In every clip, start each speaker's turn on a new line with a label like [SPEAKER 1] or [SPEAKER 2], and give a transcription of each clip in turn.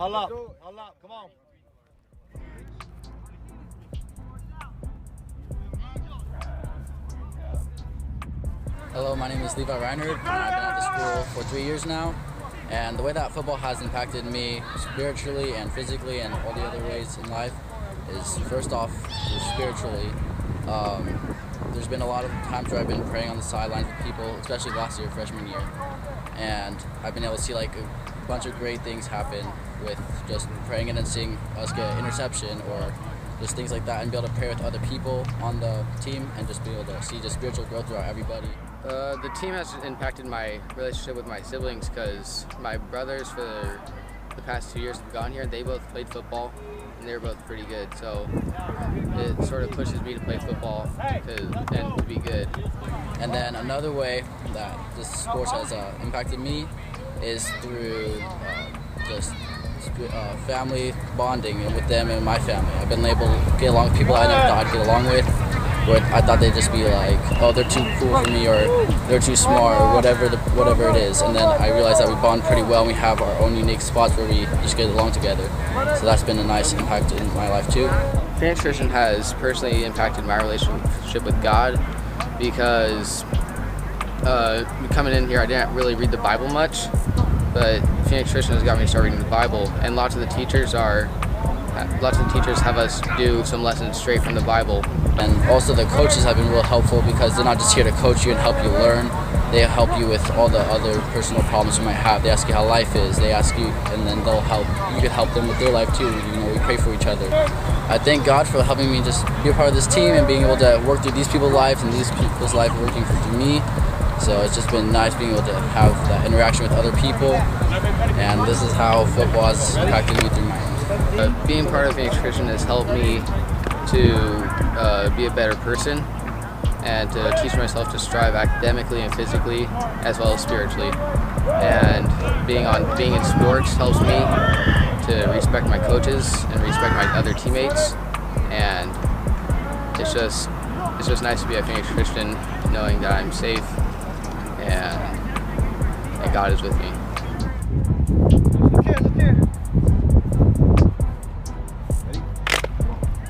[SPEAKER 1] Huddle up. Huddle up. Come on.
[SPEAKER 2] Hello, my name is Levi Reinhardt, and I've been at the school for 3 years now. And the way that football has impacted me spiritually and physically and all the other ways in life is, first off, spiritually. There's been a lot of times where I've been praying on the sidelines with people, especially last year, freshman year. And I've been able to see like a bunch of great things happen with just praying and then seeing us get an interception or just things like that, and be able to pray with other people on the team and just be able to see just spiritual growth throughout everybody.
[SPEAKER 3] The team has impacted my relationship with my siblings because my brothers for the past 2 years have gone here and they both played football and they're both pretty good. So it sort of pushes me to play football and to be good.
[SPEAKER 2] And then another way that this sport has impacted me is through just family bonding with them and my family. I've been able to get along with people I never thought I'd get along with. Where I thought they'd just be like, oh, they're too cool for me, or they're too smart, or whatever it is. And then I realized that we bond pretty well, and we have our own unique spots where we just get along together. So that's been a nice impact in my life too.
[SPEAKER 3] Phoenix Christian has personally impacted my relationship with God because coming in here, I didn't really read the Bible much, but Phoenix Christian has got me to start reading the Bible, and lots of the teachers have us do some lessons straight from the Bible.
[SPEAKER 2] And also the coaches have been real helpful because they're not just here to coach you and help you learn. They help you with all the other personal problems you might have. They ask you how life is. They ask you, and then they'll help. You can help them with their life too. You know, we pray for each other. I thank God for helping me just be a part of this team and being able to work through these people's lives and these people's lives working through me. So it's just been nice being able to have that interaction with other people. And this is how football has impacted me through my life.
[SPEAKER 3] Being part of Phoenix Christian has helped me to be a better person and to teach myself to strive academically and physically as well as spiritually. And being in sports helps me to respect my coaches and respect my other teammates. And it's just nice to be at Phoenix Christian knowing that I'm safe and God is with me.
[SPEAKER 1] Look here. Ready?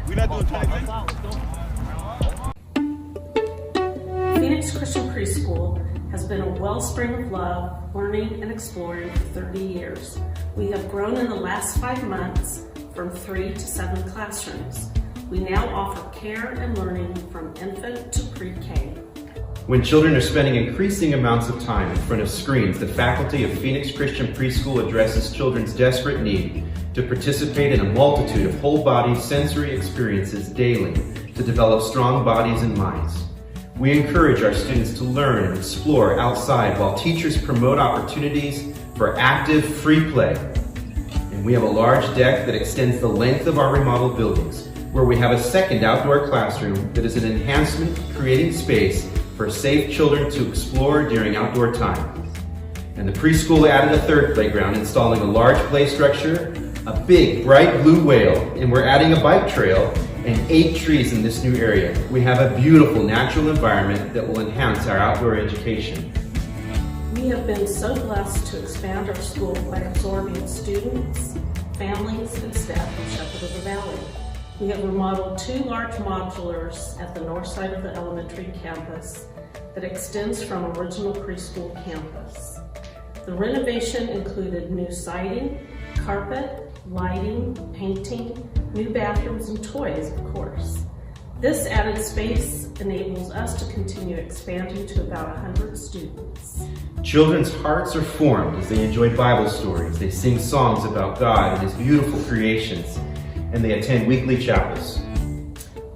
[SPEAKER 1] We're not doing 23.
[SPEAKER 4] Phoenix Christian Preschool has been a wellspring of love, learning, and exploring for 30 years. We have grown in the last 5 months from 3 to 7 classrooms. We now offer care and learning from infant to pre-K.
[SPEAKER 5] When children are spending increasing amounts of time in front of screens, the faculty of Phoenix Christian Preschool addresses children's desperate need to participate in a multitude of whole-body sensory experiences daily to develop strong bodies and minds. We encourage our students to learn and explore outside while teachers promote opportunities for active, free play. And we have a large deck that extends the length of our remodeled buildings, where we have a second outdoor classroom that is an enhancement, creating space for safe children to explore during outdoor time. And the preschool added a third playground, installing a large play structure, a big bright blue whale, and we're adding a bike trail and 8 trees in this new area. We have a beautiful natural environment that will enhance our outdoor education.
[SPEAKER 4] We have been so blessed to expand our school by absorbing students, families, and staff from Shepherd of the Valley. We have remodeled 2 large modulars at the north side of the elementary campus that extends from original preschool campus. The renovation included new siding, carpet, lighting, painting, new bathrooms, and toys, of course. This added space enables us to continue expanding to about 100 students.
[SPEAKER 5] Children's hearts are formed as they enjoy Bible stories. They sing songs about God and His beautiful creations, and they attend weekly chapels.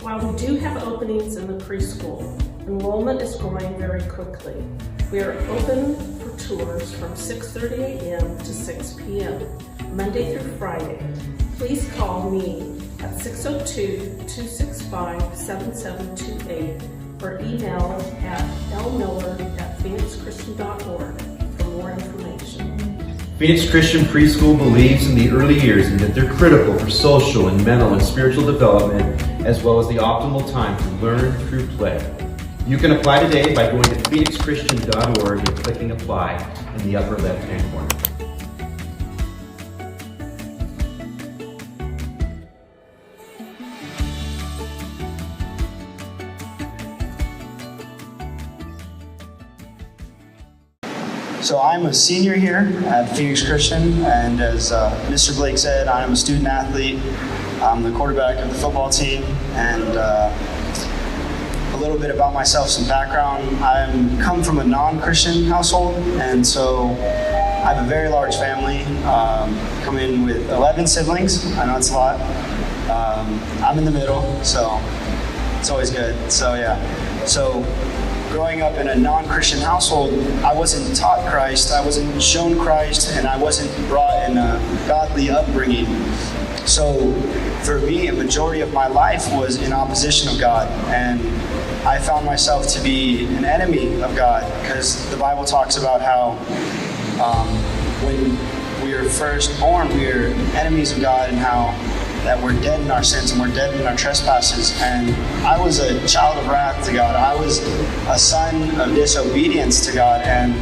[SPEAKER 4] While we do have openings in the preschool, enrollment is growing very quickly. We are open for tours from 6:30 a.m. to 6 p.m., Monday through Friday. Please call me at 602-265-7728 or email at lmiller@phoenixchristian.org for more information.
[SPEAKER 5] Phoenix Christian Preschool believes in the early years and that they're critical for social and mental and spiritual development, as well as the optimal time to learn through play. You can apply today by going to phoenixchristian.org and clicking apply in the upper left-hand corner.
[SPEAKER 6] So I'm a senior here at Phoenix Christian, and as Mr. Blake said, I'm a student athlete. I'm the quarterback of the football team, and a little bit about myself, some background. I come from a non-Christian household, and so I have a very large family. Come in with 11 siblings. I know it's a lot. I'm in the middle, so it's always good. So yeah. So growing up in a non-Christian household, I wasn't taught Christ, I wasn't shown Christ, and I wasn't brought in a godly upbringing. So for me, a majority of my life was in opposition of God, and I found myself to be an enemy of God, because the Bible talks about how when we were first born, we were enemies of God, and how that we're dead in our sins and we're dead in our trespasses. And I was a child of wrath to God. I was a son of disobedience to God, and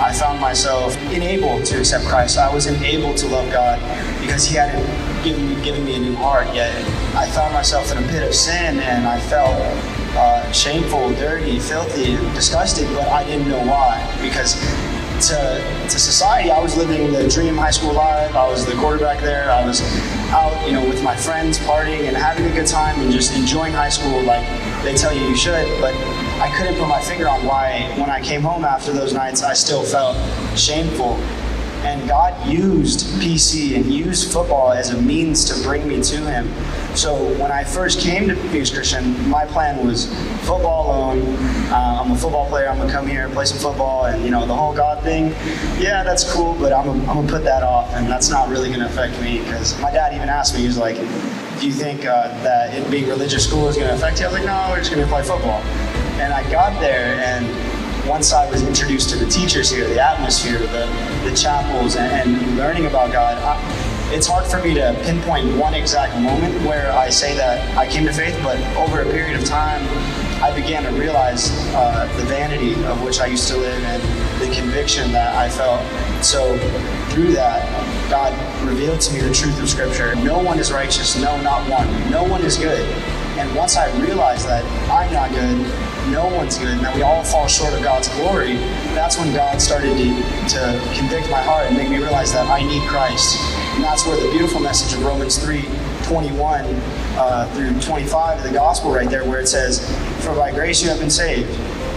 [SPEAKER 6] I found myself unable to accept Christ. I was unable to love God because He hadn't given me a new heart yet. I found myself in a pit of sin, and I felt shameful, dirty, filthy, disgusted, but I didn't know why. Because to society, I was living the dream high school life. I was the quarterback there. I was out, with my friends, partying and having a good time and just enjoying high school like they tell you should. But I couldn't put my finger on why, when I came home after those nights, I still felt shameful. And God used PC and used football as a means to bring me to Him. So when I first came to Phoenix Christian, my plan was football alone. I'm a football player. I'm going to come here and play some football. And, the whole God thing, yeah, that's cool, but I'm going to put that off. And that's not really going to affect me, because my dad even asked me, he was like, do you think that it being religious school is going to affect you? I was like, no, we're just going to play football. And I got there, and once I was introduced to the teachers here, the atmosphere, the chapels, and learning about God, it's hard for me to pinpoint one exact moment where I say that I came to faith, but over a period of time, I began to realize the vanity of which I used to live and the conviction that I felt. So through that, God revealed to me the truth of Scripture. No one is righteous, no, not one. No one is good. And once I realized that I'm not good, no one's good, and that we all fall short of God's glory, that's when God started to convict my heart and make me realize that I need Christ. And that's where the beautiful message of Romans 3:21 through 25 of the gospel right there, where it says, for by grace you have been saved,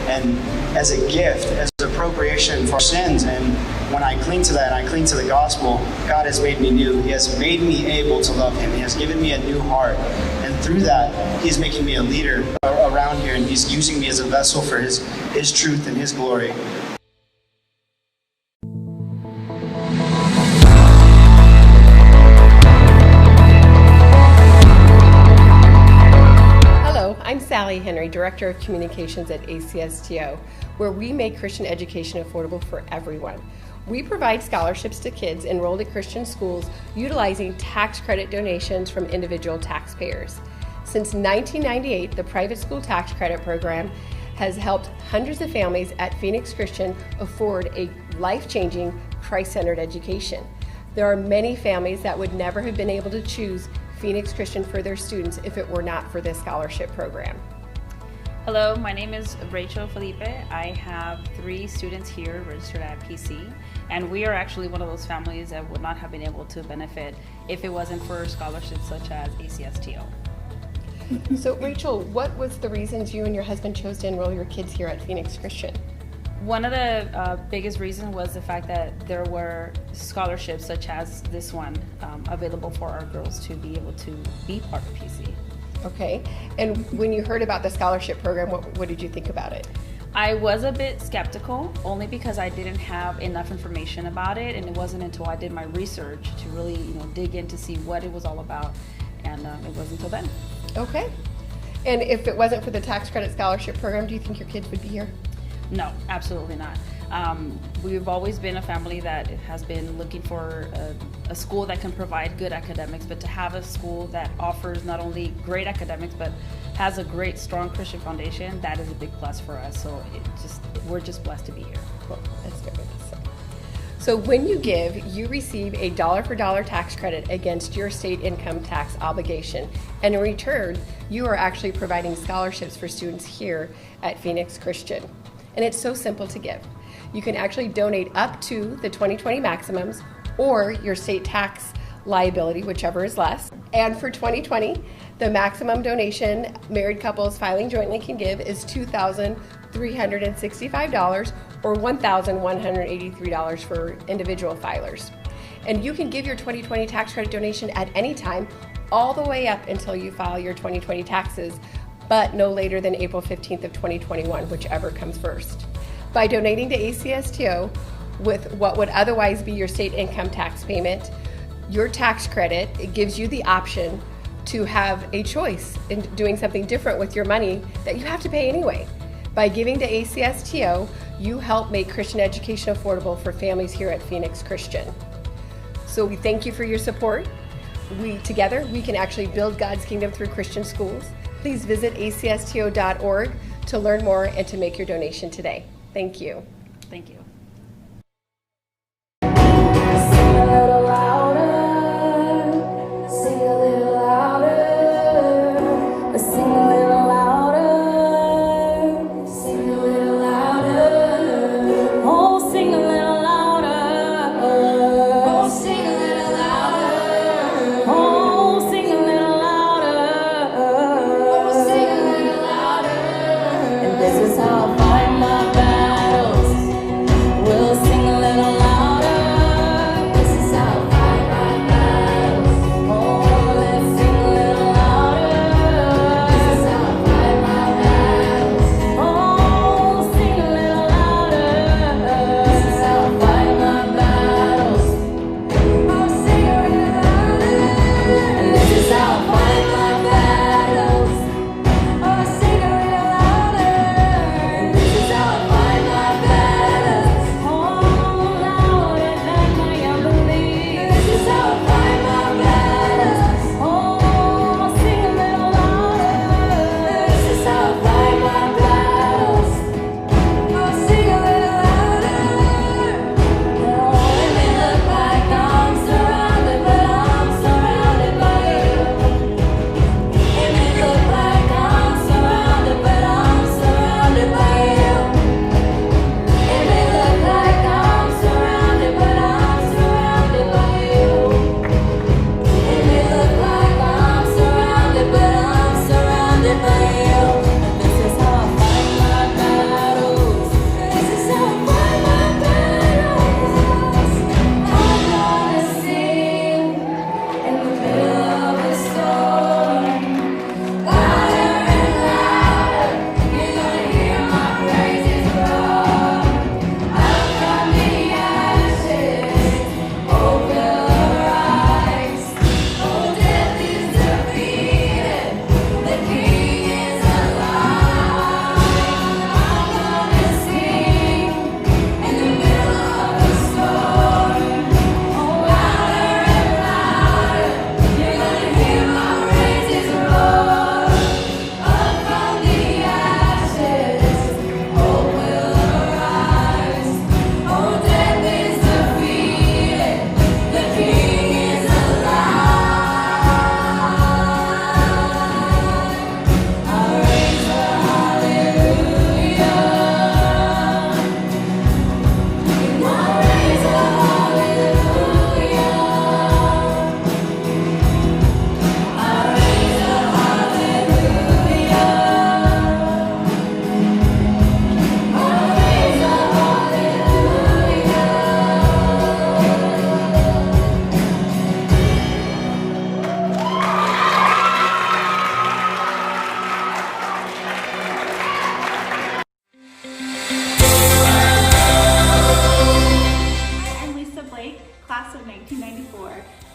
[SPEAKER 6] and as a gift, as appropriation for our sins. And when I cling to that, and I cling to the gospel, God has made me new. He has made me able to love Him. He has given me a new heart. And through that, He's making me a leader around here, and He's using me as a vessel for His truth and His glory.
[SPEAKER 7] I'm Sally Henry, Director of Communications at ACSTO, where we make Christian education affordable for everyone. We provide scholarships to kids enrolled at Christian schools utilizing tax credit donations from individual taxpayers. Since 1998, the private school tax credit program has helped hundreds of families at Phoenix Christian afford a life-changing, Christ-centered education. There are many families that would never have been able to choose Phoenix Christian for their students if it were not for this scholarship program.
[SPEAKER 8] Hello, my name is Rachel Felipe. I have 3 students here registered at PC, and we are actually one of those families that would not have been able to benefit if it wasn't for scholarships such as ACSTO.
[SPEAKER 7] So Rachel, what was the reasons you and your husband chose to enroll your kids here at Phoenix Christian?
[SPEAKER 8] One of the biggest reasons was the fact that there were scholarships such as this one available for our girls to be able to be part of PC.
[SPEAKER 7] Okay, and when you heard about the scholarship program, what did you think about it?
[SPEAKER 8] I was a bit skeptical, only because I didn't have enough information about it, and it wasn't until I did my research to really dig in to see what it was all about, and it wasn't until then.
[SPEAKER 7] Okay, and if it wasn't for the tax credit scholarship program, do you think your kids would be here?
[SPEAKER 8] No, absolutely not. We've always been a family that has been looking for a school that can provide good academics, but to have a school that offers not only great academics, but has a great, strong Christian foundation, that is a big plus for us. So we're just blessed to be here.
[SPEAKER 7] Cool. That's good. So when you give, you receive a dollar-for-dollar tax credit against your state income tax obligation. And in return, you are actually providing scholarships for students here at Phoenix Christian. And it's so simple to give. You can actually donate up to the 2020 maximums or your state tax liability, whichever is less. And for 2020, the maximum donation married couples filing jointly can give is $2,365 or $1,183 for individual filers. And you can give your 2020 tax credit donation at any time, all the way up until you file your 2020 taxes, but no later than April 15th of 2021, whichever comes first. By donating to ACSTO with what would otherwise be your state income tax payment, your tax credit, it gives you the option to have a choice in doing something different with your money that you have to pay anyway. By giving to ACSTO, you help make Christian education affordable for families here at Phoenix Christian. So we thank you for your support. Together, we can actually build God's kingdom through Christian schools. Please visit acsto.org to learn more and to make your donation today. Thank you.
[SPEAKER 8] Thank you.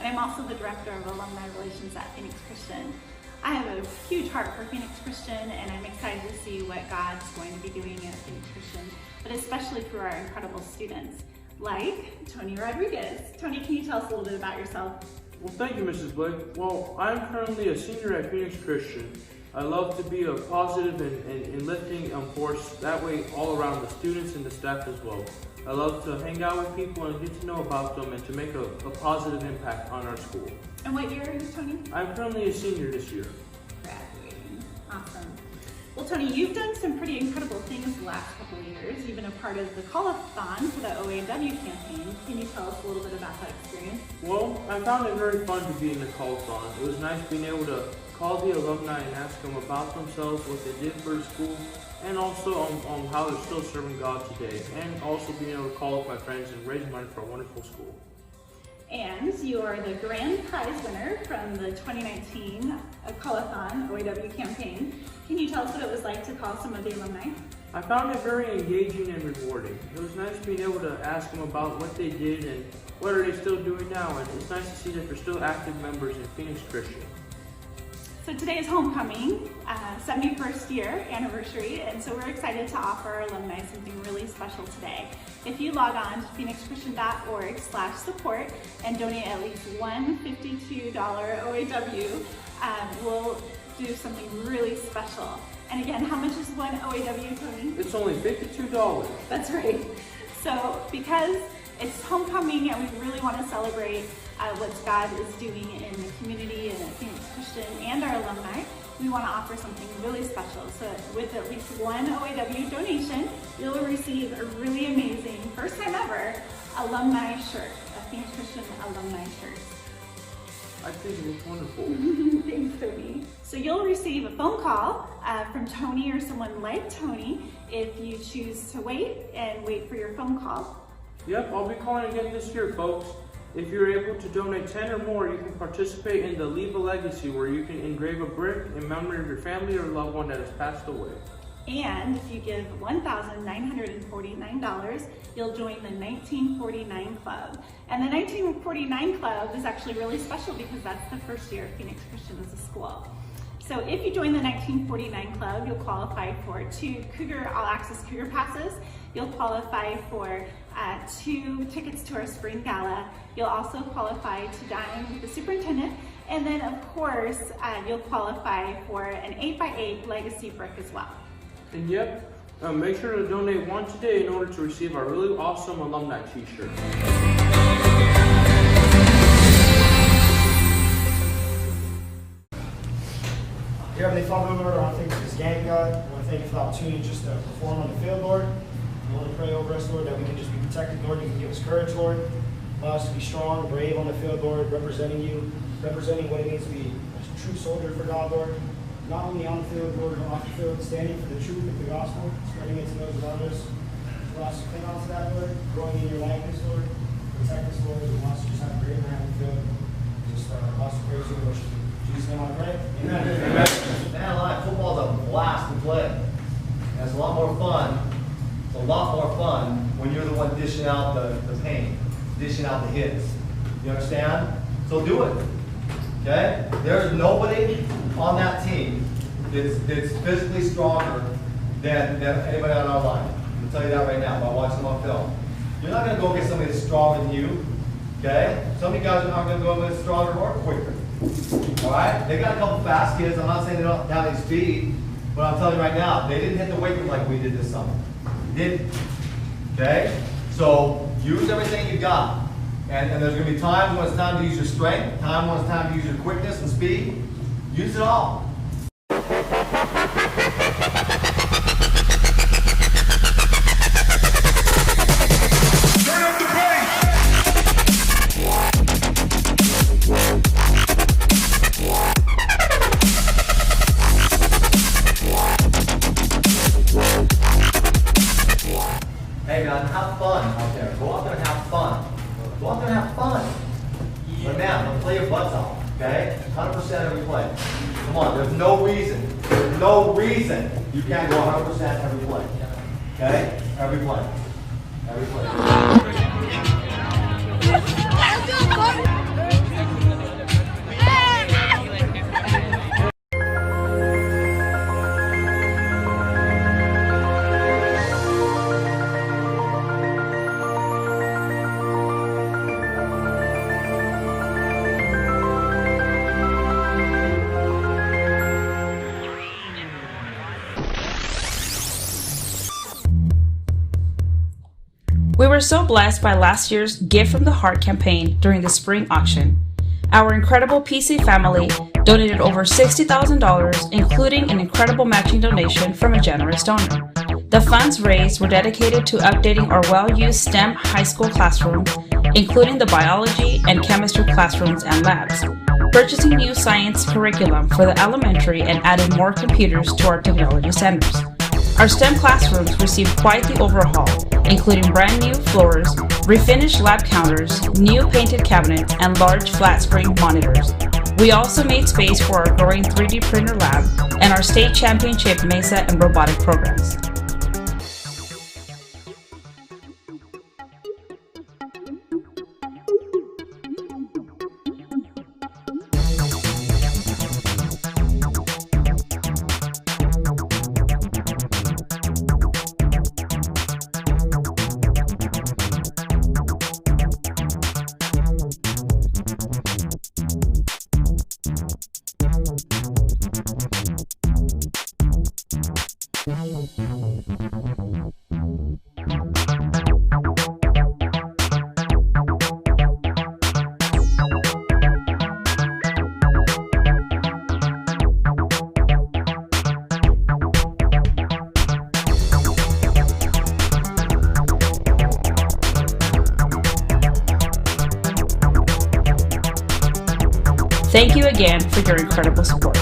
[SPEAKER 9] and I'm also the Director of Alumni Relations at Phoenix Christian. I have a huge heart for Phoenix Christian, and I'm excited to see what God's going to be doing at Phoenix Christian, but especially through our incredible students, like Tony Rodriguez. Tony, can you tell us a little bit about yourself?
[SPEAKER 10] Well, thank you, Mrs. Blake. Well, I'm currently a senior at Phoenix Christian. I love to be a positive and lifting force, that way all around the students and the staff as well. I love to hang out with people and get to know about them and to make a positive impact on our school.
[SPEAKER 9] And what year are you, Tony?
[SPEAKER 10] I'm currently a senior this year.
[SPEAKER 9] Graduating. Awesome. Well, Tony, you've done some pretty incredible things the last couple of years. You've been a part of the Call-a-thon for the OAW campaign. Can you tell us a little bit about that experience?
[SPEAKER 10] Well, I found it very fun to be in the call-a-thon. It was nice being able to call the alumni and ask them about themselves, what they did for school, and also on how they're still serving God today, and also being able to call up my friends and raise money for a wonderful school.
[SPEAKER 9] And you are the grand prize winner from the 2019 Call-a-thon OAW campaign. Can you tell us what it was like to call some of the alumni?
[SPEAKER 10] I found it very engaging and rewarding. It was nice being able to ask them about what they did and what are they still doing now, and it's nice to see that they're still active members in Phoenix Christian.
[SPEAKER 9] So today is homecoming, 71st year anniversary, and so we're excited to offer our alumni something really special today. If you log on to phoenixchristian.org/support and donate at least one $52 OAW, we'll do something really special. And again, how much is one OAW, Tony?
[SPEAKER 10] It's only $52.
[SPEAKER 9] That's right. So because it's homecoming and we really want to celebrate what God is doing in the community and at Phoenix Christian and our alumni, we want to offer something really special. So with at least one OAW donation, you'll receive a really amazing, first time ever, alumni shirt, a Phoenix Christian alumni shirt.
[SPEAKER 10] I think it looks wonderful.
[SPEAKER 9] Thanks, Tony. So you'll receive a phone call from Tony or someone like Tony if you choose to wait for your phone call.
[SPEAKER 10] Yep, I'll be calling again this year, folks. If you're able to donate 10 or more, you can participate in the Leave a Legacy, where you can engrave a brick in memory of your family or loved one that has passed away.
[SPEAKER 9] And if you give $1,949, you'll join the 1949 Club. And the 1949 Club is actually really special because that's the first year of Phoenix Christian as a school. So if you join the 1949 Club, you'll qualify for 2 All Access Cougar passes. You'll qualify for 2 tickets to our spring gala. You'll also qualify to dine with the superintendent. And then of course, you'll qualify for an 8x8 legacy brick as well.
[SPEAKER 10] And yep, make sure to donate one today in order to receive our really awesome alumni t-shirt.
[SPEAKER 11] Dear Heavenly Father, Lord, I want to thank you for this game, God. I want to thank you for the opportunity just to perform on the field, Lord. I want to pray over us, Lord, that we can just be protected, Lord. You can give us courage, Lord. Allow us to be strong, brave on the field, Lord, representing you, representing what it means to be a true soldier for God, Lord. Not only on the field, Lord, but off the field, standing for the truth of the gospel, spreading it to those around us. Allow us to cling on to that, Lord, growing in your likeness, Lord. Protect us, Lord, and allow us to just have a great man on the field. Just allow us to praise you and worship you. In Jesus' name I pray. Amen.
[SPEAKER 12] Amen. Man alive, football's a blast to play. And it's a lot more fun. It's a lot more fun when you're the one dishing out the pain, dishing out the hits. You understand? So do it. Okay? There's nobody on that team that's physically stronger than anybody on our line. I'll tell you that right now by watching them on film. You're not going to go get somebody that's stronger than you. Okay? Some of you guys are going to go a bit stronger or quicker. All right? They got a couple fast kids. I'm not saying they don't have any speed, but I'm telling you right now, they didn't hit the weight room like we did this summer. Didn't. Okay? So use everything you got. And there's going to be times when it's time to use your strength, time when it's time to use your quickness and speed. Use it all. Hey man, have fun out there. Go out there and have fun. Go out there and have fun. But man, don't play your butts off, okay? 100% every play. Come on, there's no reason you can't go 100% every play. Okay? Every play. Every play.
[SPEAKER 13] We were so blessed by last year's Give from the Heart campaign during the spring auction. Our incredible PC family donated over $60,000, including an incredible matching donation from a generous donor. The funds raised were dedicated to updating our well-used STEM high school classrooms, including the biology and chemistry classrooms and labs, purchasing new science curriculum for the elementary, and adding more computers to our technology centers. Our STEM classrooms received quite the overhaul, including brand new floors, refinished lab counters, new painted cabinets, and large flat screen monitors. We also made space for our growing 3D printer lab and our state championship Mesa and robotic programs. Thank you again for your incredible support.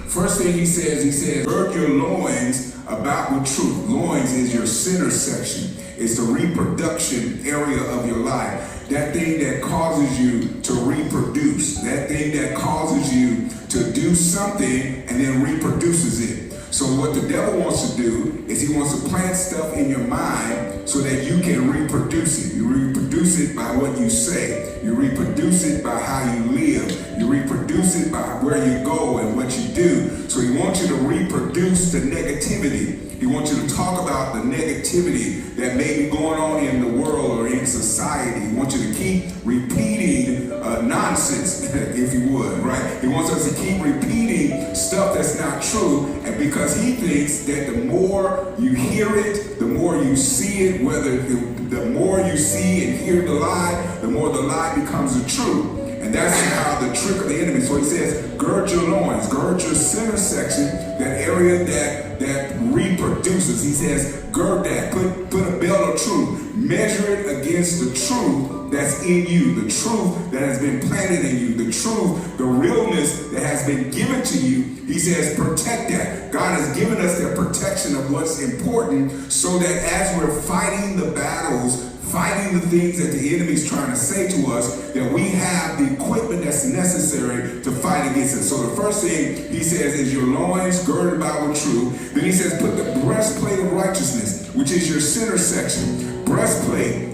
[SPEAKER 14] First thing he says, gird your loins about with truth. Loins is your center section. It's the reproduction area of your life. That thing that causes you to reproduce. That thing that causes you to do something and then reproduces it. So what the devil wants to do is he wants to plant stuff in your mind so that you can reproduce it. You reproduce it by what you say. You reproduce it by how you live. You reproduce it by where you go and what you do. So he wants you to reproduce the negativity. He wants you to talk about the negativity that may be going on in the world or in society. He wants you to keep repeating nonsense, if you would, right? He wants us to keep repeating stuff that's not true, and because he thinks that the more you hear it, the more you see it, the more you see and hear the lie, the more the lie becomes the truth. And that's how the trick of the enemy. So he says, gird your loins, gird your center section, that area that reproduces. He says, gird that, put a belt of truth, measure it against the truth that's in you, the truth that has been planted in you, the truth, the realness that has been given to you. He says, protect that. God has given us that protection of what's important so that as we're fighting the battles, fighting the things that the enemy's trying to say to us, that we have the equipment that's necessary to fight against it. So the first thing he says is your loins girded about with truth. Then he says put the breastplate of righteousness, which is your center section. Breastplate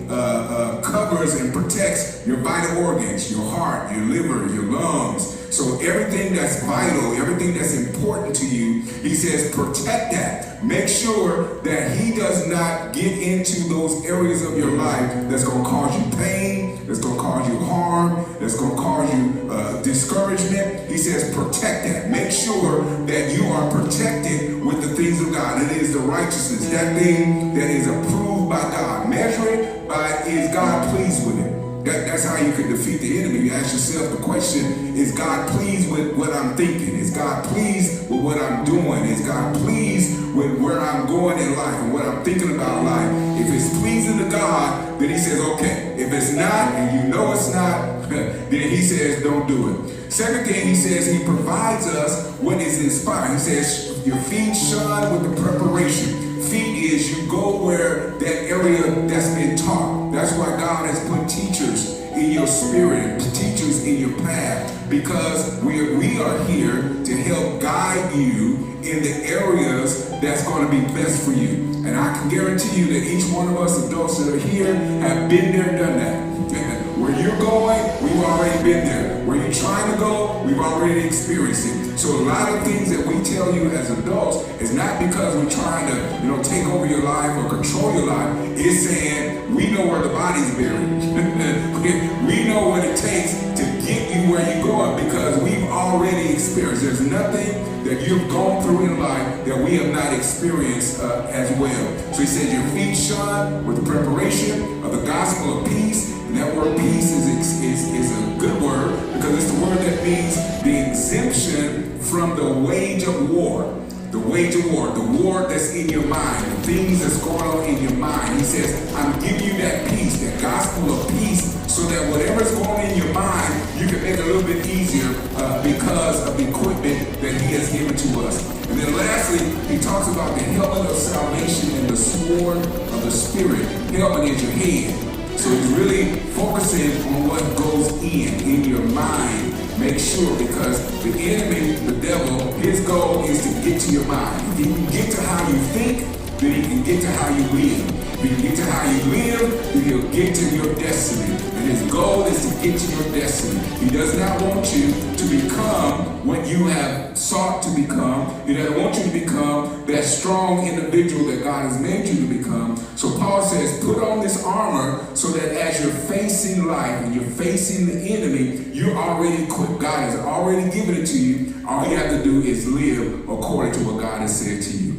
[SPEAKER 14] covers and protects your vital organs, your heart, your liver, your lungs. So everything that's vital, everything that's important to you, he says protect that. Make sure that he does not get into those areas of your life that's going to cause you pain, that's going to cause you harm, that's going to cause you discouragement. He says protect that. Make sure that you are protected with the things of God. It is the righteousness, that thing that is approved by God. Measure it by, is God pleased with it? That's how you can defeat the enemy. You ask yourself the question, is God pleased with what I'm thinking? Is God pleased with what I'm doing? Is God pleased with where I'm going in life and what I'm thinking about life? If it's pleasing to God, then he says, okay. If it's not, and you know it's not, then he says, don't do it. Second thing he says, he provides us what is inspiring. He says, your feet shine with the preparation. Feet is you go where that area that's been taught. That's why God has put teachers in your spirit, teachers in your path, because we are here to help guide you in the areas that's going to be best for you. And I can guarantee you that each one of us adults that are here have been there, done that. Where you're going, we've already been there. Where you're trying to go, we've already experienced it. So a lot of things that we tell you as adults is not because we're trying to, take over your life or control your life. It's saying we know where the body's buried. We know what it takes to get you where you're going because we've already experienced. There's nothing that you've gone through in life that we have not experienced as well. So he said, your feet shone with the preparation of the gospel of peace. And that word peace is a good word because it's the word that means the exemption from the wage of war. The wage of war, the war that's in your mind, the things that's going on in your mind. He says, I'm giving you that peace, that gospel of peace, so that whatever's going on in your mind, you can make it a little bit easier because of the equipment that he has given to us. And then lastly, he talks about the helmet of salvation and the sword of the Spirit. Helmet is your head. So he's really focusing on what goes in your mind. Make sure, because the enemy, the devil, his goal is to get to your mind. If he can get to how you think, then he can get to how you live. If he can get to how you live, then he'll get to your destiny. And his goal is to get to your destiny. He does not want you to become what you have sought to become. He doesn't want you to become that strong individual that God has made you to become. So Paul says, put on this armor so that as you're facing life and you're facing the enemy, you're already equipped. God has already given it to you. All you have to do is live according to what God has said to you.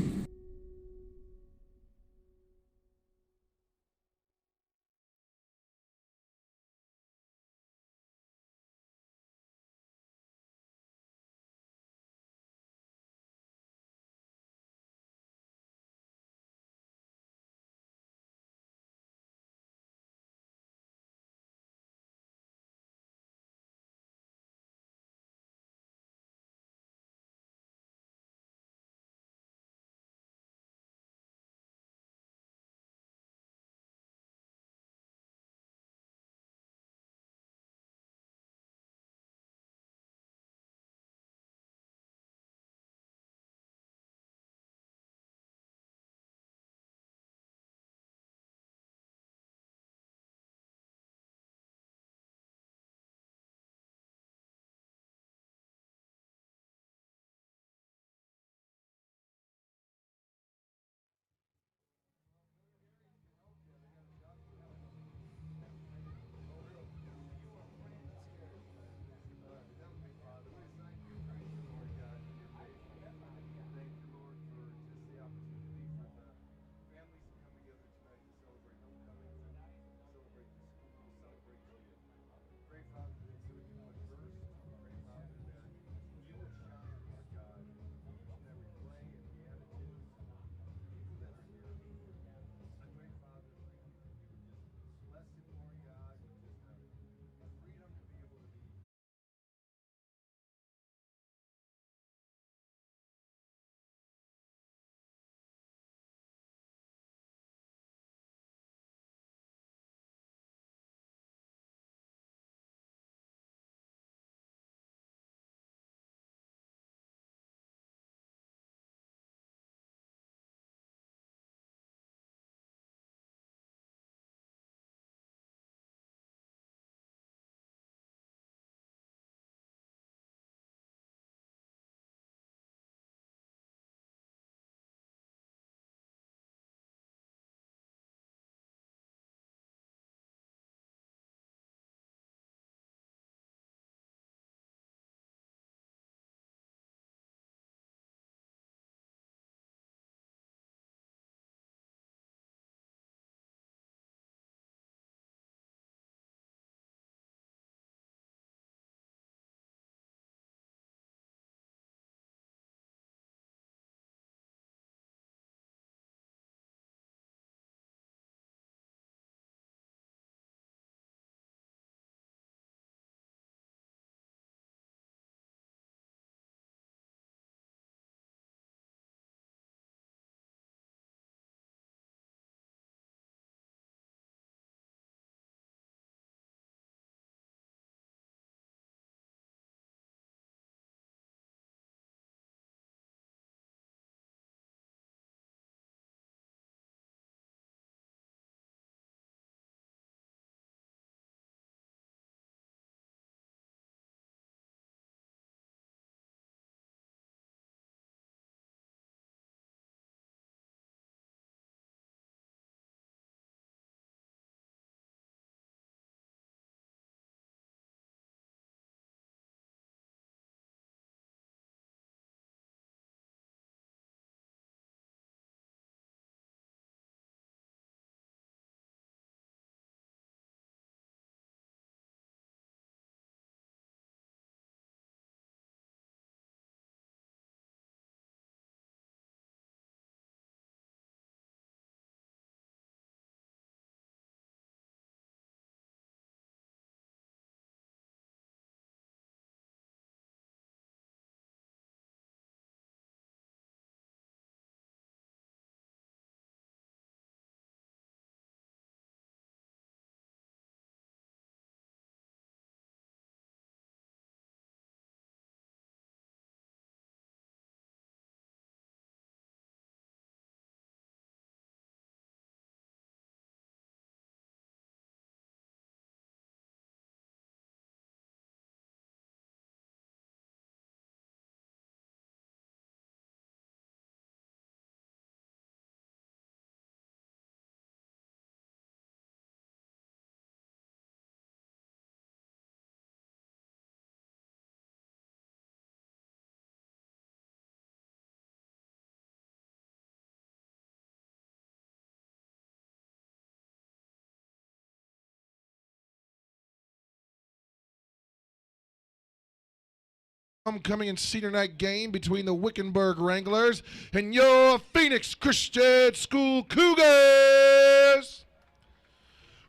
[SPEAKER 15] Homecoming and senior night game between the Wickenburg Wranglers and your Phoenix Christian School Cougars.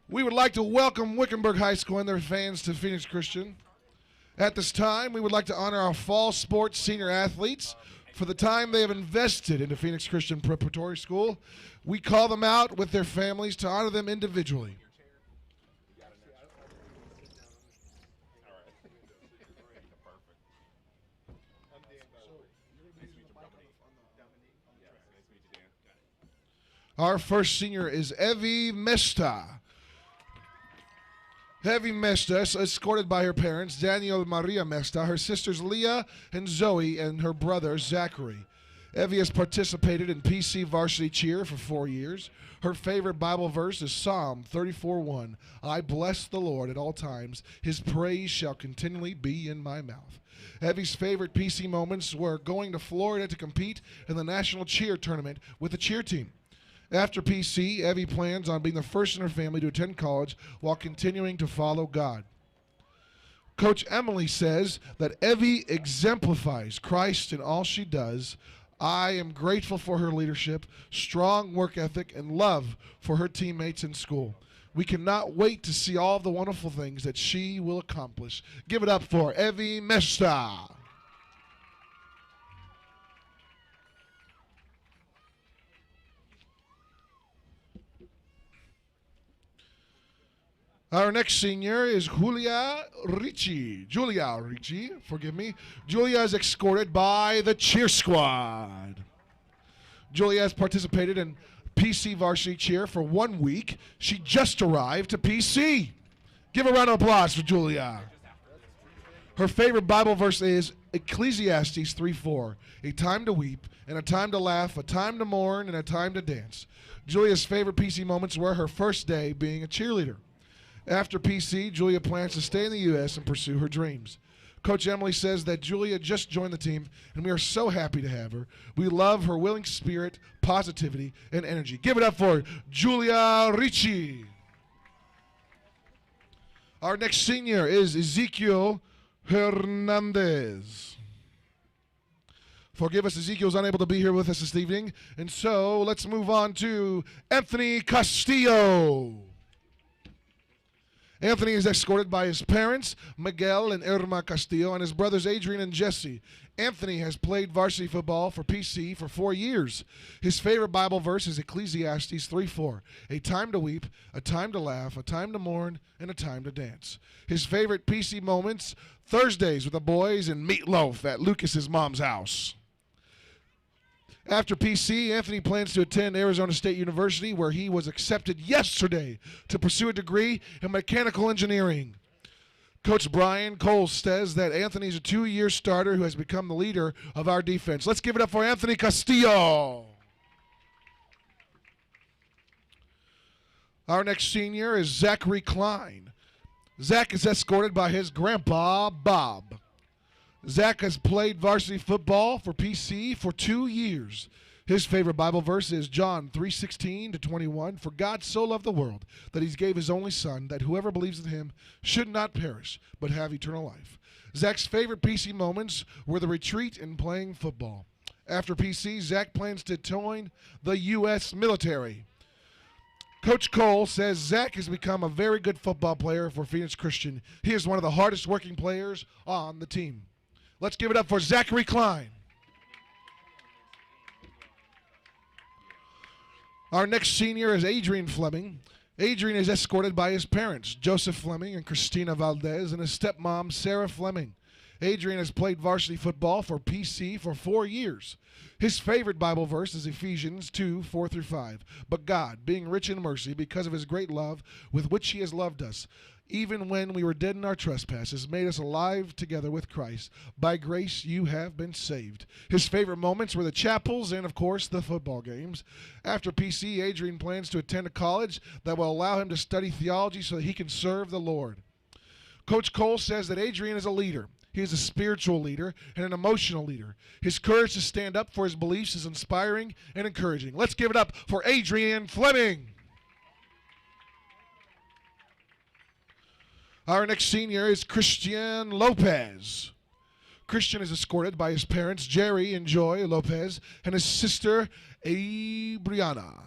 [SPEAKER 15] We would like to welcome Wickenburg High School and their fans to Phoenix Christian. At this time, we would like to honor our fall sports senior athletes for the time they have invested into Phoenix Christian Preparatory School. We call them out with their families to honor them individually. Our first senior is Evie Mesta. Evie Mesta is escorted by her parents, Daniel and Maria Mesta, her sisters Leah and Zoe, and her brother Zachary. Evie has participated in PC varsity cheer for 4 years. Her favorite Bible verse is Psalm 34:1. I bless the Lord at all times. His praise shall continually be in my mouth. Evie's favorite PC moments were going to Florida to compete in the national cheer tournament with the cheer team. After PC, Evie plans on being the first in her family to attend college while continuing to follow God. Coach Emily says that Evie exemplifies Christ in all she does. I am grateful for her leadership, strong work ethic, and love for her teammates in school. We cannot wait to see all of the wonderful things that she will accomplish. Give it up for Evie Mesta. Our next senior is Julia Ricci. Julia is escorted by the cheer squad. Julia has participated in PC varsity cheer for 1 week. She just arrived to PC. Give a round of applause for Julia. Her favorite Bible verse is Ecclesiastes 3:4. A time to weep and a time to laugh, a time to mourn and a time to dance. Julia's favorite PC moments were her first day being a cheerleader. After PC, Julia plans to stay in the U.S. and pursue her dreams. Coach Emily says that Julia just joined the team, and we are so happy to have her. We love her willing spirit, positivity, and energy. Give it up for Julia Ricci. Our next senior is Ezekiel Hernandez. Forgive us, Ezekiel's unable to be here with us this evening, and so let's move on to Anthony Castillo. Anthony is escorted by his parents, Miguel and Irma Castillo, and his brothers Adrian and Jesse. Anthony has played varsity football for PC for 4 years. His favorite Bible verse is Ecclesiastes 3:4. A time to weep, a time to laugh, a time to mourn, and a time to dance. His favorite PC moments, Thursdays with the boys and meatloaf at Lucas's mom's house. After PC, Anthony plans to attend Arizona State University, where he was accepted yesterday to pursue a degree in mechanical engineering. Coach Brian Cole says that Anthony's a 2-year starter who has become the leader of our defense. Let's give it up for Anthony Castillo. Our next senior is Zachary Klein. Zach is escorted by his grandpa, Bob. Zach has played varsity football for PC for 2 years. His favorite Bible verse is John 3:16-21. For God so loved the world that he gave his only son, that whoever believes in him should not perish, but have eternal life. Zach's favorite PC moments were the retreat and playing football. After PC, Zach plans to join the U.S. military. Coach Cole says Zach has become a very good football player for Phoenix Christian. He is one of the hardest working players on the team. Let's give it up for Zachary Klein. Our next senior is Adrian Fleming. Adrian is escorted by his parents, Joseph Fleming and Christina Valdez, and his stepmom, Sarah Fleming. Adrian has played varsity football for PC for 4 years. His favorite Bible verse is Ephesians 2:4-5. But God, being rich in mercy, because of his great love with which he has loved us, even when we were dead in our trespasses, made us alive together with Christ. By grace you have been saved. His favorite moments were the chapels and, of course, the football games. After PC, Adrian plans to attend a college that will allow him to study theology so that he can serve the Lord. Coach Cole says that Adrian is a leader. He is a spiritual leader and an emotional leader. His courage to stand up for his beliefs is inspiring and encouraging. Let's give it up for Adrian Fleming. Our next senior is Christian Lopez. Christian is escorted by his parents, Jerry and Joy Lopez, and his sister, Brianna.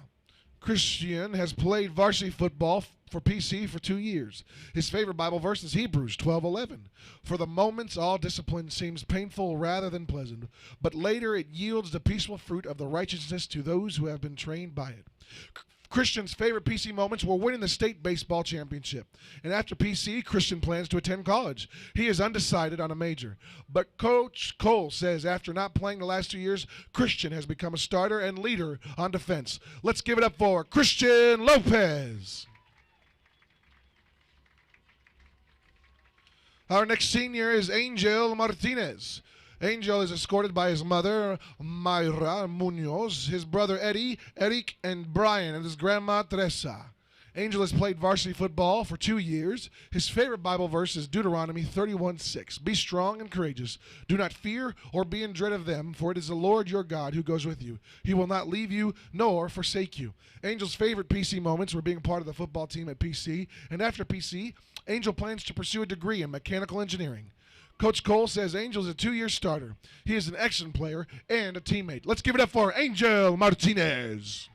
[SPEAKER 15] Christian has played varsity football for PC for 2 years. His favorite Bible verse is Hebrews 12:11. For the moments, all discipline seems painful rather than pleasant, but later it yields the peaceful fruit of the righteousness to those who have been trained by it. Christian's favorite PC moments were winning the state baseball championship. And after PC, Christian plans to attend college. He is undecided on a major. But Coach Cole says after not playing the last 2 years, Christian has become a starter and leader on defense. Let's give it up for Christian Lopez. Our next senior is Angel Martinez. Angel is escorted by his mother, Mayra Munoz, his brother Eddie, Eric, and Brian, and his grandma, Teresa. Angel has played varsity football for 2 years. His favorite Bible verse is Deuteronomy 31:6. Be strong and courageous. Do not fear or be in dread of them, for it is the Lord your God who goes with you. He will not leave you nor forsake you. Angel's favorite PC moments were being part of the football team at PC, and after PC, Angel plans to pursue a degree in mechanical engineering. Coach Cole says Angel is a 2-year starter. He is an excellent player and a teammate. Let's give it up for Angel Martinez.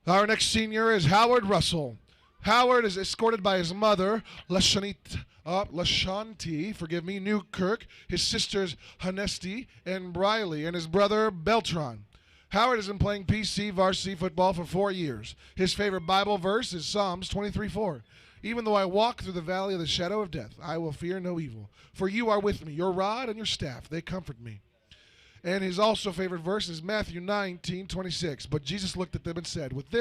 [SPEAKER 15] Our next senior is Howard Russell. Howard is escorted by his mother, Lashanti Newkirk, his sisters Hanesti and Briley, and his brother Beltran. Howard has been playing PC varsity football for 4 years. His favorite Bible verse is Psalms 23:4. Even though I walk through the valley of the shadow of death, I will fear no evil. For you are with me, your rod and your staff, they comfort me. And his also favorite verse is Matthew 19:26. But Jesus looked at them and said, with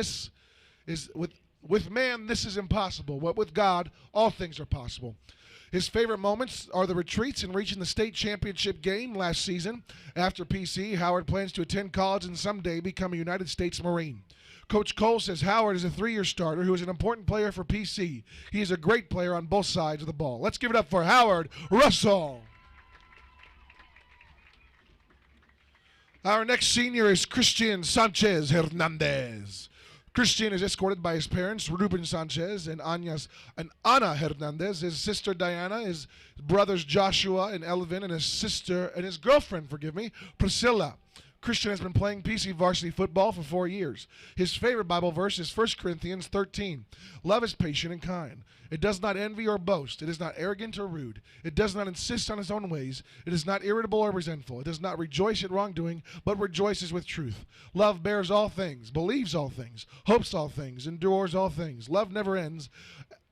[SPEAKER 15] man this is impossible, but with God all things are possible. His favorite moments are the retreats and reaching the state championship game last season. After PC, Howard plans to attend college and someday become a United States Marine. Coach Cole says Howard is a 3-year starter who is an important player for PC. He is a great player on both sides of the ball. Let's give it up for Howard Russell. Our next senior is Christian Sanchez Hernandez. Christian is escorted by his parents, Ruben Sanchez and Ana Hernandez, his sister Diana, his brothers Joshua and Elvin, and his girlfriend, Priscilla. Christian has been playing PC varsity football for 4 years. His favorite Bible verse is 1 Corinthians 13. Love is patient and kind. It does not envy or boast. It is not arrogant or rude. It does not insist on its own ways. It is not irritable or resentful. It does not rejoice at wrongdoing, but rejoices with truth. Love bears all things, believes all things, hopes all things, endures all things. Love never ends.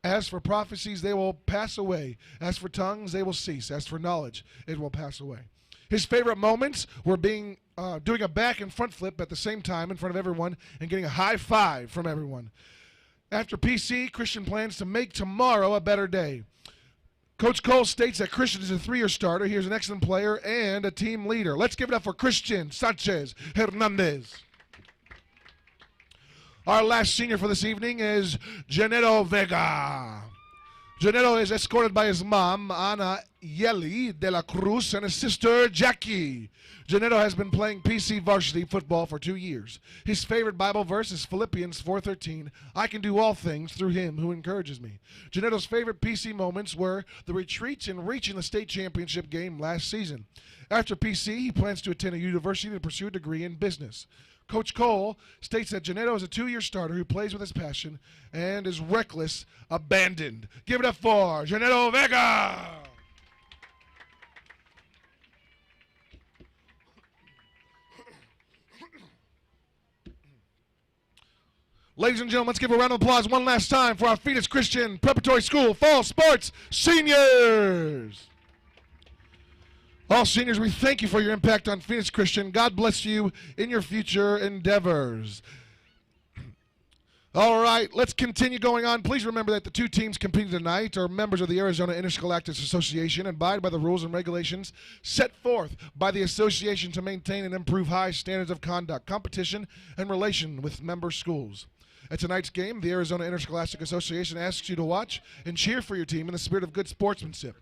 [SPEAKER 15] As for prophecies, they will pass away. As for tongues, they will cease. As for knowledge, it will pass away. His favorite moments were doing a back and front flip at the same time in front of everyone and getting a high five from everyone. After PC, Christian plans to make tomorrow a better day. Coach Cole states that Christian is a 3-year starter. He is an excellent player and a team leader. Let's give it up for Christian Sanchez Hernandez. Our last senior for this evening is Janero Vega. Janero is escorted by his mom, Ana Yeli de la Cruz, and his sister, Jackie. Janero has been playing PC varsity football for 2 years. His favorite Bible verse is Philippians 4:13. I can do all things through him who encourages me. Janero's favorite PC moments were the retreats and reaching the state championship game last season. After PC, he plans to attend a university to pursue a degree in business. Coach Cole states that Janero is a 2-year starter who plays with his passion and is reckless, abandoned. Give it up for Janero Vega! Ladies and gentlemen, let's give a round of applause one last time for our Phoenix Christian Preparatory School Fall Sports Seniors. All seniors, we thank you for your impact on Phoenix Christian. God bless you in your future endeavors. All right, let's continue going on. Please remember that the 2 teams competing tonight are members of the Arizona Interscholastic Association and abide by the rules and regulations set forth by the association to maintain and improve high standards of conduct, competition, and relation with member schools. At tonight's game, the Arizona Interscholastic Association asks you to watch and cheer for your team in the spirit of good sportsmanship.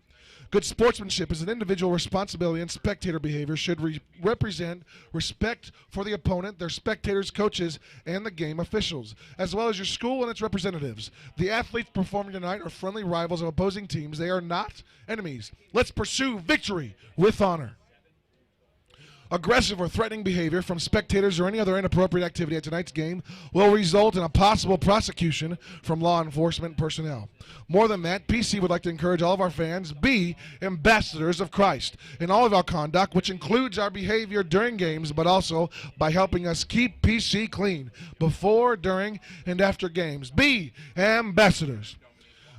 [SPEAKER 15] Good sportsmanship is an individual responsibility, and spectator behavior should represent respect for the opponent, their spectators, coaches, and the game officials, as well as your school and its representatives. The athletes performing tonight are friendly rivals of opposing teams. They are not enemies. Let's pursue victory with honor. Aggressive or threatening behavior from spectators or any other inappropriate activity at tonight's game will result in a possible prosecution from law enforcement personnel. More than that, PC would like to encourage all of our fans be ambassadors of Christ in all of our conduct, which includes our behavior during games, but also by helping us keep PC clean before, during, and after games. Be ambassadors.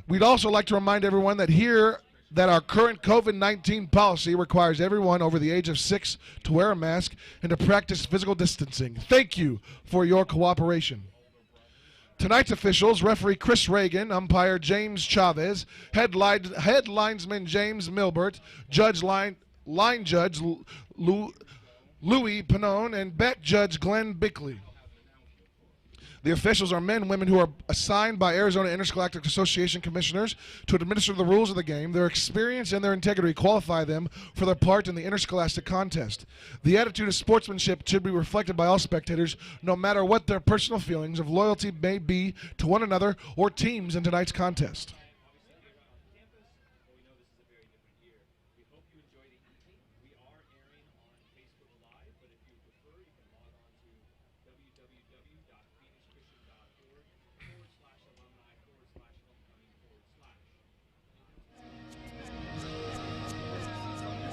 [SPEAKER 15] We'd also like to remind everyone that our current COVID-19 policy requires everyone over the age of 6 to wear a mask and to practice physical distancing. Thank you for your cooperation. Tonight's officials: referee Chris Reagan, umpire James Chavez, head linesman James Milbert, line judge Louis Panone, and bet judge Glenn Bickley. The officials are men and women who are assigned by Arizona Intergalactic Association commissioners to administer the rules of the game. Their experience and their integrity qualify them for their part in the interscholastic contest. The attitude of sportsmanship should be reflected by all spectators, no matter what their personal feelings of loyalty may be to one another or teams in tonight's contest.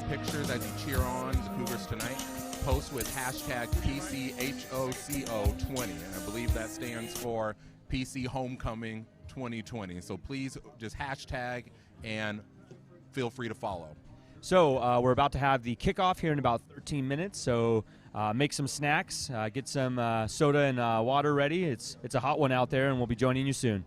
[SPEAKER 16] Picture that you cheer on the Cougars tonight, post with hashtag PCHOCO20. And I believe that stands for PC Homecoming 2020. So please just hashtag and feel free to follow.
[SPEAKER 17] So we're about to have the kickoff here in about 13 minutes. So make some snacks, get some soda and water ready. It's a hot one out there, and we'll be joining you soon.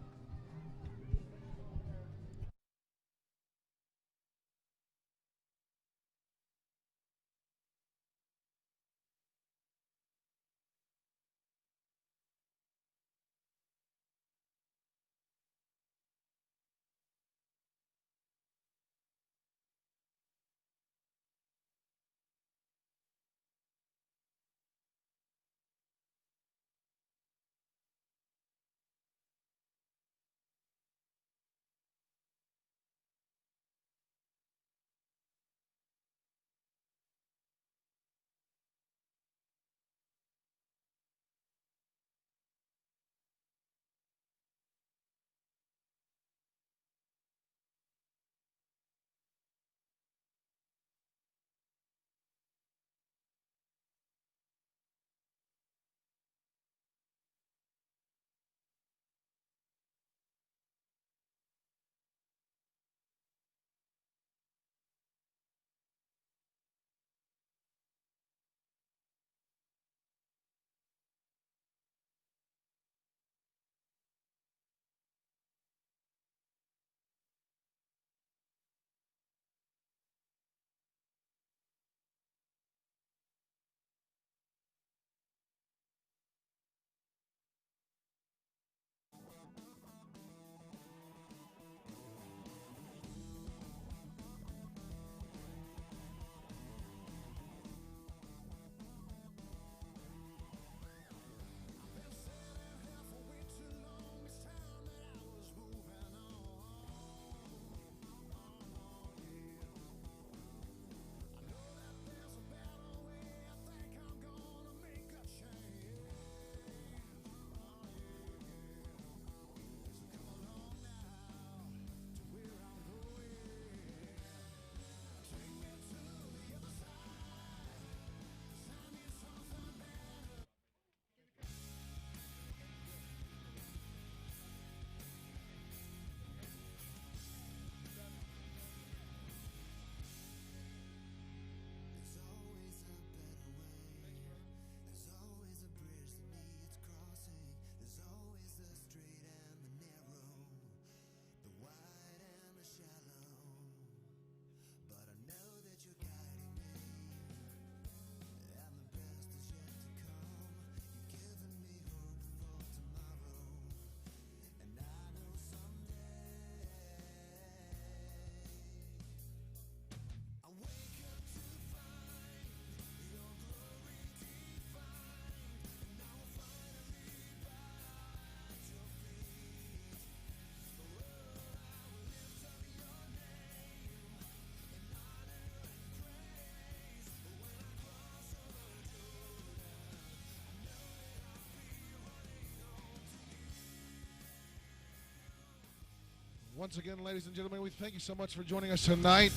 [SPEAKER 15] Once again, ladies and gentlemen, we thank you so much for joining us tonight.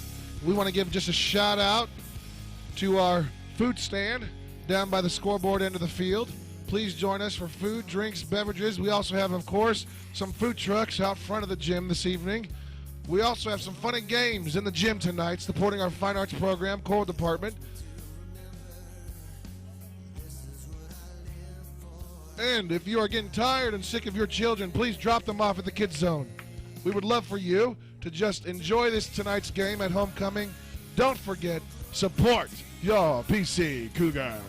[SPEAKER 15] We want to give just a shout out to our food stand down by the scoreboard end of the field. Please join us for food, drinks, beverages. We also have, of course, some food trucks out front of the gym this evening. We also have some fun and games in the gym tonight, supporting our fine arts program, choral department. And if you are getting tired and sick of your children, please drop them off at the kids zone. We would love for you to just enjoy this tonight's game at homecoming. Don't forget, support your PC Cougar.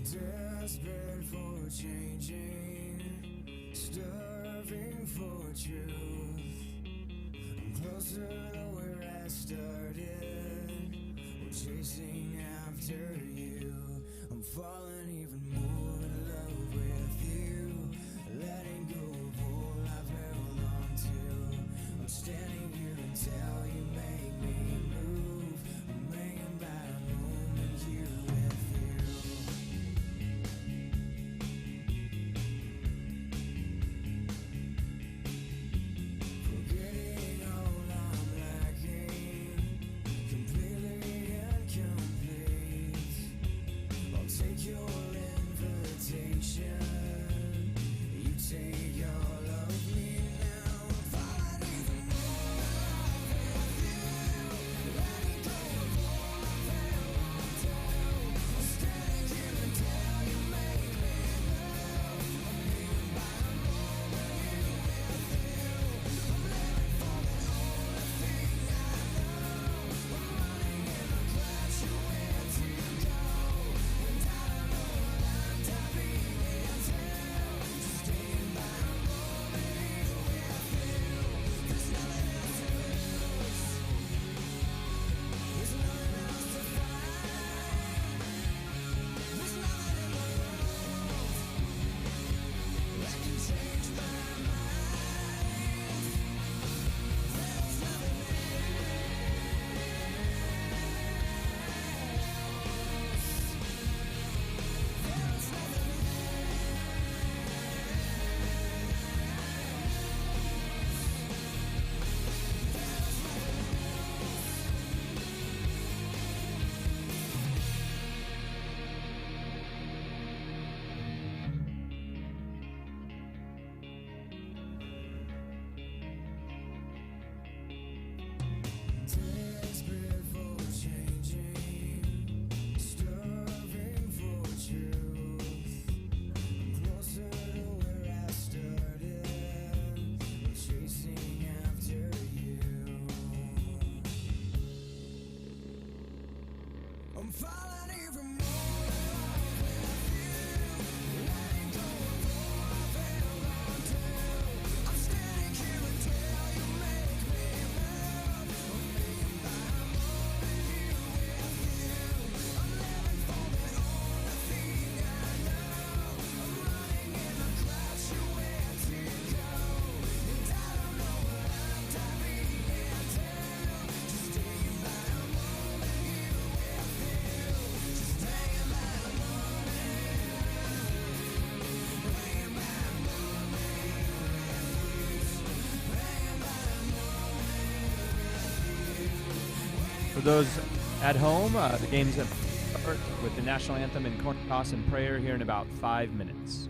[SPEAKER 18] Desperate for changing, starving for truth. I'm closer to where I started. We're chasing after you. I'm falling even more in love with you. Letting go of all I've held on to. I'm standing here until you make me move. I'm hanging by a moment here with you. Take your invitation, you take all of me now. I'm falling even more in love with you. Letting go of all I've held on to. I'm standing here until you make me move. I'm hanging by a moment here with you. I'm living for the only thing I know. I'm running in a crash, you where to go. Desperate for changing, starving for truth. I'm closer to where I started. I'm chasing after you. I'm falling even more in love with you. Letting go of all I've
[SPEAKER 17] those at home, the game's going to start with the national anthem and coin toss and prayer here in about 5 minutes.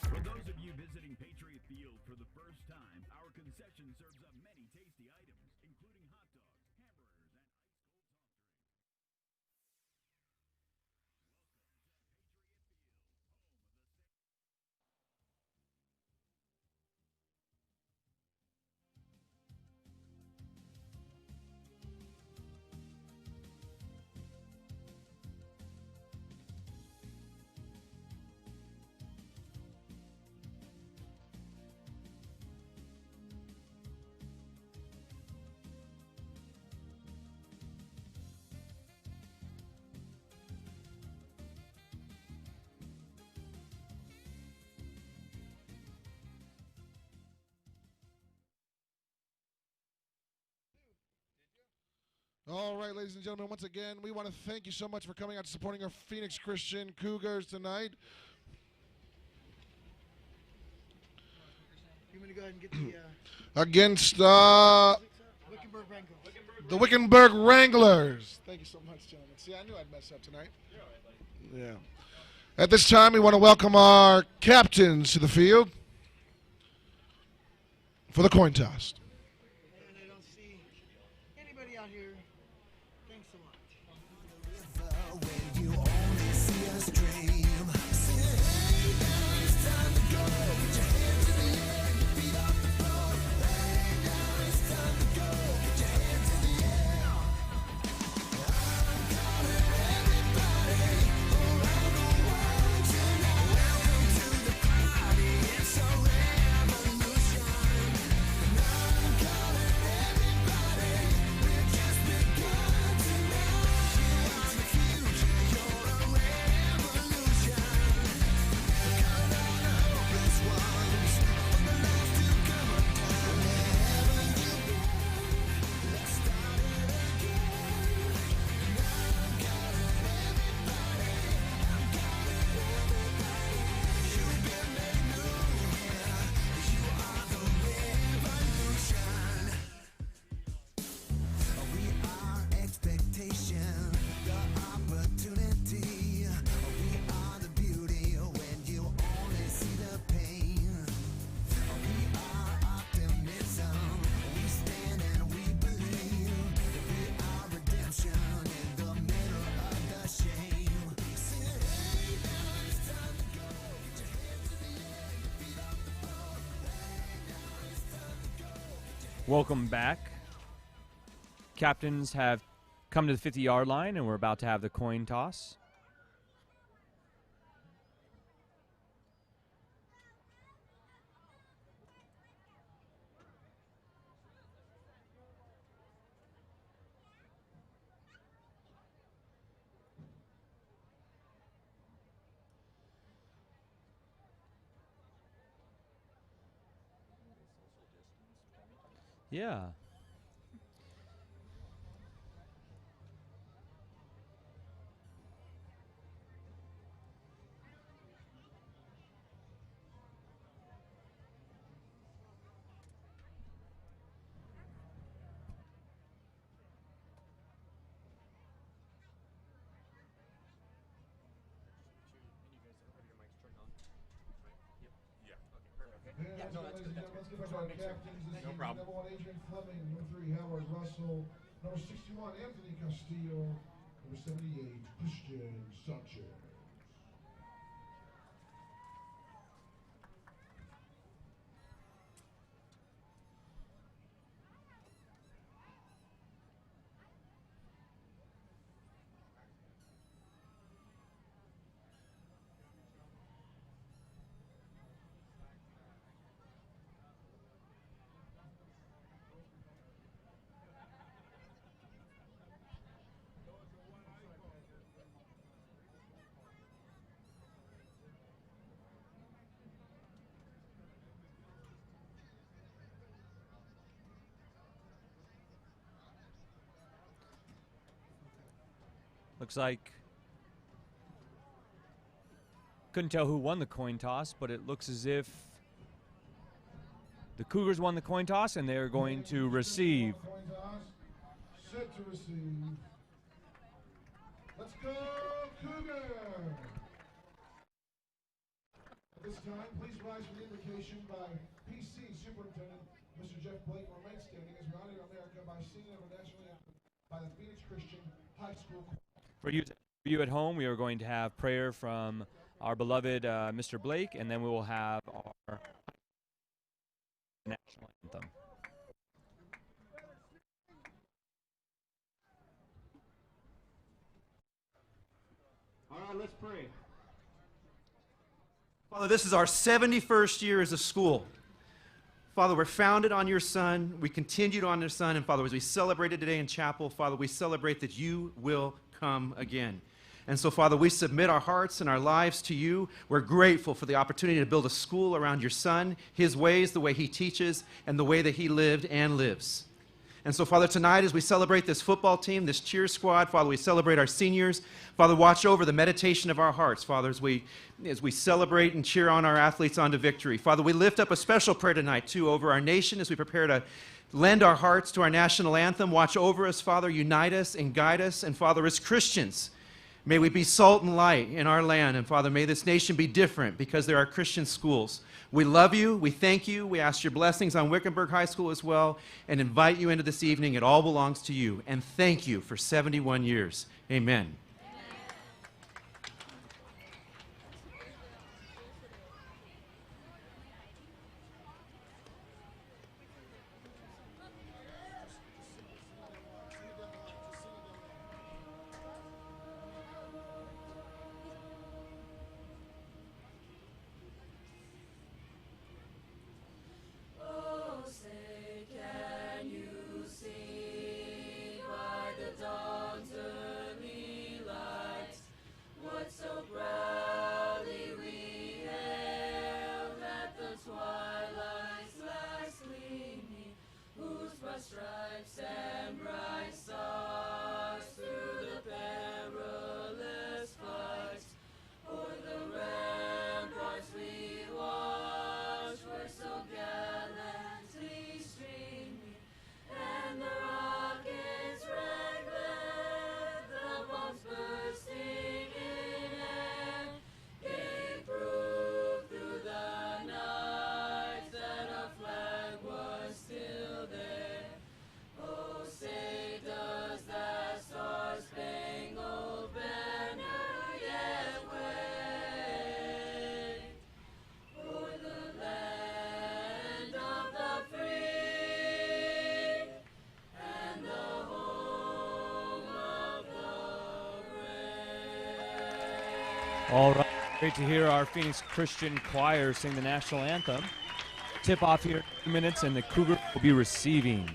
[SPEAKER 19] For those of you visiting Patriot Field for the first time, our concession serves up many tasty items, including hot dogs, hamburgers, and
[SPEAKER 15] All right, ladies and gentlemen, once again, we want to thank you so much for coming out and supporting our Phoenix Christian Cougars tonight.
[SPEAKER 11] You want to go ahead and get the
[SPEAKER 15] Against the Wickenburg Wranglers. Thank you so much, gentlemen. See, I knew I'd mess up tonight. Yeah. At this time, we want to welcome our captains to the field for the coin toss.
[SPEAKER 11] And I don't see anybody out here. Thanks so much.
[SPEAKER 17] Welcome back. Captains have come to the 50-yard line, and we're about to have the coin toss. Yeah.
[SPEAKER 15] Yeah, no, that's good. Let's give our captains. No problem. Number 1, Adrian Fleming. Number 3, Howard Russell. Number 61, Anthony Castillo. Number 78, Christian Sanchez.
[SPEAKER 17] Looks like Couldn't tell who won the coin toss, but it looks as if the Cougars won the coin toss, and they're going to receive.
[SPEAKER 15] Set to receive. Let's go, Cougar! At this time, please rise for the invocation by PC Superintendent Mr. Jeff Blake. Remain standing as we honor America by singing of our national anthem by the Phoenix Christian High School.
[SPEAKER 17] For you at home, we are going to have prayer from our beloved Mr. Blake, and then we will have our national anthem.
[SPEAKER 5] All right, let's pray. Father, this is our 71st year as a school. Father, we're founded on your Son. We continued on your Son. And Father, as we celebrated today in chapel, Father, we celebrate that you will come again. And so, Father, we submit our hearts and our lives to you. We're grateful for the opportunity to build a school around your Son, his ways, the way he teaches, and the way that he lived and lives. And so, Father, tonight as we celebrate this football team, this cheer squad, Father, we celebrate our seniors. Father, watch over the meditation of our hearts, Father, as we celebrate and cheer on our athletes onto victory. Father, we lift up a special prayer tonight, too, over our nation as we prepare to lend our hearts to our national anthem. Watch over us, Father, unite us and guide us. And, Father, as Christians, may we be salt and light in our land. And, Father, may this nation be different because there are Christian schools. We love you. We thank you. We ask your blessings on Wickenburg High School as well and invite you into this evening. It all belongs to you. And thank you for 71 years. Amen.
[SPEAKER 17] All right, great to hear our Phoenix Christian Choir sing the national anthem. Tip off here in 2 minutes, and the Cougar will be receiving.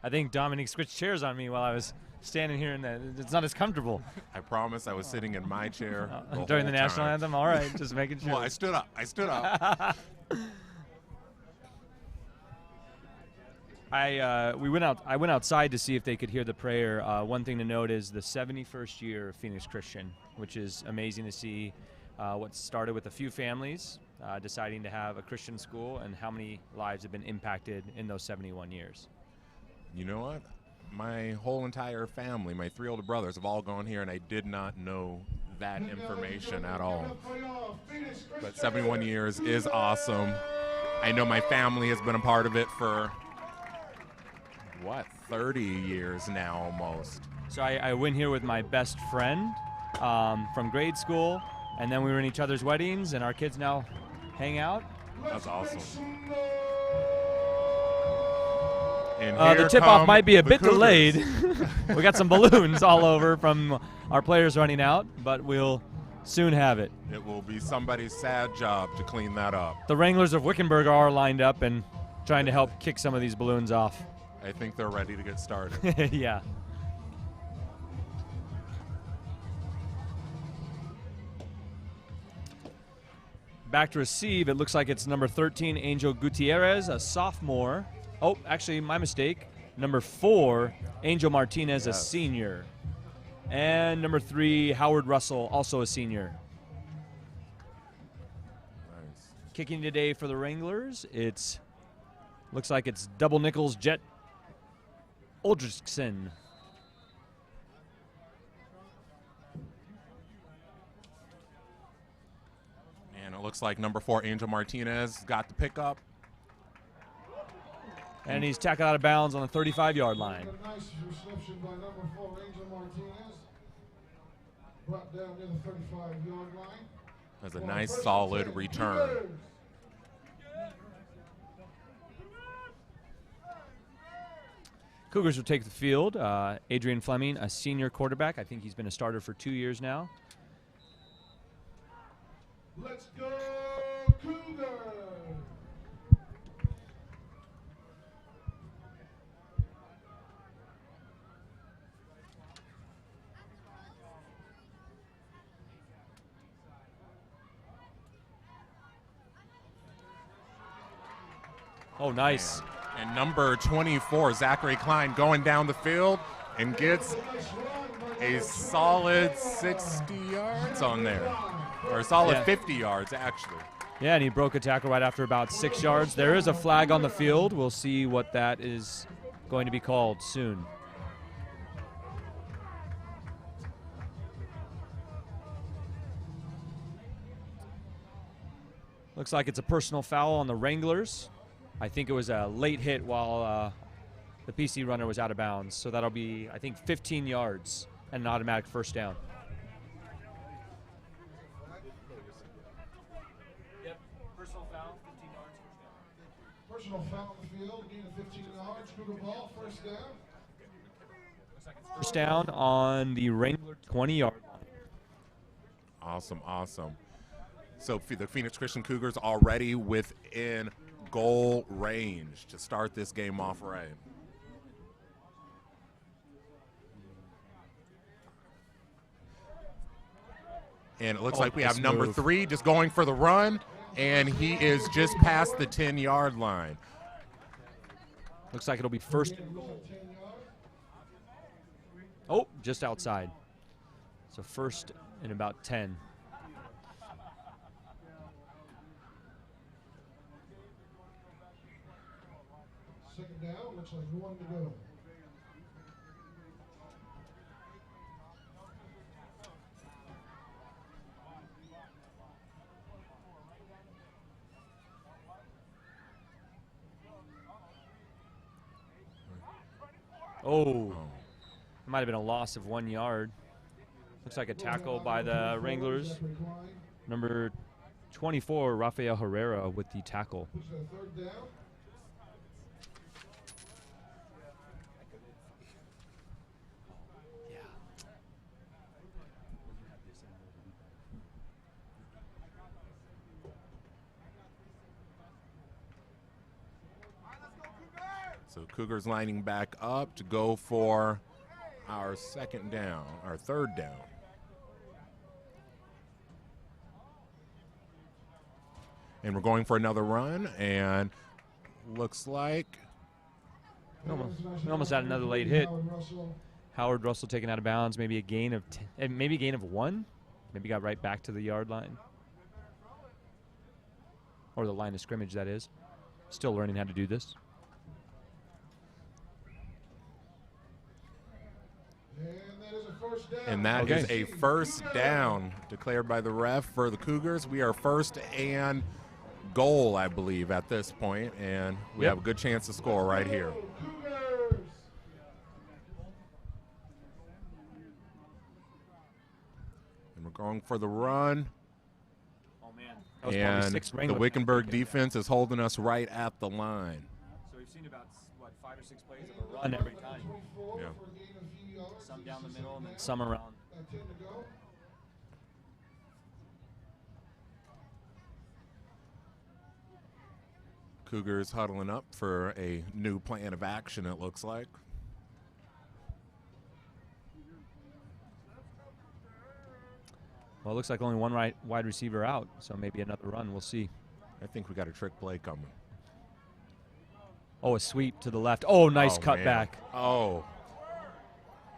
[SPEAKER 17] I think Dominique switched chairs on me while I was standing here, and it's not as comfortable.
[SPEAKER 16] I promise I was sitting in my chair
[SPEAKER 17] during the national
[SPEAKER 16] time.
[SPEAKER 17] anthem. All right, just making sure.
[SPEAKER 16] Well, I stood up.
[SPEAKER 17] I went outside to see if they could hear the prayer. One thing to note is the 71st year of Phoenix Christian, which is amazing to see. What started with a few families deciding to have a Christian school, and how many lives have been impacted in those 71 years.
[SPEAKER 16] You know what? My whole entire family, my 3 older brothers, have all gone here, and I did not know that information at all. But 71 years is awesome. I know my family has been a part of it for, 30 years now almost.
[SPEAKER 17] So I went here with my best friend from grade school, and then we were in each other's weddings, and our kids now hang out.
[SPEAKER 16] That's awesome.
[SPEAKER 17] The tip-off might be a bit delayed. We got some balloons all over from our players running out, but we'll soon have it.
[SPEAKER 16] It will be somebody's sad job to clean that up.
[SPEAKER 17] The Wranglers of Wickenburg are lined up and trying to help kick some of these balloons off.
[SPEAKER 16] I think they're ready to get started.
[SPEAKER 17] Yeah. Back to receive, it looks like it's number 13, Angel Gutierrez, a sophomore. Oh, actually, my mistake. Number 4, Angel Martinez, a senior. And number 3, Howard Russell, also a senior.
[SPEAKER 16] Nice.
[SPEAKER 17] Kicking today for the Wranglers, looks like it's double nickels Jet Oldrickson.
[SPEAKER 16] And it looks like number 4, Angel Martinez, got the pickup.
[SPEAKER 17] And he's tackled out of bounds on the 35-yard line.
[SPEAKER 15] A nice reception by number 4, Angel Martinez. Brought down near the 35-yard line.
[SPEAKER 16] That's a nice, solid return.
[SPEAKER 17] Cougars will take the field. Adrian Fleming, a senior quarterback. I think he's been a starter for 2 years now.
[SPEAKER 15] Let's go, Cougars!
[SPEAKER 17] Oh, nice.
[SPEAKER 16] And number 24, Zachary Klein, going down the field and gets a solid 60 yards on there. Or a solid 50 yards, actually.
[SPEAKER 17] Yeah, and he broke a tackle right after about 6 yards. There is a flag on the field. We'll see what that is going to be called soon. Looks like it's a personal foul on the Wranglers. I think it was a late hit while the PC runner was out of bounds. So that'll be, I think, 15 yards and an automatic first down. Yep, personal foul, 15 yards, first down.
[SPEAKER 15] Personal foul on the field, gain of 15 yards, Cougar ball, first down.
[SPEAKER 17] First down on the Wrangler 20-yard line.
[SPEAKER 16] Awesome, awesome. So the Phoenix Christian Cougars already within goal range to start this game off right. And it looks like we have number 3 just going for the run, and he is just past the 10-yard line.
[SPEAKER 17] Looks like it'll be first. Oh, just outside. So first and about 10.
[SPEAKER 15] Second down, looks like 1 to go.
[SPEAKER 17] Oh, it might have been a loss of 1 yard. Looks like a tackle by the Wranglers. Number 24, Rafael Herrera with the tackle.
[SPEAKER 15] Third down.
[SPEAKER 16] So Cougars lining back up to go for our second down, our third down. And we're going for another run, and looks like
[SPEAKER 17] We almost had another late hit. Howard Russell taken out of bounds, maybe a gain of 1. Maybe got right back to the yard line. Or the line of scrimmage, that is. Still learning how to do this.
[SPEAKER 16] And that is a first down declared by the ref for the Cougars. We are first and goal, I believe, at this point, and we have a good chance to score right here. And we're going for the run.
[SPEAKER 17] Oh, man. That was
[SPEAKER 16] And
[SPEAKER 17] probably 6
[SPEAKER 16] the
[SPEAKER 17] Wrangler.
[SPEAKER 16] Wickenburg defense is holding us right at the line.
[SPEAKER 17] So we've seen about, 5 or 6 plays of a run every time.
[SPEAKER 16] Yeah.
[SPEAKER 17] Some down the middle and then some around.
[SPEAKER 16] Cougars huddling up for a new plan of action, it looks like.
[SPEAKER 17] Well, it looks like only one wide receiver out, so maybe another run. We'll see.
[SPEAKER 16] I think we got a trick play coming.
[SPEAKER 17] Oh, a sweep to the left. Oh, nice cutback.
[SPEAKER 16] Oh.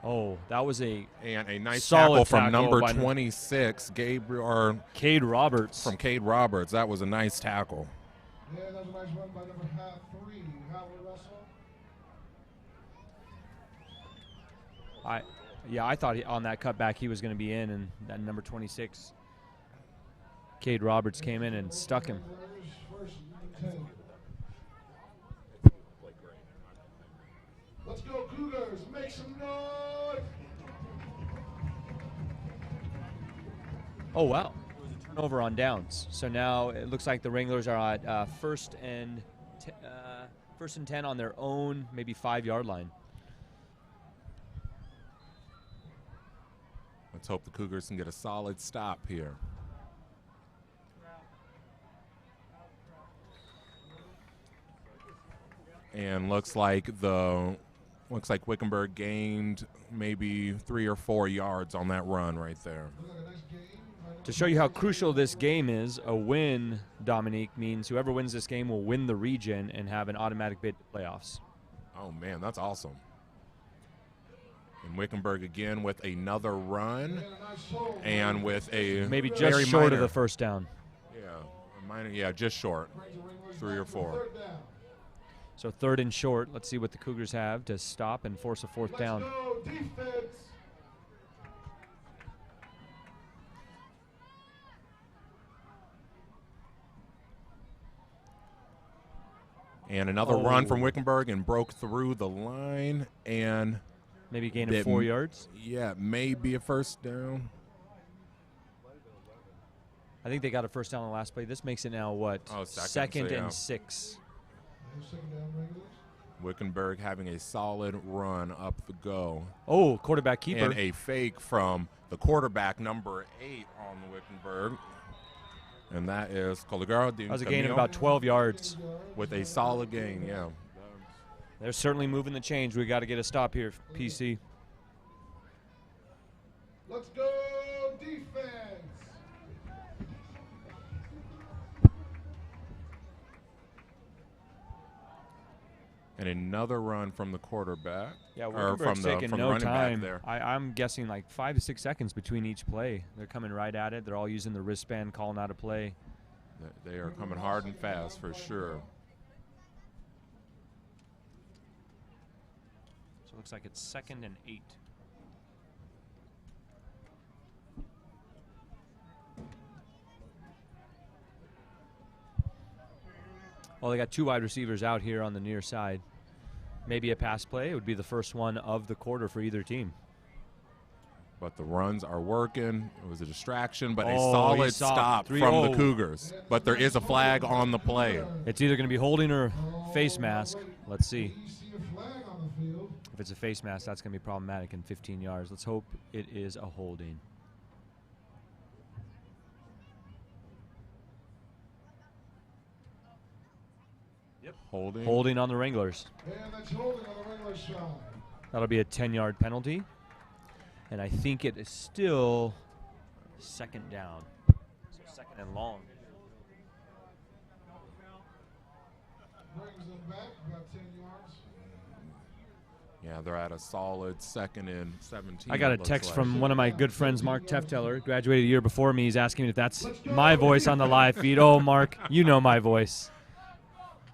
[SPEAKER 17] Oh, that was a
[SPEAKER 16] nice
[SPEAKER 17] solid
[SPEAKER 16] tackle from number
[SPEAKER 17] by
[SPEAKER 16] 26, Gabriel or
[SPEAKER 17] Cade Roberts.
[SPEAKER 16] From Cade Roberts, that was a nice tackle.
[SPEAKER 15] Yeah, that was a nice run by number 3, Howard Russell.
[SPEAKER 17] I thought on that cutback he was going to be in, and that number 26, Cade Roberts, came in and stuck him.
[SPEAKER 15] Let's go Cougars, make some noise!
[SPEAKER 17] Oh, wow. It was a turnover on downs. So now it looks like the Wranglers are at first and 10 on their own, maybe 5-yard line.
[SPEAKER 16] Let's hope the Cougars can get a solid stop here. And looks like Wickenburg gained maybe 3 or 4 yards on that run right there.
[SPEAKER 17] To show you how crucial this game is, a win, Dominique, means whoever wins this game will win the region and have an automatic bid to playoffs.
[SPEAKER 16] Oh, man, that's awesome. And Wickenburg again with another run and with a
[SPEAKER 17] maybe just
[SPEAKER 16] very
[SPEAKER 17] short
[SPEAKER 16] minor,
[SPEAKER 17] of the first down.
[SPEAKER 16] Yeah, just short, 3 or 4.
[SPEAKER 17] So 3rd and short. Let's see what the Cougars have to stop and force a 4th down.
[SPEAKER 16] And another run from Wickenburg and broke through the line and
[SPEAKER 17] maybe gain of 4 yards.
[SPEAKER 16] Yeah, maybe a first down.
[SPEAKER 17] I think they got a first down on the last play. This makes it now what? Second and 6.
[SPEAKER 16] Wickenburg having a solid run up the go.
[SPEAKER 17] Oh, quarterback keeper.
[SPEAKER 16] And a fake from the quarterback, number 8 on Wickenburg. And that is Coligaro.
[SPEAKER 17] That was a gain of about 12 yards.
[SPEAKER 16] With a solid gain, yeah.
[SPEAKER 17] They're certainly moving the change. We got to get a stop here, PC.
[SPEAKER 15] Let's go defense.
[SPEAKER 16] And another run from the quarterback.
[SPEAKER 17] Yeah,
[SPEAKER 16] or
[SPEAKER 17] Wickenburg's taking
[SPEAKER 16] from
[SPEAKER 17] no
[SPEAKER 16] running
[SPEAKER 17] time.
[SPEAKER 16] back there.
[SPEAKER 17] I'm guessing like 5 to 6 seconds between each play. They're coming right at it. They're all using the wristband, calling out a play.
[SPEAKER 16] They are coming hard and fast for sure.
[SPEAKER 17] So it looks like it's 2nd and 8. Well, they got 2 wide receivers out here on the near side. Maybe a pass play. It would be the first one of the quarter for either team.
[SPEAKER 16] But the runs are working. It was a distraction, but a solid stop from the
[SPEAKER 17] 3-0.
[SPEAKER 16] Cougars. But there is a flag on the play.
[SPEAKER 17] It's either going to be holding or face mask. Let's see. If it's a face mask, that's going to be problematic in 15 yards. Let's hope it is a holding.
[SPEAKER 16] Yep. Holding.
[SPEAKER 17] Holding on the Wranglers.
[SPEAKER 15] And that's holding on the Wranglers side.
[SPEAKER 17] That'll be a 10-yard penalty. And I think it is still 2nd down. So 2nd and long.
[SPEAKER 15] Brings them back about 10 yards.
[SPEAKER 16] Yeah, they're at a solid 2nd and 17.
[SPEAKER 17] I got a text from one of my good friends, Mark Tefteller, graduated a year before me. He's asking me if that's my voice on the live feed. Oh, Mark, you know my voice.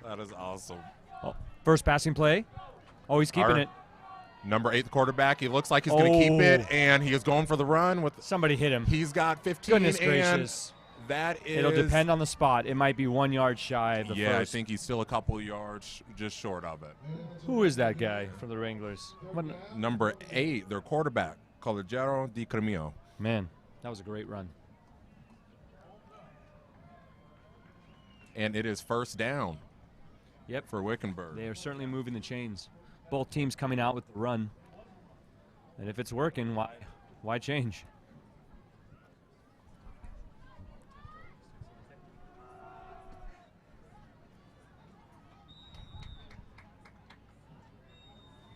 [SPEAKER 16] That is awesome.
[SPEAKER 17] Oh, first passing play. Oh, he's keeping it.
[SPEAKER 16] Number 8 quarterback. He looks like he's going to keep it, and he is going for the run. With
[SPEAKER 17] somebody hit him.
[SPEAKER 16] He's got 15.
[SPEAKER 17] Goodness
[SPEAKER 16] and
[SPEAKER 17] gracious.
[SPEAKER 16] That is.
[SPEAKER 17] It'll depend on the spot. It might be 1 yard shy of the
[SPEAKER 16] yeah,
[SPEAKER 17] first.
[SPEAKER 16] I think he's still a couple yards just short of it.
[SPEAKER 17] Who is that guy from the Wranglers?
[SPEAKER 16] Number 8, their quarterback, Coligaro Di Cremio.
[SPEAKER 17] Man, that was a great run.
[SPEAKER 16] And it is first down.
[SPEAKER 17] Yep.
[SPEAKER 16] For Wickenburg.
[SPEAKER 17] They are certainly moving the chains. Both teams coming out with the run. And if it's working, why change?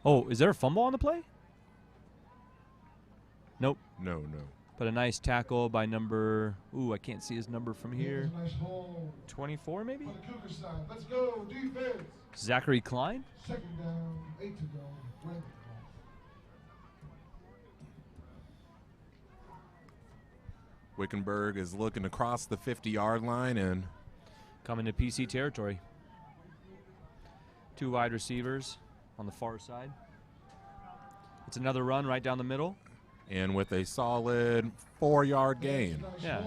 [SPEAKER 17] Oh, is there a fumble on the play? Nope.
[SPEAKER 16] No.
[SPEAKER 17] But a nice tackle by number, I can't see his number from here.
[SPEAKER 15] Nice hole
[SPEAKER 17] 24 maybe?
[SPEAKER 15] for the Cougar side. Let's go, defense.
[SPEAKER 17] Zachary Klein?
[SPEAKER 15] Second down, 8 to go. Right.
[SPEAKER 16] Wickenburg is looking to cross the 50-yard line and
[SPEAKER 17] coming to PC territory. 2 wide receivers on the far side. It's another run right down the middle.
[SPEAKER 16] And with a solid 4-yard gain.
[SPEAKER 17] Yeah.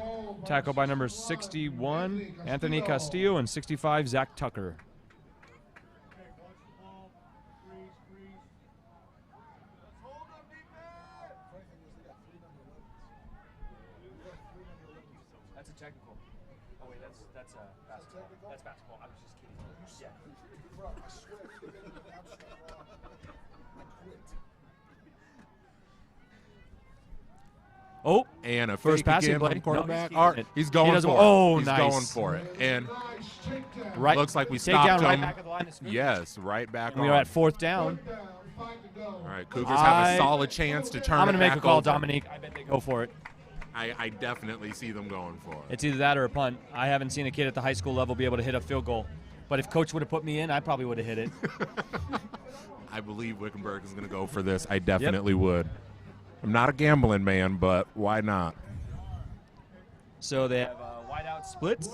[SPEAKER 17] Tackle by number 61, Anthony Castillo, and 65, Zach Tucker. That's a technical. Oh wait, that's basketball. That's basketball. I was just kidding. Oh,
[SPEAKER 16] and a
[SPEAKER 17] first
[SPEAKER 16] fake
[SPEAKER 17] passing
[SPEAKER 16] again
[SPEAKER 17] play.
[SPEAKER 16] from quarterback.
[SPEAKER 17] No,
[SPEAKER 16] he's going for it.
[SPEAKER 17] Oh,
[SPEAKER 16] he's
[SPEAKER 17] nice.
[SPEAKER 16] going for it. And
[SPEAKER 17] right,
[SPEAKER 16] looks like we
[SPEAKER 17] take
[SPEAKER 16] stopped
[SPEAKER 17] down
[SPEAKER 16] him.
[SPEAKER 17] right back at the line of scrimmage.
[SPEAKER 16] Yes, right back
[SPEAKER 17] And
[SPEAKER 16] on.
[SPEAKER 17] we are at 4th down.
[SPEAKER 16] All right, Cougars have a solid chance to turn
[SPEAKER 17] I'm going
[SPEAKER 16] it
[SPEAKER 17] to make
[SPEAKER 16] back
[SPEAKER 17] a call,
[SPEAKER 16] over.
[SPEAKER 17] Dominique. I bet they go for it.
[SPEAKER 16] I definitely see them going for it.
[SPEAKER 17] It's either that or a punt. I haven't seen a kid at the high school level be able to hit a field goal. But if Coach would have put me in, I probably would have hit it.
[SPEAKER 16] I believe Wickenburg is going to go for this. I definitely would. I'm not a gambling man, but why not?
[SPEAKER 17] So they have wideout splits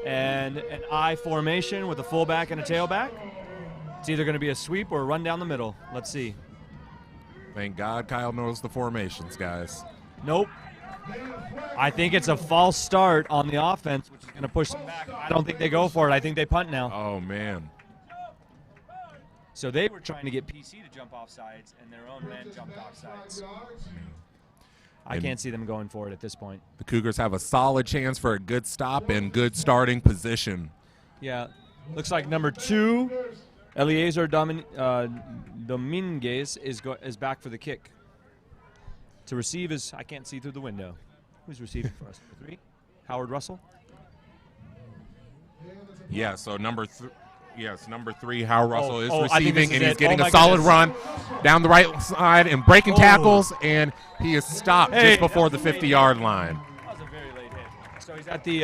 [SPEAKER 17] and an I formation with a fullback and a tailback. It's either going to be a sweep or a run down the middle. Let's see.
[SPEAKER 16] Thank God Kyle knows the formations, guys.
[SPEAKER 17] Nope. I think it's a false start on the offense, which is going to push them back. I don't think they go for it. I think they punt now.
[SPEAKER 16] Oh, man.
[SPEAKER 17] So they were trying to get PC to jump off sides, and their own men jumped off sides. I can't see them going for it at this point.
[SPEAKER 16] The Cougars have a solid chance for a good stop and good starting position.
[SPEAKER 17] Yeah. Looks like number 2, Eliezer Dominguez, is back for the kick. To receive is, I can't see through the window. Who's receiving for us? 3? Howard Russell?
[SPEAKER 16] Yeah, so number 3, Howard Russell is
[SPEAKER 17] I think this
[SPEAKER 16] receiving,
[SPEAKER 17] is
[SPEAKER 16] and he's
[SPEAKER 17] it.
[SPEAKER 16] getting
[SPEAKER 17] Oh,
[SPEAKER 16] a
[SPEAKER 17] my
[SPEAKER 16] solid
[SPEAKER 17] goodness.
[SPEAKER 16] run down the right side and breaking tackles, and he is stopped just before the 50-yard line.
[SPEAKER 17] That was a very late hit. So he's at the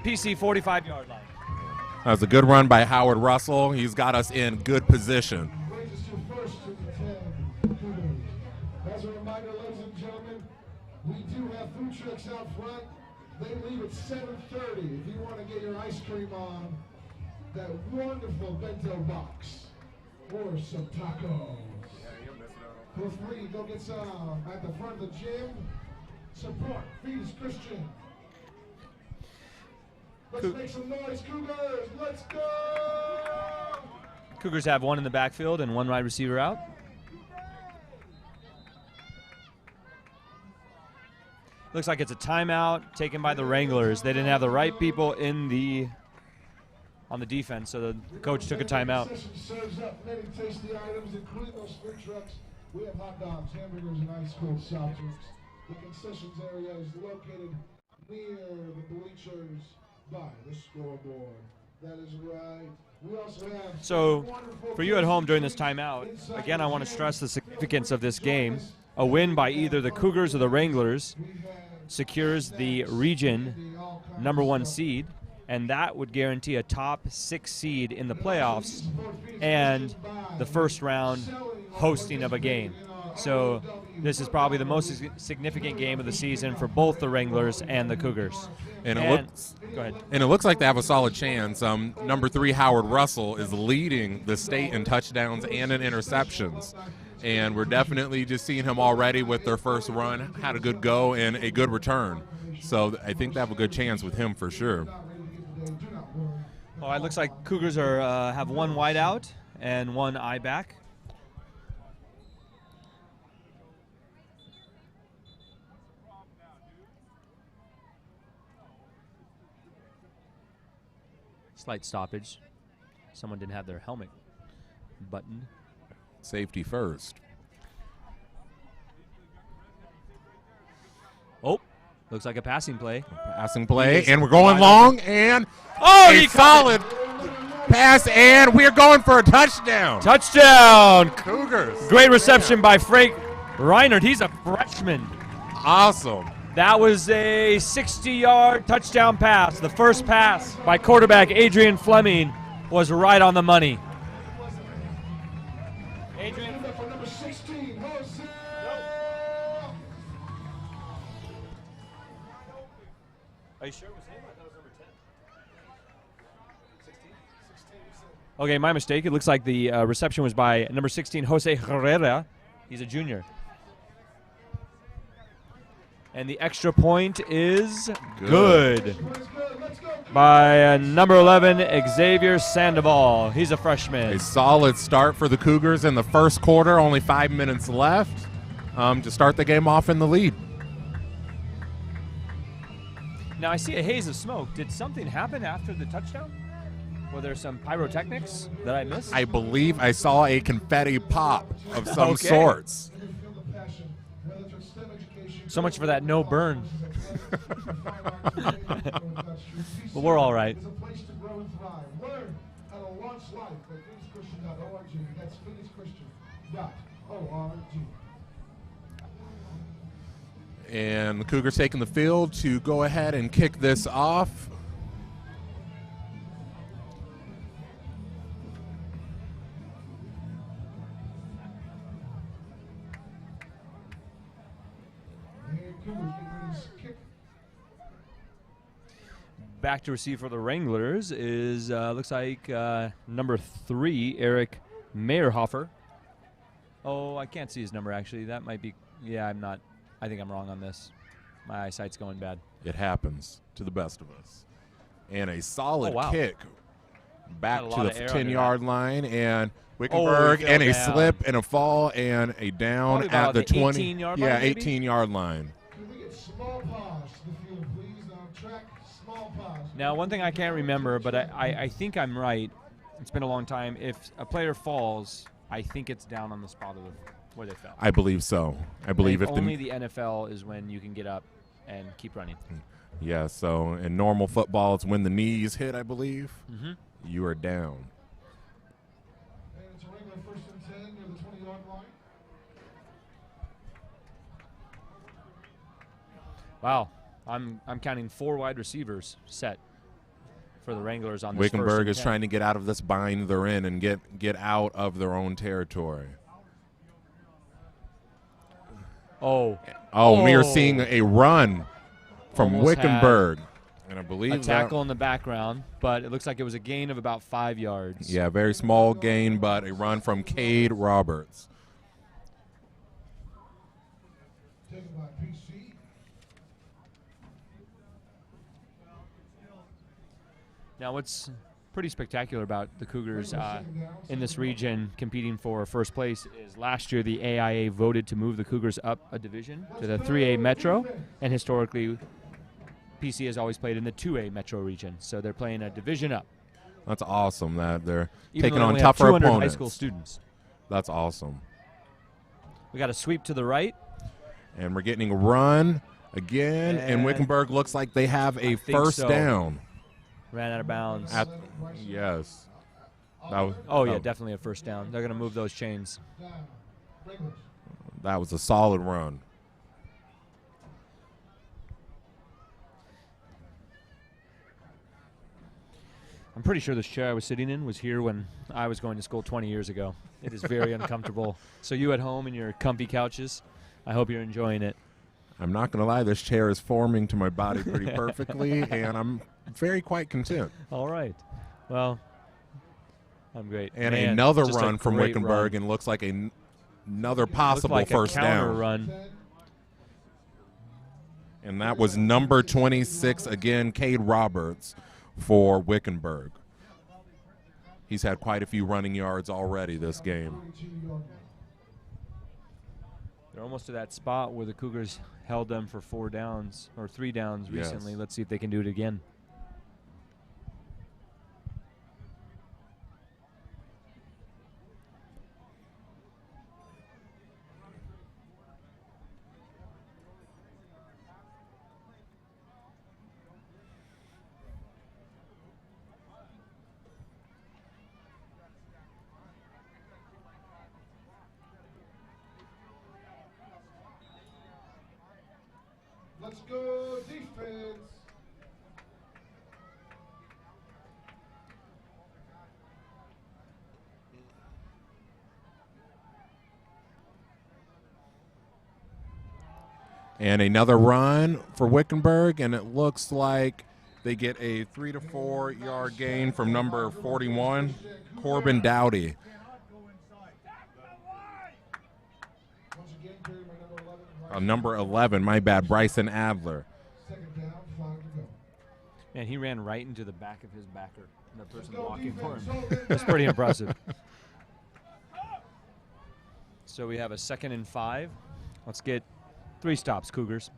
[SPEAKER 17] PC 45-yard line.
[SPEAKER 16] That was a good run by Howard Russell. He's got us in good position.
[SPEAKER 15] As a reminder, ladies and gentlemen, we do have food trucks out front. They leave at 7:30. If you want to get your ice cream on that wonderful bento box or some tacos. Feel free, go get some at the front of the gym. Support Phoenix Christian. Let's make some noise, Cougars. Let's go!
[SPEAKER 17] Cougars have 1 in the backfield and 1 wide receiver out. Looks like it's a timeout taken by the Wranglers. They didn't have the right people on the defense, so the coach took a timeout.
[SPEAKER 15] Session serves up many tasty items, including those food trucks. We have hot dogs, hamburgers, and ice cold soft drinks. The concessions area is located near the bleachers by the scoreboard. That is right. We also have
[SPEAKER 17] So, for you at home during this timeout, again, I want to stress the significance of this game. A win by either the Cougars or the Wranglers secures the region #1 seed, and that would guarantee a top 6 seed in the playoffs and the first round hosting of a game. So this is probably the most significant game of the season for both the Wranglers and the Cougars.
[SPEAKER 16] And it looks like they have a solid chance. Number 3, Howard Russell, is leading the state in touchdowns and in interceptions. And we're definitely just seeing him already with their first run, had a good go and a good return. So I think they have a good chance with him for sure.
[SPEAKER 17] Oh, it looks like Cougars have 1 wide out and 1 eye back. Slight stoppage. Someone didn't have their helmet buttoned.
[SPEAKER 16] Safety first.
[SPEAKER 17] Oh, looks like a passing play.
[SPEAKER 16] Passing play, and we're going long, and a solid pass, and we're going for a touchdown.
[SPEAKER 17] Touchdown!
[SPEAKER 16] Cougars.
[SPEAKER 17] Great reception by Frank Reinhardt. He's a freshman.
[SPEAKER 16] awesome.
[SPEAKER 17] That was a 60-yard touchdown pass. The first pass by quarterback Adrian Fleming was right on the money. Adrian.
[SPEAKER 15] Number 16, Jose.
[SPEAKER 17] Are you sure it was him? I thought it was number 10. 16? Okay, my mistake. It looks like the reception was by number 16, Jose Herrera. He's a junior. And the extra point is good by number 11, Xavier Sandoval. He's a freshman.
[SPEAKER 16] A solid start for the Cougars in the first quarter. Only 5 minutes left to start the game off in the lead.
[SPEAKER 17] Now I see a haze of smoke. Did something happen after the touchdown? Were there some pyrotechnics that I missed?
[SPEAKER 16] I believe I saw a confetti pop of some sorts.
[SPEAKER 17] So much for that no burn. But we're all right.
[SPEAKER 16] And the Cougars taking the field to go ahead and kick this off.
[SPEAKER 17] Back to receive for the Wranglers is, looks like number 3, Eric Meyerhofer. Oh, I can't see his number, actually. That might be, yeah, I'm not, I think I'm wrong on this. My eyesight's going bad.
[SPEAKER 16] It happens to the best of us. And a solid
[SPEAKER 17] wow.
[SPEAKER 16] kick back
[SPEAKER 17] Got a
[SPEAKER 16] to
[SPEAKER 17] lot
[SPEAKER 16] the
[SPEAKER 17] of air
[SPEAKER 16] 10-yard line. And Wickenburg
[SPEAKER 17] he
[SPEAKER 16] and
[SPEAKER 17] fell
[SPEAKER 16] a
[SPEAKER 17] down.
[SPEAKER 16] slip and a fall and a down
[SPEAKER 17] Probably about
[SPEAKER 16] at the
[SPEAKER 17] the
[SPEAKER 16] 20.
[SPEAKER 17] 18-yard
[SPEAKER 16] yeah,
[SPEAKER 17] line, maybe?
[SPEAKER 16] 18-yard line.
[SPEAKER 15] Can we get small paws to the field, please? Now track small paws.
[SPEAKER 17] Now, one thing I can't remember, but I think I'm right. It's been a long time. If a player falls, I think it's down on the spot of where they fell.
[SPEAKER 16] I believe so. I believe if
[SPEAKER 17] only the NFL is when you can get up and keep running.
[SPEAKER 16] Yeah, so in normal football, it's when the knees hit, I believe.
[SPEAKER 17] Mm-hmm.
[SPEAKER 16] You are down.
[SPEAKER 15] And it's a regular 1st and 10 near the 20-yard line.
[SPEAKER 17] Wow, I'm counting 4 wide receivers set for the Wranglers on this
[SPEAKER 16] Wickenburg is trying to get out of this bind they're in and get out of their own territory.
[SPEAKER 17] Oh,
[SPEAKER 16] we are seeing a run from
[SPEAKER 17] Almost
[SPEAKER 16] Wickenburg. And I believe
[SPEAKER 17] a tackle in the background, but it looks like it was a gain of about 5 yards.
[SPEAKER 16] Yeah, very small gain, but a run from Cade Roberts.
[SPEAKER 15] Taken by PC.
[SPEAKER 17] Now, what's pretty spectacular about the Cougars in this region competing for first place is last year the AIA voted to move the Cougars up a division to the 3A Metro, and historically PC has always played in the 2A Metro region, so they're playing a division up.
[SPEAKER 16] That's awesome that they're
[SPEAKER 17] Even
[SPEAKER 16] taking
[SPEAKER 17] though
[SPEAKER 16] on
[SPEAKER 17] we have
[SPEAKER 16] tougher
[SPEAKER 17] 200
[SPEAKER 16] opponents.
[SPEAKER 17] high school students.
[SPEAKER 16] That's awesome.
[SPEAKER 17] We got a sweep to the right.
[SPEAKER 16] And we're getting a run again, and Wickenburg looks like they have a first down.
[SPEAKER 17] Ran out of bounds.
[SPEAKER 16] Yes.
[SPEAKER 17] Definitely a first down. They're going to move those chains.
[SPEAKER 16] That was a solid run.
[SPEAKER 17] I'm pretty sure this chair I was sitting in was here when I was going to school 20 years ago. It is very uncomfortable. So you at home in your comfy couches, I hope you're enjoying it.
[SPEAKER 16] I'm not going to lie, this chair is forming to my body pretty perfectly, and I'm very quite content.
[SPEAKER 17] All right. Well, I'm great.
[SPEAKER 16] And
[SPEAKER 17] Man,
[SPEAKER 16] another
[SPEAKER 17] just a
[SPEAKER 16] run from
[SPEAKER 17] great
[SPEAKER 16] Wickenburg,
[SPEAKER 17] run.
[SPEAKER 16] and looks like another possible
[SPEAKER 17] Looked like
[SPEAKER 16] first
[SPEAKER 17] a counter
[SPEAKER 16] down.
[SPEAKER 17] run.
[SPEAKER 16] And that was number 26, again, Cade Roberts for Wickenburg. He's had quite a few running yards already this game.
[SPEAKER 17] They're almost to that spot where the Cougars held them for 4 downs or 3 downs
[SPEAKER 16] Yes.
[SPEAKER 17] recently. Let's see if they can do it again.
[SPEAKER 15] Let's go defense.
[SPEAKER 16] And another run for Wickenburg, and it looks like they get a 3 to 4 yard gain from number 41, Corbin Dowdy. Number 11, my bad, Bryson Adler.
[SPEAKER 17] And he ran right into the back of his backer, and the person blocking for him. That's pretty impressive. So we have a 2nd and 5. Let's get 3 stops, Cougars.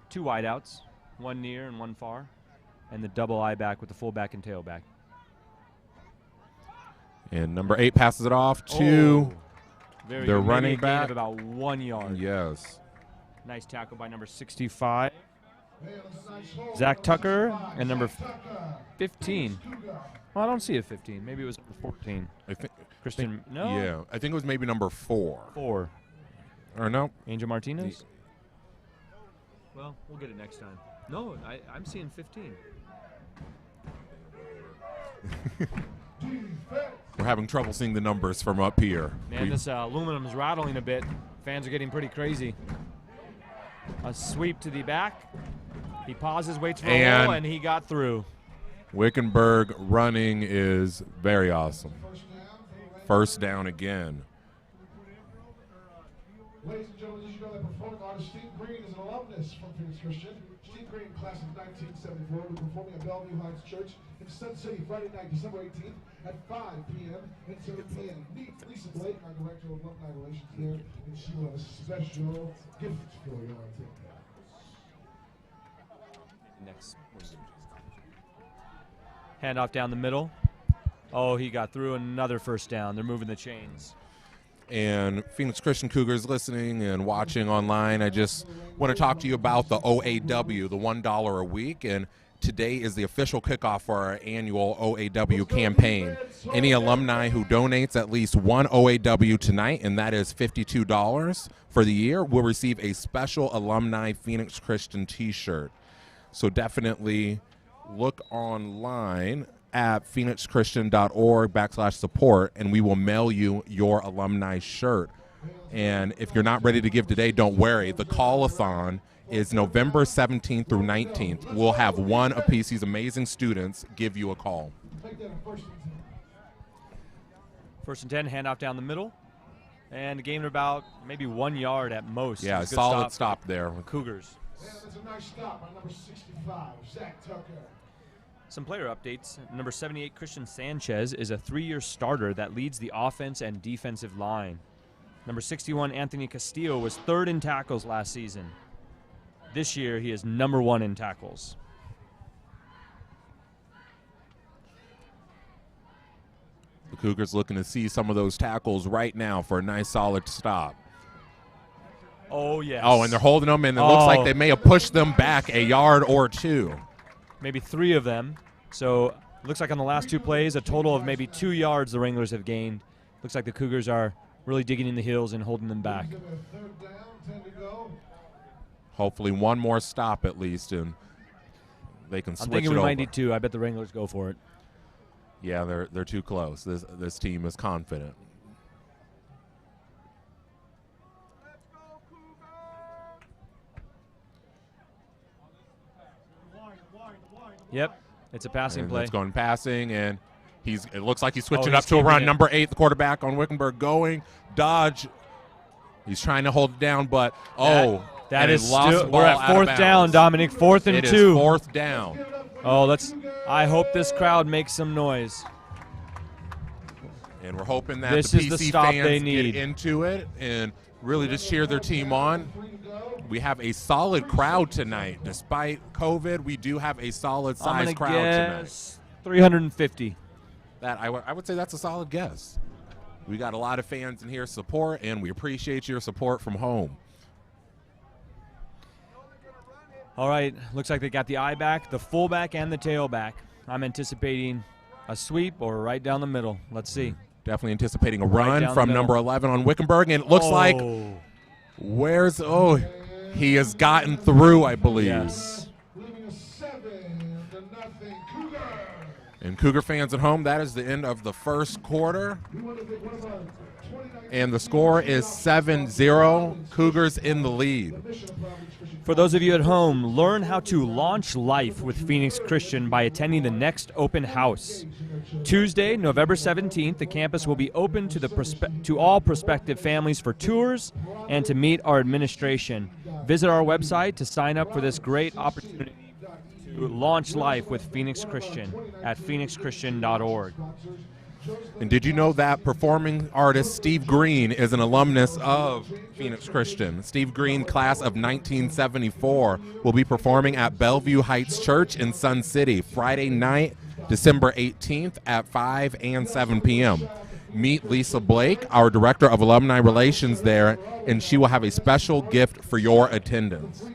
[SPEAKER 17] 2 wideouts, 1 near and 1 far, and the double I back with the fullback and tailback.
[SPEAKER 16] And number 8 passes it off to their running back.
[SPEAKER 17] Gain of about 1 yard.
[SPEAKER 16] Yes.
[SPEAKER 17] Nice tackle by number 65. Zach Tucker and number 15. Well, I don't see a 15. Maybe it was number 14.
[SPEAKER 16] I think
[SPEAKER 17] Christian. No.
[SPEAKER 16] Yeah, I think it was maybe number 4.
[SPEAKER 17] 4.
[SPEAKER 16] Or no.
[SPEAKER 17] Angel Martinez. Well, we'll get it next time. No, I'm seeing 15.
[SPEAKER 16] We're having trouble seeing the numbers from up here.
[SPEAKER 17] Man, this aluminum's rattling a bit. Fans are getting pretty crazy. A sweep to the back. He pauses, waits for a hole, and he got through.
[SPEAKER 16] Wickenburg running is very awesome. First down again.
[SPEAKER 15] Ladies and gentlemen, did you know that performing artist Steve Green is an alumnus from Phoenix Christian? Steve Green, class of 1974, will be performing at Bellevue Heights Church in Sun City Friday night, December 18th at 5 p.m. and 7 p.m. Meet Lisa Blake, our Director of Alumni Relations here, and she will have a special gift for you on TikTok.
[SPEAKER 17] Next. Handoff down the middle. Oh, he got through. Another first down. They're moving the chains.
[SPEAKER 16] And Phoenix Christian Cougars listening and watching online, I just want to talk to you about the OAW, the $1 a week. And today is the official kickoff for our annual OAW campaign. Any alumni who donates at least one OAW tonight, and that is $52 for the year, will receive a special alumni Phoenix Christian t-shirt. So definitely look online at phoenixchristian.org/support, and we will mail you your alumni shirt. And if you're not ready to give today, don't worry. The call-a-thon is November 17th through 19th. We'll have one of PC's amazing students give you a call.
[SPEAKER 17] First and 10, handoff down the middle. And a gain of about maybe 1 yard at most.
[SPEAKER 16] Yeah, a solid stop there.
[SPEAKER 17] Cougars.
[SPEAKER 15] Yeah, that's a nice stop by number 65, Zach Tucker.
[SPEAKER 17] Some player updates. Number 78, Christian Sanchez, is a 3-year starter that leads the offense and defensive line. Number 61, Anthony Castillo, was 3rd in tackles last season. This year, he is number 1 in tackles.
[SPEAKER 16] The Cougars looking to see some of those tackles right now for a nice solid stop.
[SPEAKER 17] Oh, yes.
[SPEAKER 16] Oh, and they're holding them, and it looks like they may have pushed them back a yard or 2.
[SPEAKER 17] Maybe 3 of them. So looks like on the last 2 plays, a total of maybe 2 yards the Wranglers have gained. Looks like the Cougars are really digging in the heels and holding them back.
[SPEAKER 16] Hopefully one more stop at least, and they can switch it over.
[SPEAKER 17] I'm thinking we might need 2. I bet the Wranglers go for it.
[SPEAKER 16] Yeah, they're too close. This team is confident.
[SPEAKER 17] Yep, it's a passing
[SPEAKER 16] And
[SPEAKER 17] play.
[SPEAKER 16] It's going passing, and it looks like he's switching
[SPEAKER 17] he's
[SPEAKER 16] up to a run.
[SPEAKER 17] keeping it.
[SPEAKER 16] Number 8, the quarterback on Wickenburg, going dodge. He's trying to hold it down, but
[SPEAKER 17] that
[SPEAKER 16] and
[SPEAKER 17] is
[SPEAKER 16] he lost the
[SPEAKER 17] we're
[SPEAKER 16] ball
[SPEAKER 17] at
[SPEAKER 16] out of
[SPEAKER 17] 4th down,
[SPEAKER 16] bounds.
[SPEAKER 17] Dominic. 4th and
[SPEAKER 16] It
[SPEAKER 17] 2.
[SPEAKER 16] is 4th down.
[SPEAKER 17] Oh, I hope this crowd makes some noise.
[SPEAKER 16] And we're hoping that
[SPEAKER 17] This
[SPEAKER 16] the
[SPEAKER 17] is the
[SPEAKER 16] PC
[SPEAKER 17] stop
[SPEAKER 16] fans
[SPEAKER 17] they need.
[SPEAKER 16] get into it and really just cheer their team on. We have a solid crowd tonight. Despite COVID, we do have a solid size crowd
[SPEAKER 17] guess
[SPEAKER 16] tonight.
[SPEAKER 17] 350.
[SPEAKER 16] That I would say that's a solid guess. We got a lot of fans in here support, and we appreciate your support from home.
[SPEAKER 17] All right, looks like they got the eye back, the fullback, and the tailback. I'm anticipating a sweep or right down the middle. Let's see.
[SPEAKER 16] Definitely anticipating a
[SPEAKER 17] Right
[SPEAKER 16] run
[SPEAKER 17] down
[SPEAKER 16] from
[SPEAKER 17] the middle.
[SPEAKER 16] number 11 on Wickenburg, and it looks like He has gotten through, I believe.
[SPEAKER 17] Yes.
[SPEAKER 16] And Cougar fans at home, that is the end of the first quarter. And the score is 7-0. Cougars in the lead.
[SPEAKER 17] For those of you at home, learn how to launch life with Phoenix Christian by attending the next open house. Tuesday, November 17th, the campus will be open to all prospective families for tours and to meet our administration. Visit our website to sign up for this great opportunity to launch life with Phoenix Christian at phoenixchristian.org.
[SPEAKER 16] And did you know that performing artist Steve Green is an alumnus of Phoenix Christian? Steve Green, class of 1974, will be performing at Bellevue Heights Church in Sun City Friday night, December 18th at 5 and 7 p.m. Meet Lisa Blake, our Director of Alumni Relations there, and she will have a special gift for your attendance.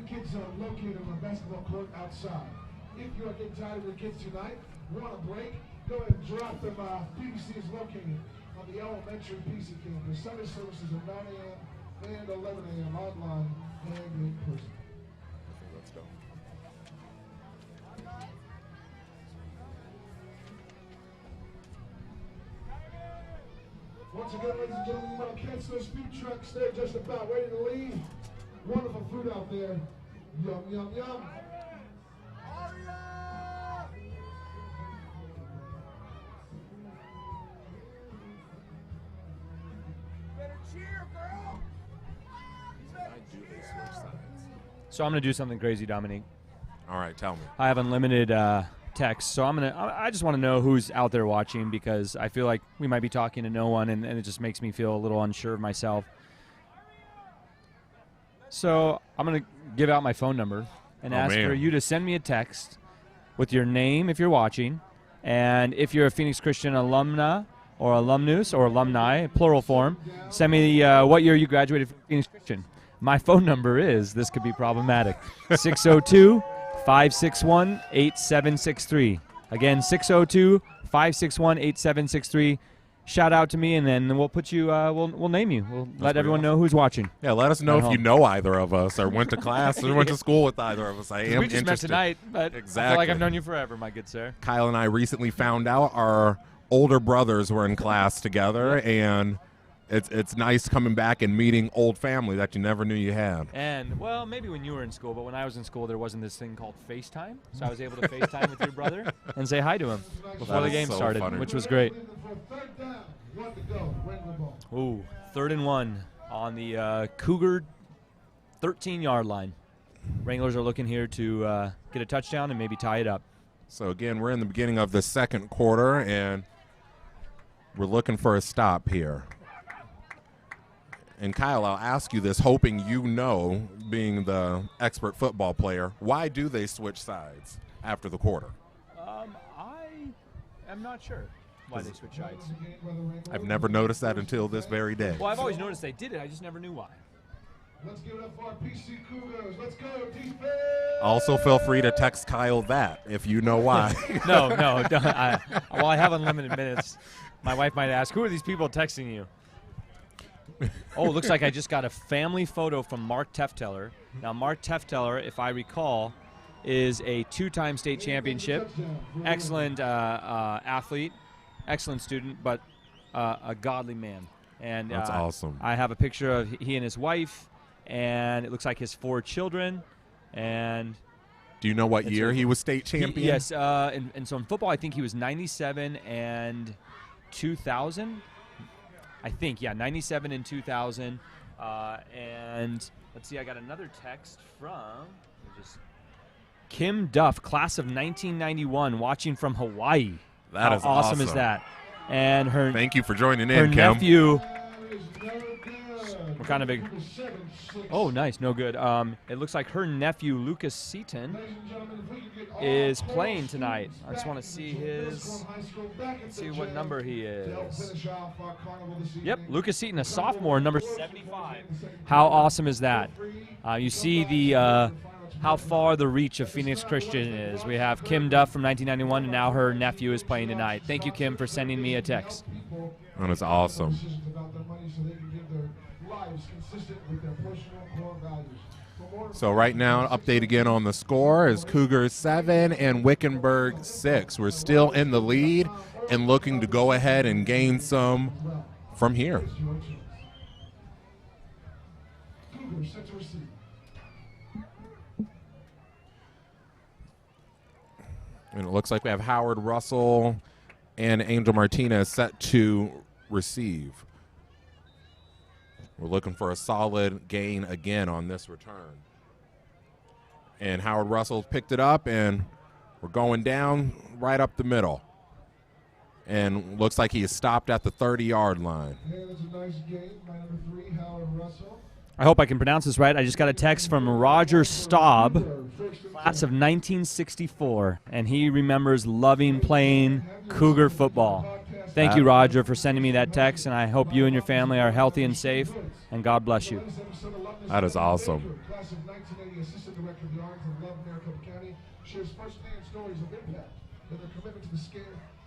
[SPEAKER 15] If you are getting tired of your kids tonight, want a break, go ahead and drop them off. PBC is located on the elementary PC campus. Sunday services at 9 a.m. and 11 a.m. online and in person.
[SPEAKER 16] Let's go.
[SPEAKER 15] Once again, ladies and gentlemen, you want to catch those food trucks. They're just about ready to leave. Wonderful food out there. Yum, yum, yum.
[SPEAKER 17] So I'm going to do something crazy, Dominique.
[SPEAKER 16] All right, tell me.
[SPEAKER 17] I have unlimited text, so I just want to know who's out there watching, because I feel like we might be talking to no one, and it just makes me feel a little unsure of myself. So I'm going to give out my phone number and ask for you to send me a text with your name if you're watching, and if you're a Phoenix Christian alumna or alumnus or alumni, plural form, send me what year you graduated from Phoenix Christian. My phone number is, this could be problematic, 602-561-8763. Again, 602-561-8763. Shout out to me, and then we'll put you, we'll name you. We'll let everyone know who's watching.
[SPEAKER 16] Yeah, let us know if you know either of us, or went to class, or went to school with either of us. I am
[SPEAKER 17] we just
[SPEAKER 16] interested.
[SPEAKER 17] met tonight, but
[SPEAKER 16] exactly.
[SPEAKER 17] I feel like I've known you forever, my good sir.
[SPEAKER 16] Kyle and I recently found out our older brothers were in class together, and it's nice coming back and meeting old family that you never knew you had.
[SPEAKER 17] And, well, maybe when you were in school, but when I was in school, there wasn't this thing called FaceTime. So I was able to FaceTime with your brother and say hi to him before the game started, which was great. Ooh, 3rd and 1 on the Cougar 13-yard line. Wranglers are looking here to get a touchdown and maybe tie it up.
[SPEAKER 16] So, again, we're in the beginning of the second quarter, and we're looking for a stop here. And Kyle, I'll ask you this, hoping you know, being the expert football player, why do they switch sides after the quarter?
[SPEAKER 17] I am not sure why they switch sides.
[SPEAKER 16] I've never noticed that until this very day.
[SPEAKER 17] Well, I've always noticed they did it. I just never knew why.
[SPEAKER 15] Let's give it up for our PC Cougars. Let's go, defense!
[SPEAKER 16] Also, feel free to text Kyle that if you know why.
[SPEAKER 17] No, don't. Well, I have unlimited minutes. My wife might ask, who are these people texting you? Oh, it looks like I just got a family photo from Mark Tefteller. Now, Mark Tefteller, if I recall, is a 2-time state championship, excellent athlete, excellent student, but a godly man. And
[SPEAKER 16] that's awesome.
[SPEAKER 17] I have a picture of he and his wife, and it looks like his 4 children. And
[SPEAKER 16] do you know what year he was state champion?
[SPEAKER 17] Yes, and so in football, I think he was 97 and 2000. I think, yeah, 97 and 2000. And let's see, I got another text from Kim Duff, class of 1991, watching from Hawaii.
[SPEAKER 16] That is
[SPEAKER 17] How awesome is that? And her
[SPEAKER 16] thank you for joining in,
[SPEAKER 17] her
[SPEAKER 16] Kim.
[SPEAKER 17] nephew. We're kind of big. Oh, nice, no good. It looks like her nephew Lucas Seaton is playing tonight. I just want to see see what number he is. Yep, Lucas Seaton, a sophomore, number 75. How awesome is that? You see the how far the reach of Phoenix Christian is. We have Kim Duff from 1991, and now her nephew is playing tonight. Thank you, Kim, for sending me a text.
[SPEAKER 16] That is awesome. So right now, update again on the score is Cougars 7 and Wickenburg 6. We're still in the lead and looking to go ahead and gain some from here. And it looks like we have Howard Russell and Angel Martinez set to receive. We're looking for a solid gain again on this return. And Howard Russell picked it up, and we're going down right up the middle. And looks like he is stopped at the 30-yard line.
[SPEAKER 15] Yeah, that's a nice gain by number 3, Howard Russell.
[SPEAKER 17] I hope I can pronounce this right. I just got a text from Roger Staub, class of 1964, and he remembers loving playing Cougar football. Thank you, Roger, for sending me that text, and I hope you and your family are healthy and safe, and God bless you.
[SPEAKER 16] That is awesome.
[SPEAKER 15] Class of 1980, Assistant Director of the Arts of Love, Maricopa County, shares first-hand stories of impact and their commitment to the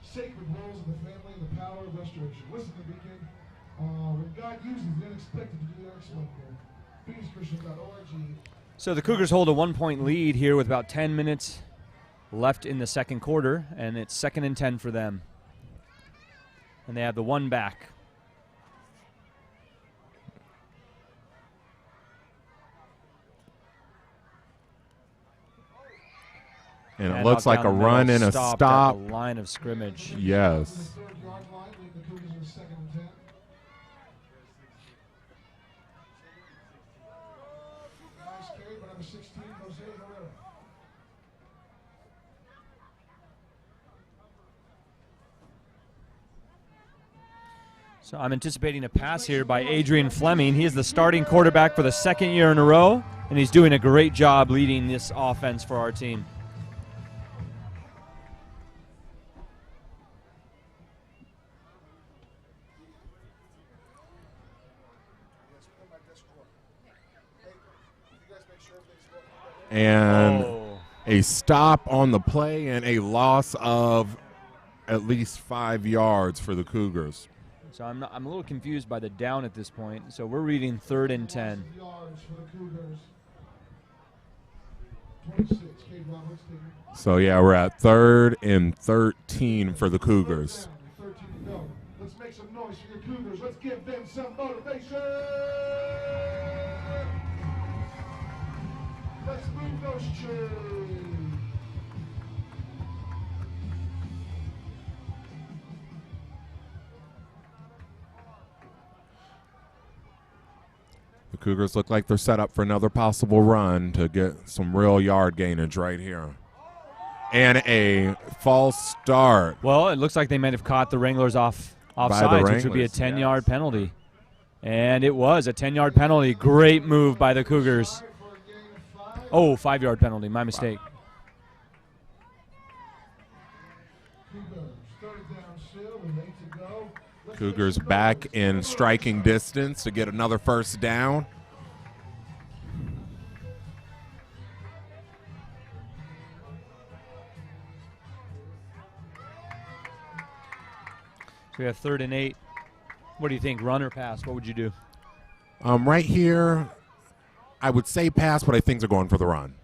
[SPEAKER 15] sacred roles of the family and the power of restoration. Listen to Beacon. When God uses the unexpected to do the unexpected. PhoenixChristian.org.
[SPEAKER 17] So the Cougars hold a 1-point lead here with about 10 minutes left in the second quarter, and it's 2nd and 10 for them. And they have the one back.
[SPEAKER 16] And it looks like a run and a stop.
[SPEAKER 17] At the line of scrimmage.
[SPEAKER 16] Yes.
[SPEAKER 17] So I'm anticipating a pass here by Adrian Fleming. He is the starting quarterback for the 2nd year in a row, and he's doing a great job leading this offense for our team.
[SPEAKER 16] And a stop on the play and a loss of at least 5 yards for the Cougars.
[SPEAKER 17] So I'm a little confused by the down at this point. So we're reading 3rd and 10.
[SPEAKER 16] So yeah, we're at 3rd and 13 for the Cougars.
[SPEAKER 15] Let's make some noise for your Cougars. Let's give them some motivation. Let's move those chains.
[SPEAKER 16] The Cougars look like they're set up for another possible run to get some real yard gainage right here. And a false start.
[SPEAKER 17] Well, it looks like they might have caught the Wranglers offsides, which would be a 10-yard penalty. And it was a 10-yard penalty. Great move by the Cougars. Oh, 5-yard penalty. My mistake.
[SPEAKER 16] Cougars back in striking distance to get another first down.
[SPEAKER 17] So we have 3rd and 8. What do you think, run or pass? What would you do?
[SPEAKER 16] Right here, I would say pass, but I think they're going for the run.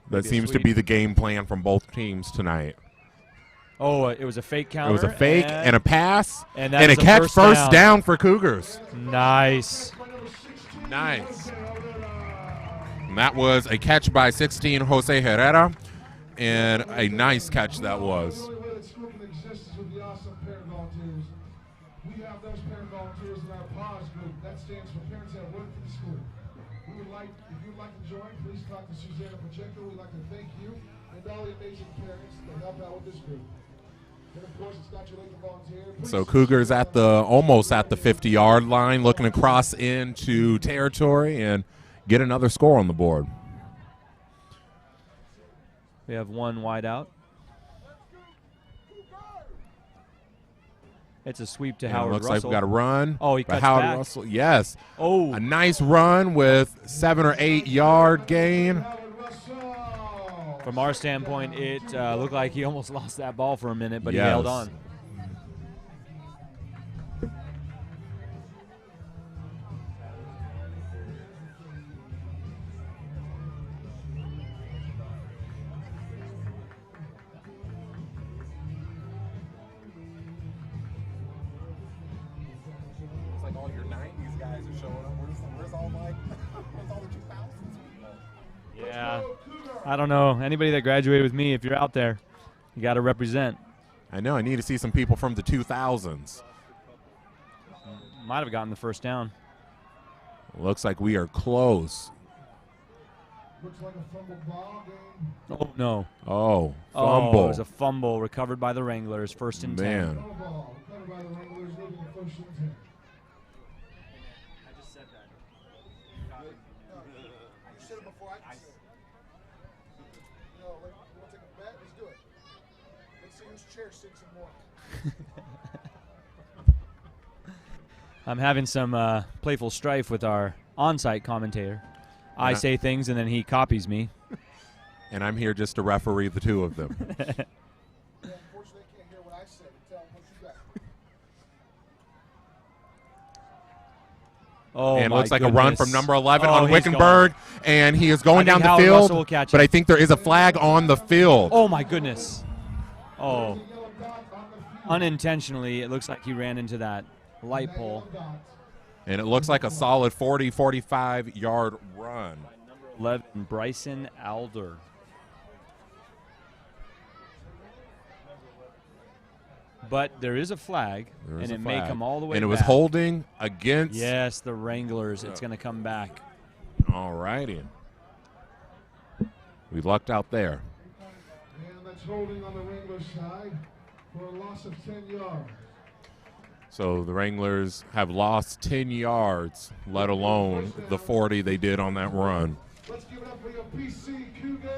[SPEAKER 16] That seems to be the game plan from both teams tonight.
[SPEAKER 17] Oh, it was a fake counter.
[SPEAKER 16] It was a fake and a pass
[SPEAKER 17] and
[SPEAKER 16] a catch first down for Cougars.
[SPEAKER 17] Nice.
[SPEAKER 16] Nice. And that was a catch by 16 Jose Herrera, and a nice catch that was.
[SPEAKER 15] We have those parent volunteers in our PAWS group. That stands for Parents That Work for the School. If you'd like to join, please talk to Susanna Pacheco. We'd like to thank you and all the amazing parents that help out with this group. And of course, it's not too late to volunteer.
[SPEAKER 16] So Cougars almost at the 50-yard line, looking to cross into territory and get another score on the board.
[SPEAKER 17] We have one wide out. It's a sweep to Howard
[SPEAKER 16] Russell.
[SPEAKER 17] Russell.
[SPEAKER 16] Looks like we got a run.
[SPEAKER 17] Oh, he cuts
[SPEAKER 16] Howard
[SPEAKER 17] back.
[SPEAKER 16] Russell, yes.
[SPEAKER 17] Oh.
[SPEAKER 16] A nice run with 7 or 8 yard gain.
[SPEAKER 17] From our standpoint, it looked like he almost lost that ball for a minute, but he
[SPEAKER 16] Yes.
[SPEAKER 17] held on.
[SPEAKER 16] 90s guys are showing up. Where's all where's all the 2000s people?
[SPEAKER 17] Yeah. I don't know. Anybody that graduated with me, if you're out there, you got to represent.
[SPEAKER 16] I know. I need to see some people from the 2000s.
[SPEAKER 17] Might have gotten the first down.
[SPEAKER 16] Looks like we are close.
[SPEAKER 15] Looks like a fumble ball game.
[SPEAKER 17] Oh, no.
[SPEAKER 16] Oh,
[SPEAKER 17] Oh,
[SPEAKER 16] fumble.
[SPEAKER 17] it was a fumble recovered by the Wranglers. First and 10.
[SPEAKER 16] Man.
[SPEAKER 15] Fumble ball. Recovered by the Wranglers, leaving the first and 10.
[SPEAKER 17] I just said that.
[SPEAKER 15] You said it before I said it. No, you want to take a bet? Let's do it. Let's see whose chair sits some more.
[SPEAKER 17] I'm having some playful strife with our on-site commentator. I say things and then he copies me.
[SPEAKER 16] And I'm here just to referee the two of them.
[SPEAKER 15] Yeah, unfortunately, they can't hear what I said. Tell them what you got.
[SPEAKER 17] Oh,
[SPEAKER 16] And it
[SPEAKER 17] my
[SPEAKER 16] looks like a run
[SPEAKER 17] goodness.
[SPEAKER 16] from number 11
[SPEAKER 17] Oh,
[SPEAKER 16] on
[SPEAKER 17] he's
[SPEAKER 16] Wickenburg. And he is going
[SPEAKER 17] I
[SPEAKER 16] down
[SPEAKER 17] think
[SPEAKER 16] the
[SPEAKER 17] Howard
[SPEAKER 16] field.
[SPEAKER 17] Russell will catch
[SPEAKER 16] But
[SPEAKER 17] it.
[SPEAKER 16] I think there is a flag on the field.
[SPEAKER 17] Oh, my goodness. Oh. Unintentionally, it looks like he ran into that light pole.
[SPEAKER 16] And it looks like a solid 40, 45-yard run.
[SPEAKER 17] Number 11, Bryson Alder. But there is a flag,
[SPEAKER 16] There is
[SPEAKER 17] and
[SPEAKER 16] a
[SPEAKER 17] it may
[SPEAKER 16] flag.
[SPEAKER 17] come all the way
[SPEAKER 16] And it was
[SPEAKER 17] back.
[SPEAKER 16] holding against.
[SPEAKER 17] Yes, the Wranglers. It's going to come back.
[SPEAKER 16] All righty. We lucked out there.
[SPEAKER 15] And that's holding on the Wrangler side for a loss of 10 yards.
[SPEAKER 16] So the Wranglers have lost 10 yards, let alone the 40 they did on that run.
[SPEAKER 15] Let's give it up for your PC Cougars.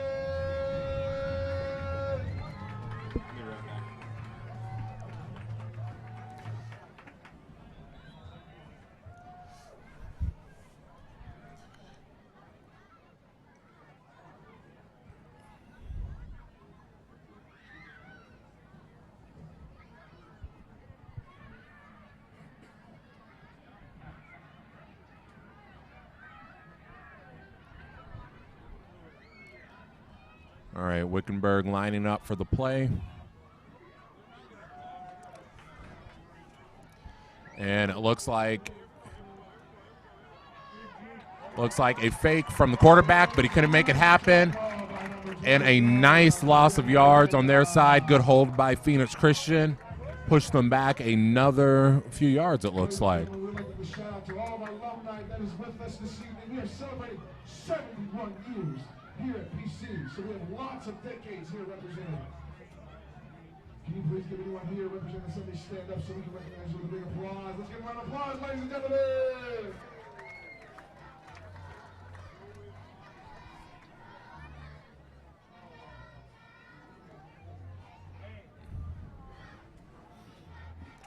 [SPEAKER 16] All right, Wickenburg lining up for the play. And it looks like a fake from the quarterback, but he couldn't make it happen. And a nice loss of yards on their side. Good hold by Phoenix Christian. Pushed them back another few yards, it looks like.
[SPEAKER 15] We'd like to give a shout out to all of our alumni that is with us this evening. We are celebrating 71 years here at PC, so we have lots of decades here represented. Can you please give anyone here representing somebody stand up so we can recognize you with a big applause? Let's give a round of applause, ladies and gentlemen.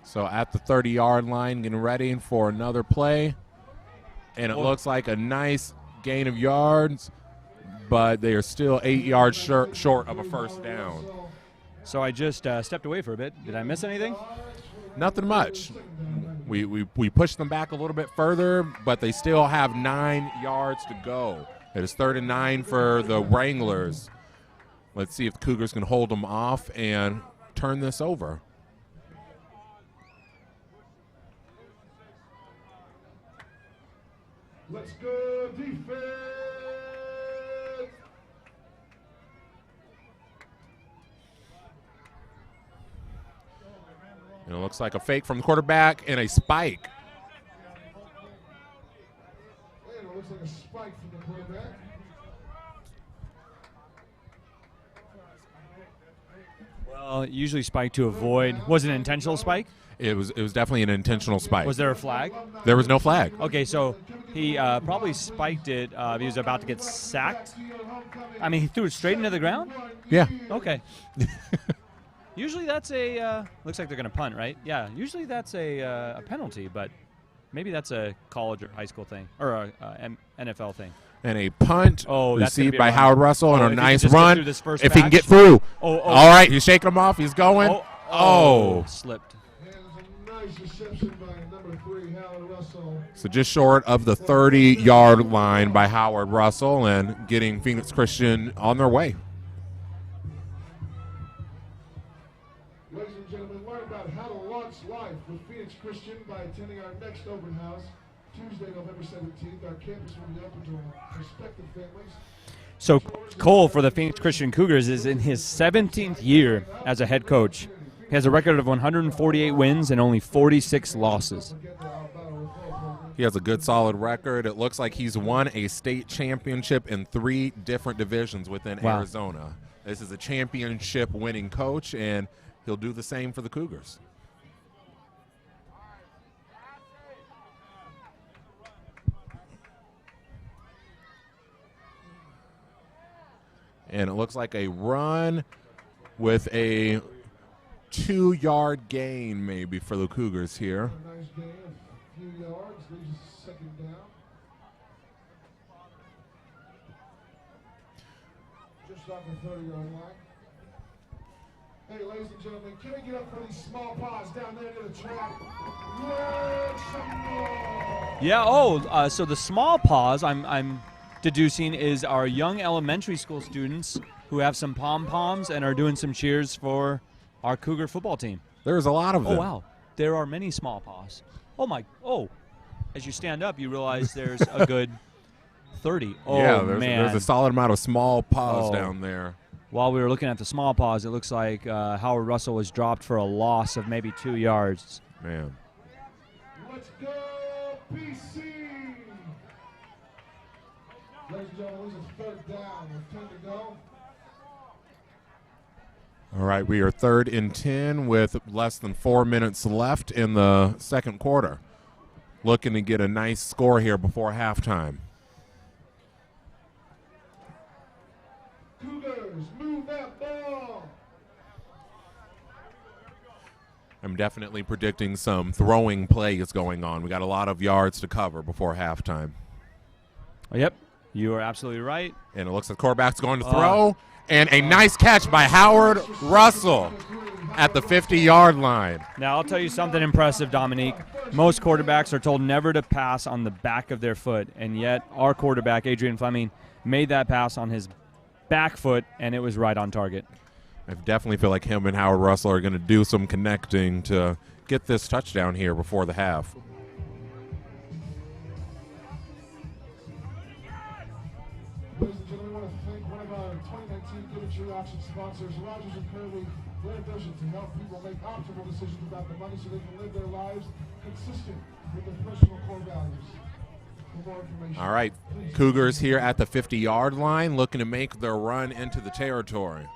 [SPEAKER 16] So at the 30-yard line, getting ready for another play. And it looks like a nice gain of yards, but they are still 8 yards short of a first down.
[SPEAKER 17] So I just stepped away for a bit. Did I miss anything?
[SPEAKER 16] Nothing much. We pushed them back a little bit further, but they still have 9 yards to go. It is 3rd and 9 for the Wranglers. Let's see if the Cougars can hold them off and turn this over.
[SPEAKER 15] Let's go defense.
[SPEAKER 16] And it looks like a fake from the quarterback and a spike.
[SPEAKER 15] And it looks like a spike from the quarterback.
[SPEAKER 17] Well, usually spike to avoid. Was it an intentional spike?
[SPEAKER 16] It was definitely an intentional spike.
[SPEAKER 17] Was there a flag?
[SPEAKER 16] There was no flag.
[SPEAKER 17] Okay, so he probably spiked it. He was about to get sacked. I mean, he threw it straight into the ground?
[SPEAKER 16] Yeah.
[SPEAKER 17] Okay. Usually that's a looks like they're going to punt, right? Yeah, usually that's a penalty, but maybe that's a college or high school thing or a NFL thing.
[SPEAKER 16] And a punt
[SPEAKER 17] that's gonna
[SPEAKER 16] received
[SPEAKER 17] be a
[SPEAKER 16] by
[SPEAKER 17] run.
[SPEAKER 16] Howard Russell and
[SPEAKER 17] Oh,
[SPEAKER 16] a
[SPEAKER 17] if he can
[SPEAKER 16] nice
[SPEAKER 17] just get
[SPEAKER 16] run.
[SPEAKER 17] through this first
[SPEAKER 16] If he can
[SPEAKER 17] batch.
[SPEAKER 16] get through.
[SPEAKER 17] Oh.
[SPEAKER 16] All right, he's shaking him off. He's going. Oh.
[SPEAKER 17] Slipped.
[SPEAKER 15] And there's a nice reception by number 3, Howard Russell.
[SPEAKER 16] So just short of the 30-yard line by Howard Russell and getting Phoenix Christian on their way.
[SPEAKER 15] Ladies and gentlemen, learn about how to launch life with Phoenix Christian by attending our next open house, Tuesday, November 17th. Our campus will be open to prospective families.
[SPEAKER 17] So Cole for the Phoenix Christian Cougars is in his 17th year as a head coach. He has a record of 148 wins and only 46 losses.
[SPEAKER 16] He has a good, solid record. It looks like he's won a state championship in 3 different divisions within
[SPEAKER 17] Wow.
[SPEAKER 16] Arizona. This is a championship-winning coach, and he'll do the same for the Cougars. And it looks like a run with a 2-yard gain maybe for the Cougars here.
[SPEAKER 15] Nice gain of a few yards, leaves us second down. Just off the 30-yard line. Hey, ladies and gentlemen, can we get up for these small paws down there near the track?
[SPEAKER 17] Yeah, so the small pause I'm deducing is our young elementary school students who have some pom-poms and are doing some cheers for our Cougar football team.
[SPEAKER 16] There's a lot of them.
[SPEAKER 17] Oh, wow. There are many small paws. As you stand up, you realize there's a good 30. Oh,
[SPEAKER 16] yeah,
[SPEAKER 17] man.
[SPEAKER 16] there's a solid amount of small paws down there.
[SPEAKER 17] While we were looking at the small paws, it looks like Howard Russell was dropped for a loss of maybe 2 yards.
[SPEAKER 16] Man.
[SPEAKER 15] Let's go, PC! Ladies and gentlemen, this is third down with 10 to go.
[SPEAKER 16] All right, we are 3rd and 10 with less than 4 minutes left in the second quarter. Looking to get a nice score here before halftime.
[SPEAKER 15] Cougars, move that ball!
[SPEAKER 16] I'm definitely predicting some throwing plays going on. We got a lot of yards to cover before halftime.
[SPEAKER 17] Yep, you are absolutely right.
[SPEAKER 16] And it looks like the quarterback's going to throw. And a nice catch by Howard Russell at the 50-yard line.
[SPEAKER 17] Now, I'll tell you something impressive, Dominique. Most quarterbacks are told never to pass on the back of their foot, and yet our quarterback, Adrian Fleming, made that pass on his back foot, and it was right on target.
[SPEAKER 16] I definitely feel like him and Howard Russell are going to do some connecting to get this touchdown here before the half.
[SPEAKER 15] Ladies and gentlemen, we want to thank one of our 2019 Give It Your Option sponsors, Rogers and Curley. Their vision to help people make optimal decisions about the money so they can live their lives consistent with their personal core values. For more information,
[SPEAKER 16] All right, Cougars here at the 50-yard line looking to make their run into the territory.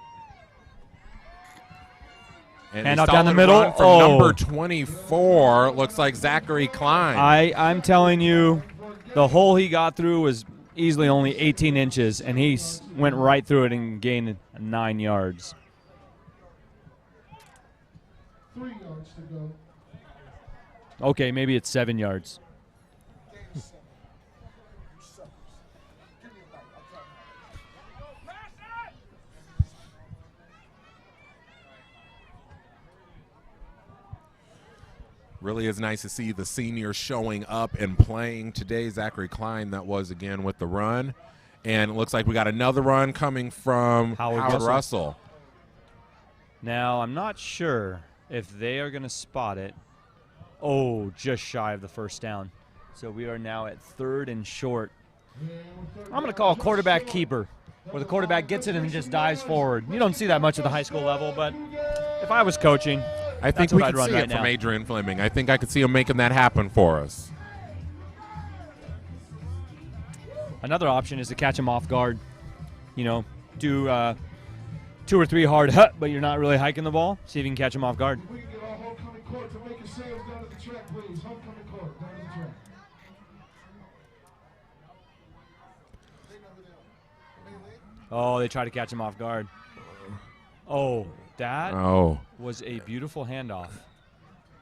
[SPEAKER 16] And
[SPEAKER 17] Hand
[SPEAKER 16] a
[SPEAKER 17] off down the
[SPEAKER 16] solid
[SPEAKER 17] middle.
[SPEAKER 16] run from number 24, looks like Zachary Klein.
[SPEAKER 17] I'm telling you, the hole he got through was easily only 18 inches, and he went right through it and gained 9 yards.
[SPEAKER 15] 3 yards to go.
[SPEAKER 17] Okay, maybe it's 7 yards.
[SPEAKER 16] Really is nice to see the seniors showing up and playing today. Zachary Klein, that was again with the run. And it looks like we got another run coming from Howard Russell.
[SPEAKER 17] Now, I'm not sure if they are going to spot it. Oh, just shy of the first down. So we are now at 3rd and short. I'm going to call quarterback keeper, where the quarterback gets it and just dives forward. You don't see that much at the high school level, but if I was coaching,
[SPEAKER 16] I think we could see it from Adrian Fleming. I think I could see him making that happen for us.
[SPEAKER 17] Another option is to catch him off guard. You know, do 2 or 3 hard but you're not really hiking the ball. See if you can catch him off guard.
[SPEAKER 15] We can get our homecoming court to make a save down to the track, please. Homecoming court, down to the track.
[SPEAKER 17] Oh, they try to catch him off guard. Oh, that was a beautiful handoff.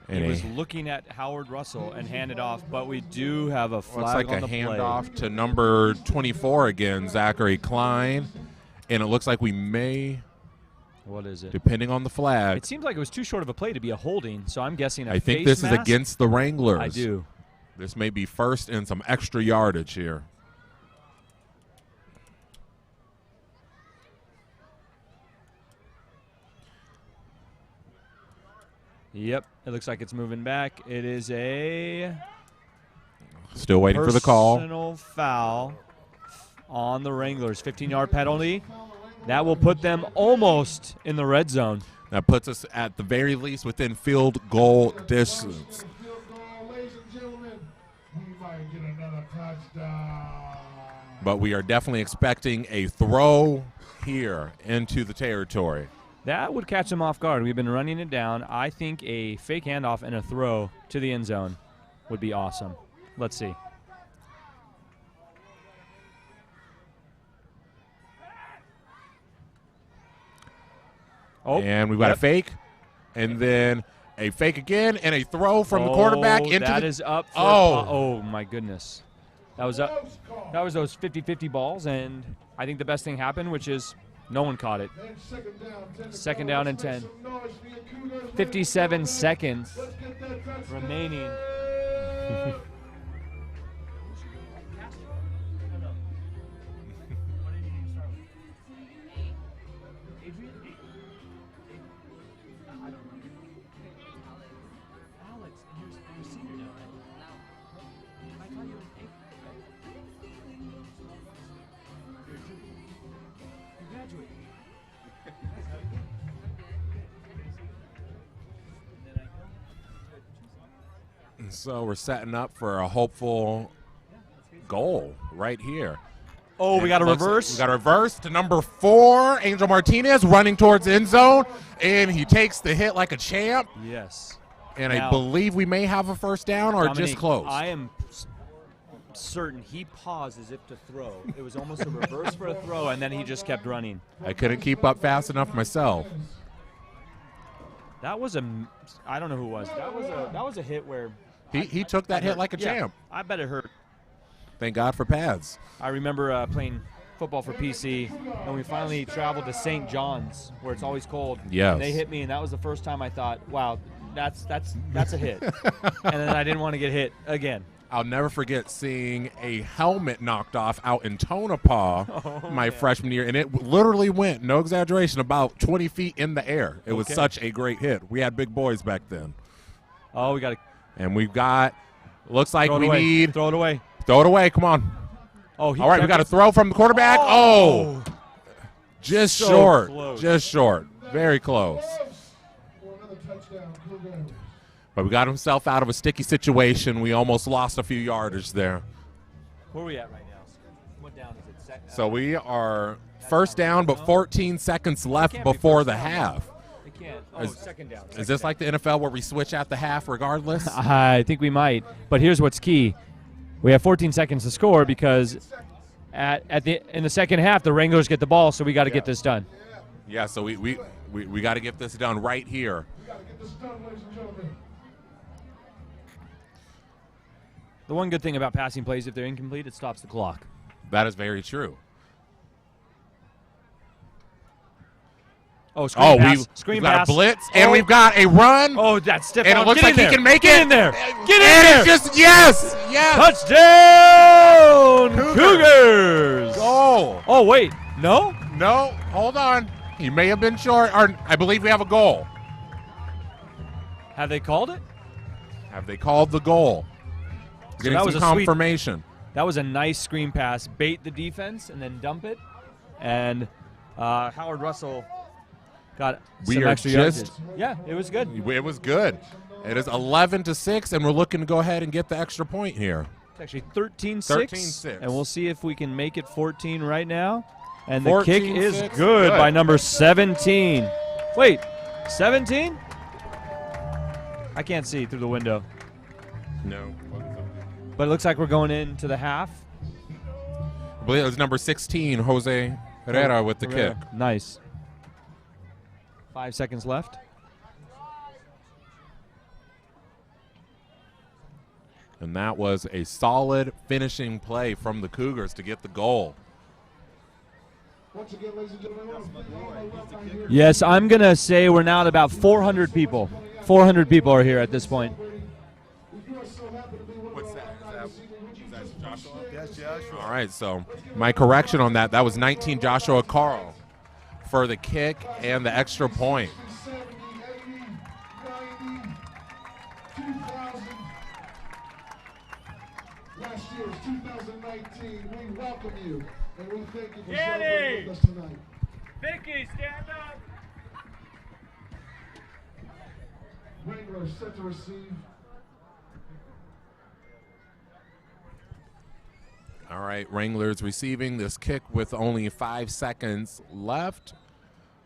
[SPEAKER 16] And
[SPEAKER 17] he was looking at Howard Russell and handed off, but we do have a flag
[SPEAKER 16] looks like
[SPEAKER 17] on the
[SPEAKER 16] a
[SPEAKER 17] play.
[SPEAKER 16] handoff to number 24 again, Zachary Klein. And it looks like we may,
[SPEAKER 17] what is it?
[SPEAKER 16] depending on the flag.
[SPEAKER 17] It seems like it was too short of a play to be a holding, so I'm guessing a
[SPEAKER 16] I think
[SPEAKER 17] face
[SPEAKER 16] this
[SPEAKER 17] mask?
[SPEAKER 16] is against the Wranglers.
[SPEAKER 17] I do.
[SPEAKER 16] This may be first and some extra yardage here.
[SPEAKER 17] Yep, it looks like it's moving back. It is a
[SPEAKER 16] Still waiting for the call.
[SPEAKER 17] Personal foul on the Wranglers. 15-yard penalty. That will put them almost in the red zone.
[SPEAKER 16] That puts us at the very least within field goal distance. But we are definitely expecting a throw here into the territory.
[SPEAKER 17] That would catch them off guard. We've been running it down. I think a fake handoff and a throw to the end zone would be awesome. Let's see.
[SPEAKER 16] And we've got a fake, and then a fake again, and a throw from the quarterback into
[SPEAKER 17] that
[SPEAKER 16] the.
[SPEAKER 17] is up. For oh my goodness, that was up. That was those 50-50 balls, and I think the best thing happened, which is no one caught it. Second down and 10. 57 seconds remaining.
[SPEAKER 16] So we're setting up for a hopeful goal right here.
[SPEAKER 17] Oh, we got a reverse.
[SPEAKER 16] We got a reverse to number 4, Angel Martinez, running towards end zone, and he takes the hit like a champ.
[SPEAKER 17] Yes.
[SPEAKER 16] And
[SPEAKER 17] Now,
[SPEAKER 16] I believe we may have a first down or
[SPEAKER 17] Dominique,
[SPEAKER 16] just close.
[SPEAKER 17] I am certain he paused as if to throw. It was almost a reverse for a throw, and then he just kept running.
[SPEAKER 16] I couldn't keep up fast enough myself.
[SPEAKER 17] That was I don't know who it was. That was a hit where
[SPEAKER 16] he took that hit like a champ.
[SPEAKER 17] I bet it hurt.
[SPEAKER 16] Thank God for pads.
[SPEAKER 17] I remember playing football for PC, and we finally traveled to St. John's, where it's always cold.
[SPEAKER 16] Yes.
[SPEAKER 17] And they hit me, and that was the first time I thought, wow, that's a hit. And then I didn't want to get hit again.
[SPEAKER 16] I'll never forget seeing a helmet knocked off out in Tonopah my freshman year, and it literally went, no exaggeration, about 20 feet in the air. It was such a great hit. We had big boys back then.
[SPEAKER 17] Oh, we got to.
[SPEAKER 16] And we've got, looks like we
[SPEAKER 17] away.
[SPEAKER 16] need.
[SPEAKER 17] Throw it away.
[SPEAKER 16] Throw it away. Come on.
[SPEAKER 17] Oh,
[SPEAKER 16] all right, we got a throw from the quarterback. Oh, just
[SPEAKER 17] So
[SPEAKER 16] short.
[SPEAKER 17] close.
[SPEAKER 16] Just short. Very close. But we got himself out of a sticky situation. We almost lost a few yardage there.
[SPEAKER 17] Where are we at right now? What down is it?
[SPEAKER 16] So we are first down, but 14 seconds left before the half.
[SPEAKER 17] It can't. Oh, second down.
[SPEAKER 16] Is this like the NFL where we switch at the half regardless?
[SPEAKER 17] I think we might. But here's what's key. We have 14 seconds to score because in the second half, the Wranglers get the ball, so we got to get this done.
[SPEAKER 16] Yeah, so we got to get this done right here.
[SPEAKER 17] The one good thing about passing plays, if they're incomplete, it stops the clock.
[SPEAKER 16] That is very true.
[SPEAKER 17] Oh, screen pass.
[SPEAKER 16] We've got a blitz, and we've got a run.
[SPEAKER 17] Oh, that's stiff.
[SPEAKER 16] And it looks like he can make it.
[SPEAKER 17] Get in there. Get in
[SPEAKER 16] And
[SPEAKER 17] there.
[SPEAKER 16] it's just, yes.
[SPEAKER 17] Touchdown, Cougars.
[SPEAKER 16] Goal.
[SPEAKER 17] Oh, wait. No?
[SPEAKER 16] No, hold on. He may have been short. Or I believe we have a goal.
[SPEAKER 17] Have they called it?
[SPEAKER 16] Have they called the goal?
[SPEAKER 17] So
[SPEAKER 16] Getting
[SPEAKER 17] that was
[SPEAKER 16] some
[SPEAKER 17] a sweet-
[SPEAKER 16] confirmation.
[SPEAKER 17] That was a nice screen pass. Bait the defense and then dump it. And Howard Russell got some extra yardage. Yeah, it was good.
[SPEAKER 16] It was good. It is 11-6, and we're looking to go ahead and get the extra point here.
[SPEAKER 17] It's actually 13-6.
[SPEAKER 16] 13-6.
[SPEAKER 17] And we'll see if we can make it 14 right now. And the kick
[SPEAKER 16] 14-6.
[SPEAKER 17] is good by number 17. Wait, 17? I can't see through the window.
[SPEAKER 16] No.
[SPEAKER 17] But it looks like we're going into the half.
[SPEAKER 16] I believe it was number 16, Jose Herrera with the kick.
[SPEAKER 17] Nice. 5 seconds left.
[SPEAKER 16] And that was a solid finishing play from the Cougars to get the goal.
[SPEAKER 17] Yes, I'm going to say we're now at about 400 people. 400 people are here at this point.
[SPEAKER 16] What's that? Is that Joshua? Yes, Joshua. All right, so my correction on that was 19 Joshua Carl for the kick and the extra point.
[SPEAKER 15] Year's 2019. We welcome you, and we thank you for
[SPEAKER 17] Danny!
[SPEAKER 15] celebrating with us tonight.
[SPEAKER 17] Vicky, stand up.
[SPEAKER 15] Wranglers set to receive.
[SPEAKER 16] All right, Wranglers receiving this kick with only 5 seconds left.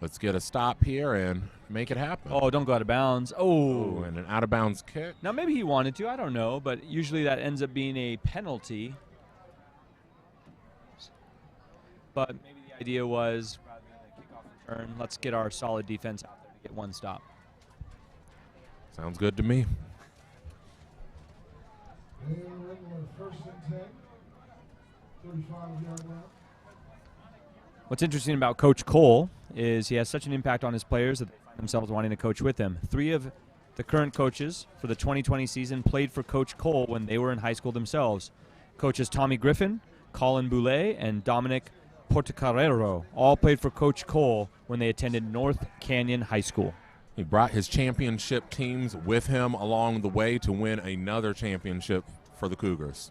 [SPEAKER 16] Let's get a stop here and make it happen.
[SPEAKER 17] Oh, don't go out of bounds. Oh.
[SPEAKER 16] And an out-of-bounds kick.
[SPEAKER 17] Now, maybe he wanted to. I don't know. But usually that ends up being a penalty. But maybe the idea was, rather than a kickoff return, let's get our solid defense out there to get one stop.
[SPEAKER 16] Sounds good to me.
[SPEAKER 15] And Wrangler first and 10. 35-yard line.
[SPEAKER 17] What's interesting about Coach Cole is he has such an impact on his players that they find themselves wanting to coach with him. 3 of the current coaches for the 2020 season played for Coach Cole when they were in high school themselves. Coaches Tommy Griffin, Colin Boulay, and Dominic Portocarrero all played for Coach Cole when they attended North Canyon High School.
[SPEAKER 16] He brought his championship teams with him along the way to win another championship for the Cougars.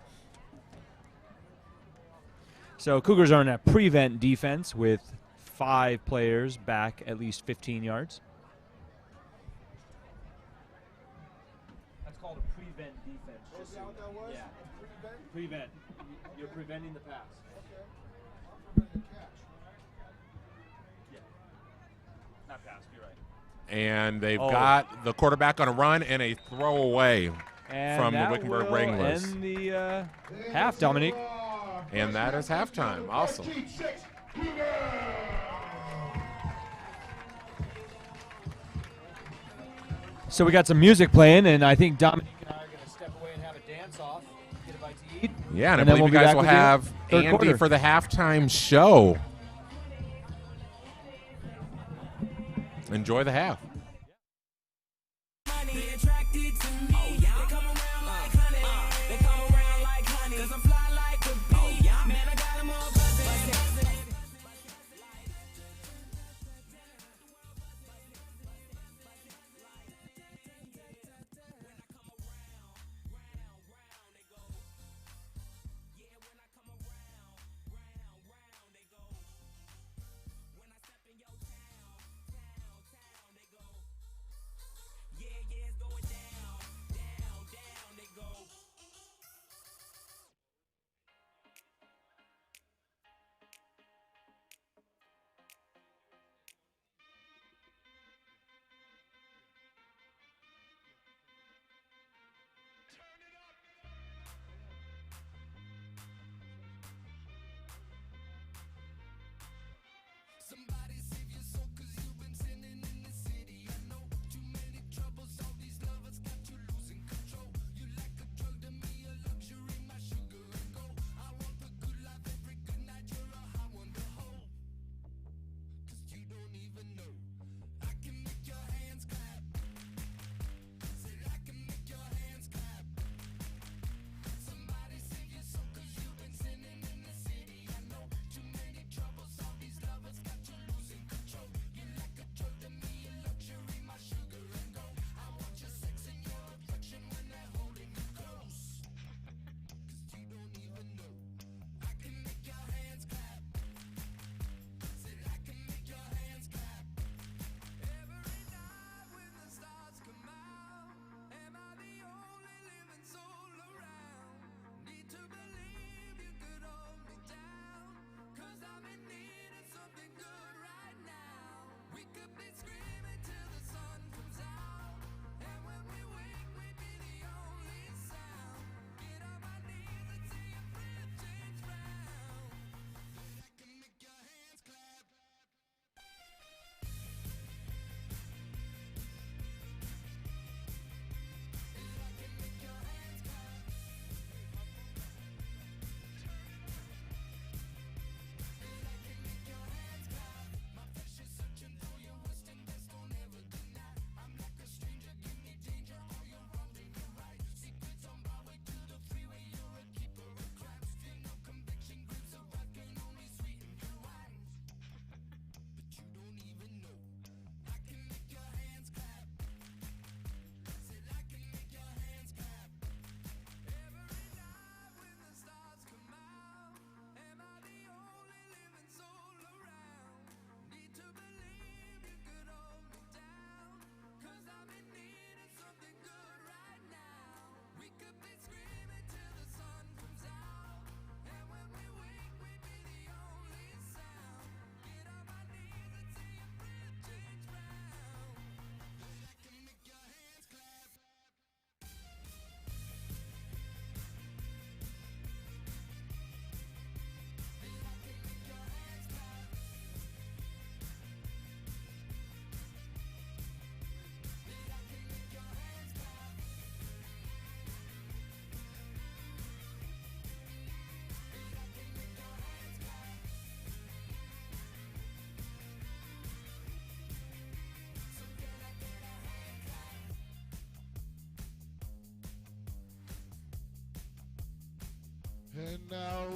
[SPEAKER 17] So Cougars are in a prevent defense with 5 players back at least 15 yards. That's called a prevent defense.
[SPEAKER 15] Is that what that was?
[SPEAKER 17] Yeah. Prevent. You're preventing the pass.
[SPEAKER 15] Okay.
[SPEAKER 17] Yeah. Not pass, you're right.
[SPEAKER 16] And they've got the quarterback on a run and a throwaway
[SPEAKER 17] And
[SPEAKER 16] from the
[SPEAKER 17] that
[SPEAKER 16] Wickenburg
[SPEAKER 17] will
[SPEAKER 16] Wranglers.
[SPEAKER 17] end the half, Dominique.
[SPEAKER 16] And that is halftime. Awesome.
[SPEAKER 17] So we got some music playing, and I think Dominique and I are going to step away and have a dance-off, get a bite to eat.
[SPEAKER 16] Yeah, and I
[SPEAKER 17] then
[SPEAKER 16] believe
[SPEAKER 17] we'll
[SPEAKER 16] you
[SPEAKER 17] be
[SPEAKER 16] guys
[SPEAKER 17] back
[SPEAKER 16] will
[SPEAKER 17] with you
[SPEAKER 16] have
[SPEAKER 17] third
[SPEAKER 16] Andy
[SPEAKER 17] quarter.
[SPEAKER 16] for the halftime show. Enjoy the half.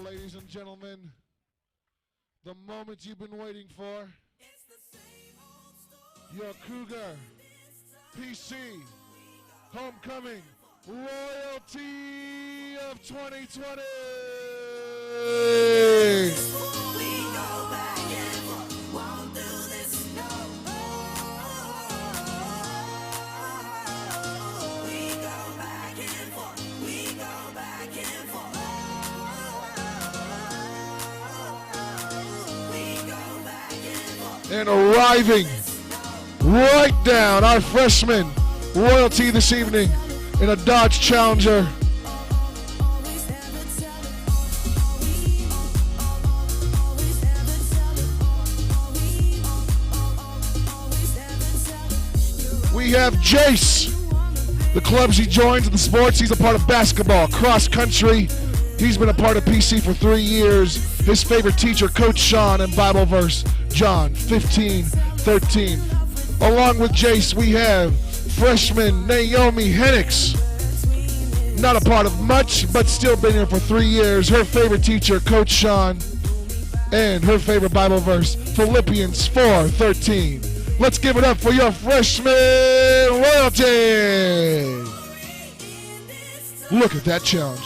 [SPEAKER 15] ladies and gentlemen, the moment you've been waiting for. Your Cougar PC Homecoming Royalty of 2020. And arriving right down, our freshman royalty this evening in a Dodge Challenger. We have Jace. The clubs he joins in the sports, he's a part of basketball, cross country. He's been a part of PC for 3 years. His favorite teacher, Coach Sean, and Bible verse, John 15:13. Along with Jace, we have freshman Naomi Hennix. Not a part of much, but still been here for 3 years. Her favorite teacher, Coach Sean, and her favorite Bible verse, Philippians 4:13. Let's give it up for your freshman royalty. Look at that challenger.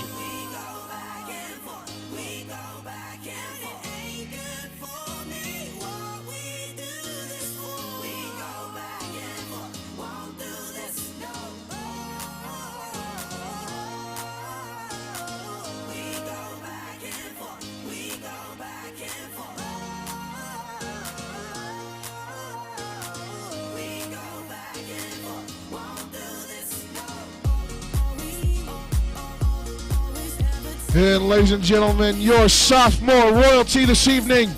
[SPEAKER 15] And ladies and gentlemen, your sophomore royalty this evening,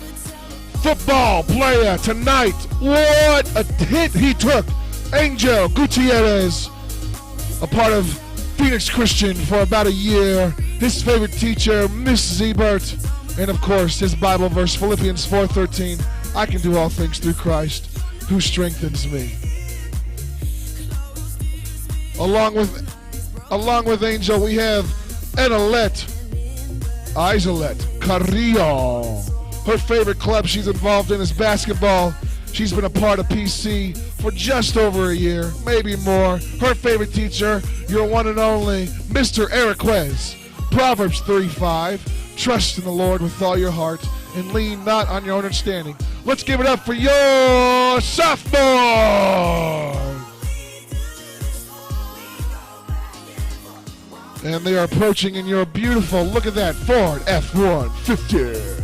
[SPEAKER 15] football player tonight. What a hit he took. Angel Gutierrez, a part of Phoenix Christian for about a year. His favorite teacher, Miss Zebert, and of course his Bible verse, Philippians 4:13. I can do all things through Christ who strengthens me. Along with Angel, we have Isolette Carrillo. Her favorite club she's involved in is basketball. She's been a part of PC for just over a year, maybe more. Her favorite teacher, your one and only, Mr. Eric Quez. Proverbs 3:5. Trust in the Lord with all your heart and lean not on your own understanding. Let's give it up for your sophomore. And they are approaching in your beautiful, look at that, Ford F-150.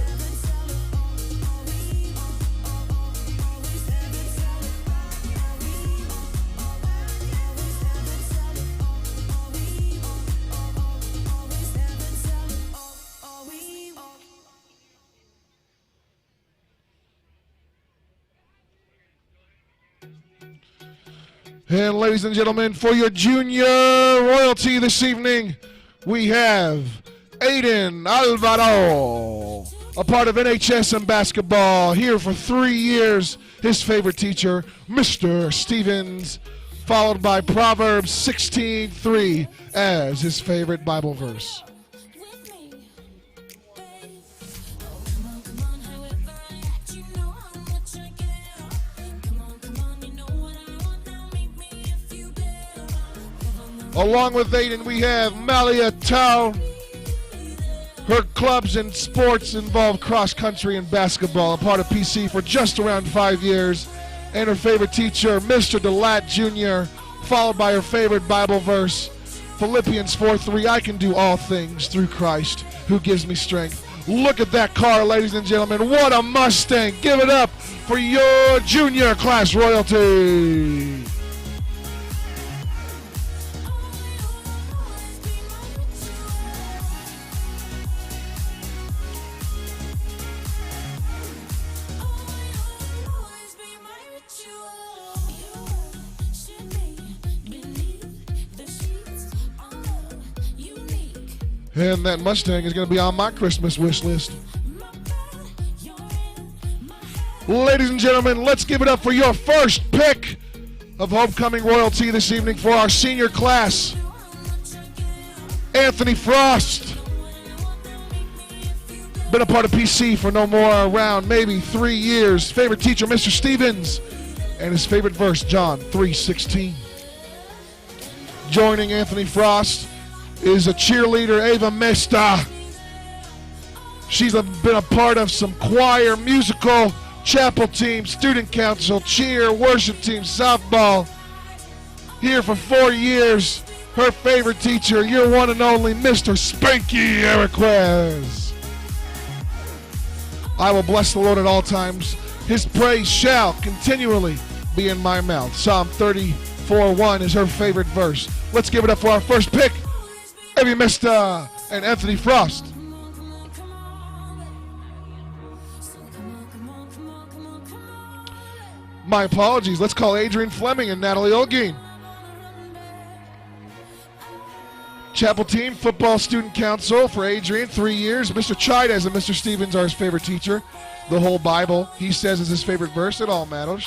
[SPEAKER 15] And ladies and gentlemen, for your junior royalty this evening, we have Aiden Alvaro, a part of NHS and basketball, here for 3 years. His favorite teacher, Mr. Stevens, followed by Proverbs 16:3 as his favorite Bible verse. Along with Aiden, we have Malia Tao. Her clubs and sports involve cross country and basketball, a part of PC for just around 5 years. And her favorite teacher, Mr. DeLatte Jr., followed by her favorite Bible verse, Philippians 4:3. I can do all things through Christ who gives me strength. Look at that car, ladies and gentlemen. What a Mustang. Give it up for your junior class royalty. And that Mustang is going to be on my Christmas wish list. Ladies and gentlemen, let's give it up for your first pick of homecoming royalty this evening for our senior class. Anthony Frost. Been a part of PC for no more around maybe 3 years. Favorite teacher, Mr. Stevens. And his favorite verse, John 3:16. Joining Anthony Frost is a cheerleader, Ava Mesta. She's been a part of some choir, musical, chapel team, student council, cheer, worship team, softball. Here for 4 years. Her favorite teacher, your one and only Mr. Spanky Eriquez. I will bless the Lord at all times. His praise shall continually be in my mouth. Psalm 34:1 is her favorite verse. Let's give it up for our first pick, Evie Mesta and Anthony Frost. My apologies. Let's call Adrian Fleming and Natalie Olguin. Chapel team, football student council for Adrian, 3 years. Mr. Chides and Mr. Stevens are his favorite teacher. The whole Bible, he says, is his favorite verse. It all matters.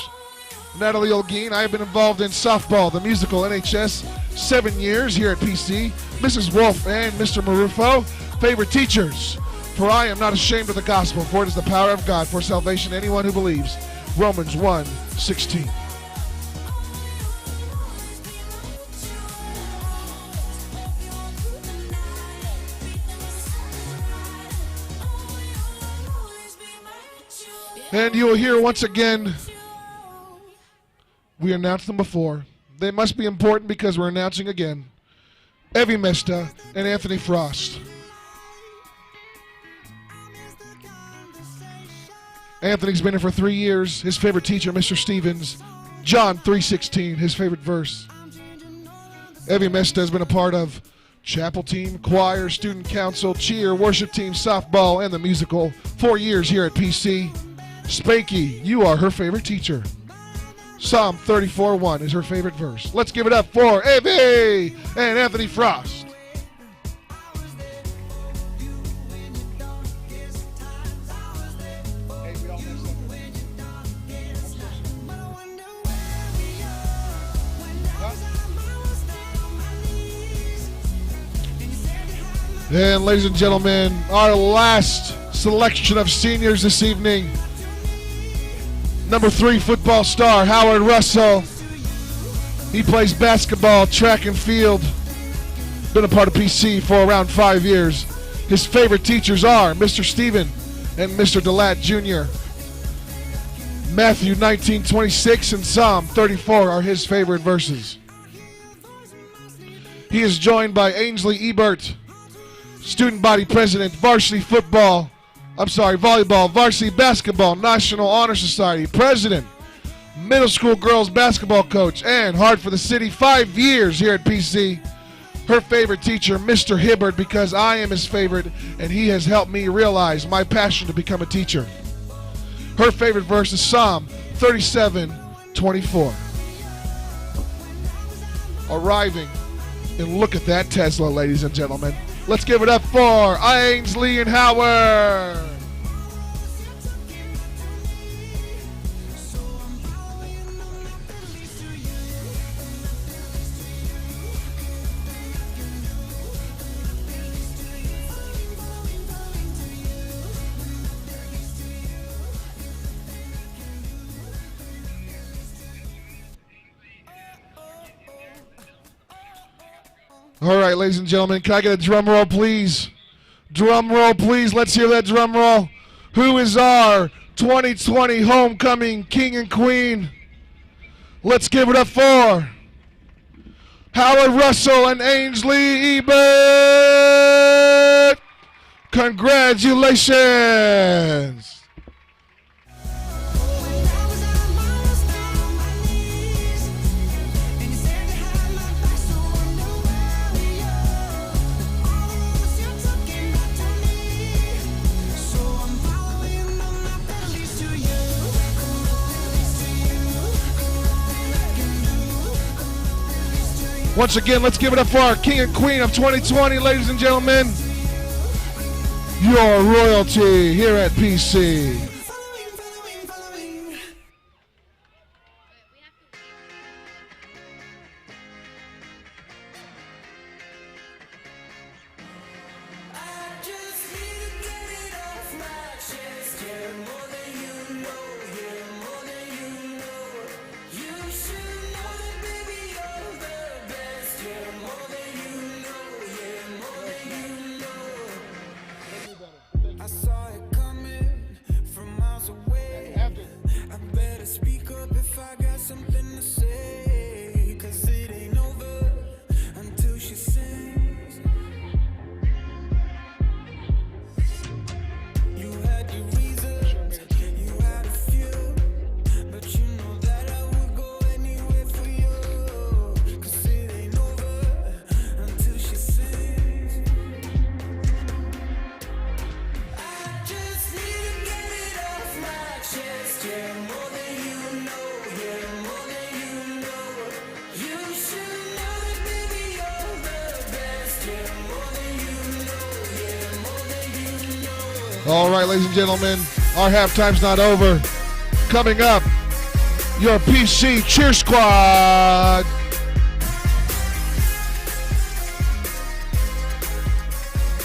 [SPEAKER 15] Natalie Olguin, I have been involved in softball, the musical NHS, 7 years here at PC. Mrs. Wolf and Mr. Marufo, favorite teachers. For I am not ashamed of the gospel, for it is the power of God for salvation to anyone who believes. Romans 1:16. And you will hear once again, we announced them before. They must be important because we're announcing again. Evie Mesta and Anthony Frost. Anthony's been here for 3 years. His favorite teacher, Mr. Stevens. John 3:16, his favorite verse. Evie Mesta has been a part of chapel team, choir, student council, cheer, worship team, softball, and the musical. 4 years here at PC. Spanky, you are her favorite teacher. Psalm 34:1 is her favorite verse. Let's give it up for Evie and Anthony Frost. And ladies and gentlemen, our last selection of seniors this evening. Number 3 football star, Howard Russell. He plays basketball, track and field. Been a part of PC for around 5 years. His favorite teachers are Mr. Steven and Mr. DeLatte Jr. Matthew 19:26 and Psalm 34 are his favorite verses. He is joined by Ainsley Ebert, student body president, volleyball, varsity basketball, National Honor Society, president, middle school girls basketball coach, and Heart for the City, 5 years here at PC. Her favorite teacher, Mr. Hibbert, because I am his favorite, and he has helped me realize my passion to become a teacher. Her favorite verse is Psalm 37:24. Arriving, and look at that Tesla, ladies and gentlemen. Let's give it up for Ainsley and Howard. All right, ladies and gentlemen, can I get a drum roll, please? Drum roll, please. Let's hear that drum roll. Who is our 2020 homecoming king and queen? Let's give it up for Howard Russell and Ainsley Ebert. Congratulations. Once again, let's give it up for our king and queen of 2020, ladies and gentlemen. Your royalty here at PC. All right, ladies and gentlemen, our halftime's not over. Coming up, your PC Cheer Squad.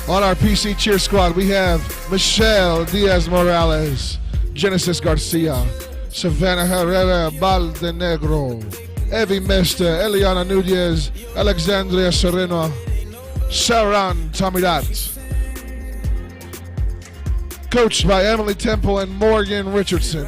[SPEAKER 15] On our PC Cheer Squad, we have Michelle Diaz-Morales, Genesis Garcia, Savannah Herrera Baldenegro, Evie Mester, Eliana Nunez, Alexandria Sereno, Saran Tamidat. Coached by Emily Temple and Morgan Richardson.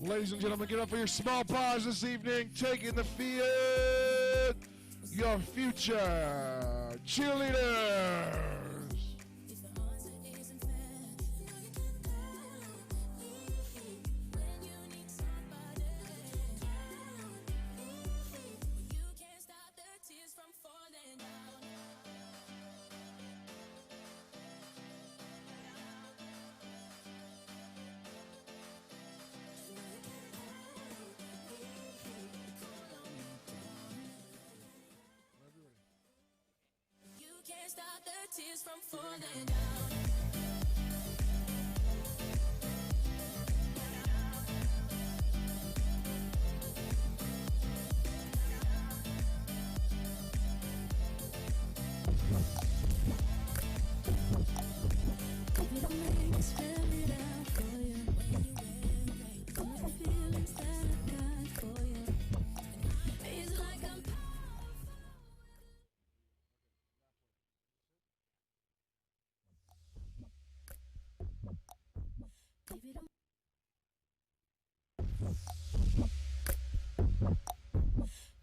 [SPEAKER 15] Ladies and gentlemen, get up for your small pause this evening. Taking the field, your future cheerleaders.
[SPEAKER 18] Stop the tears from falling down.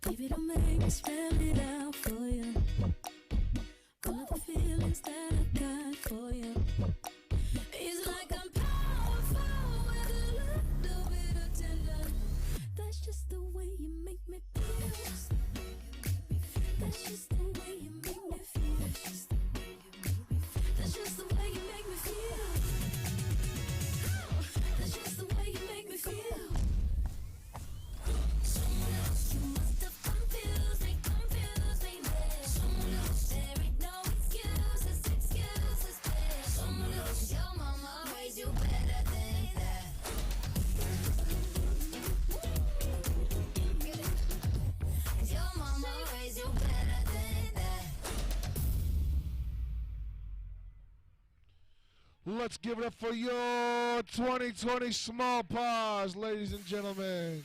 [SPEAKER 18] Baby, don't make me spell it out for you. All of the feelings that I got for you. It's like I'm powerful with a little bit of tender. That's just the way you make me feel. That's just the way you make me feel. That's just the way you make me feel. That's just the way you make me feel. You must have confused me, babe. Someone else
[SPEAKER 15] Let's give it up for your 2020 Small Paws, ladies and gentlemen.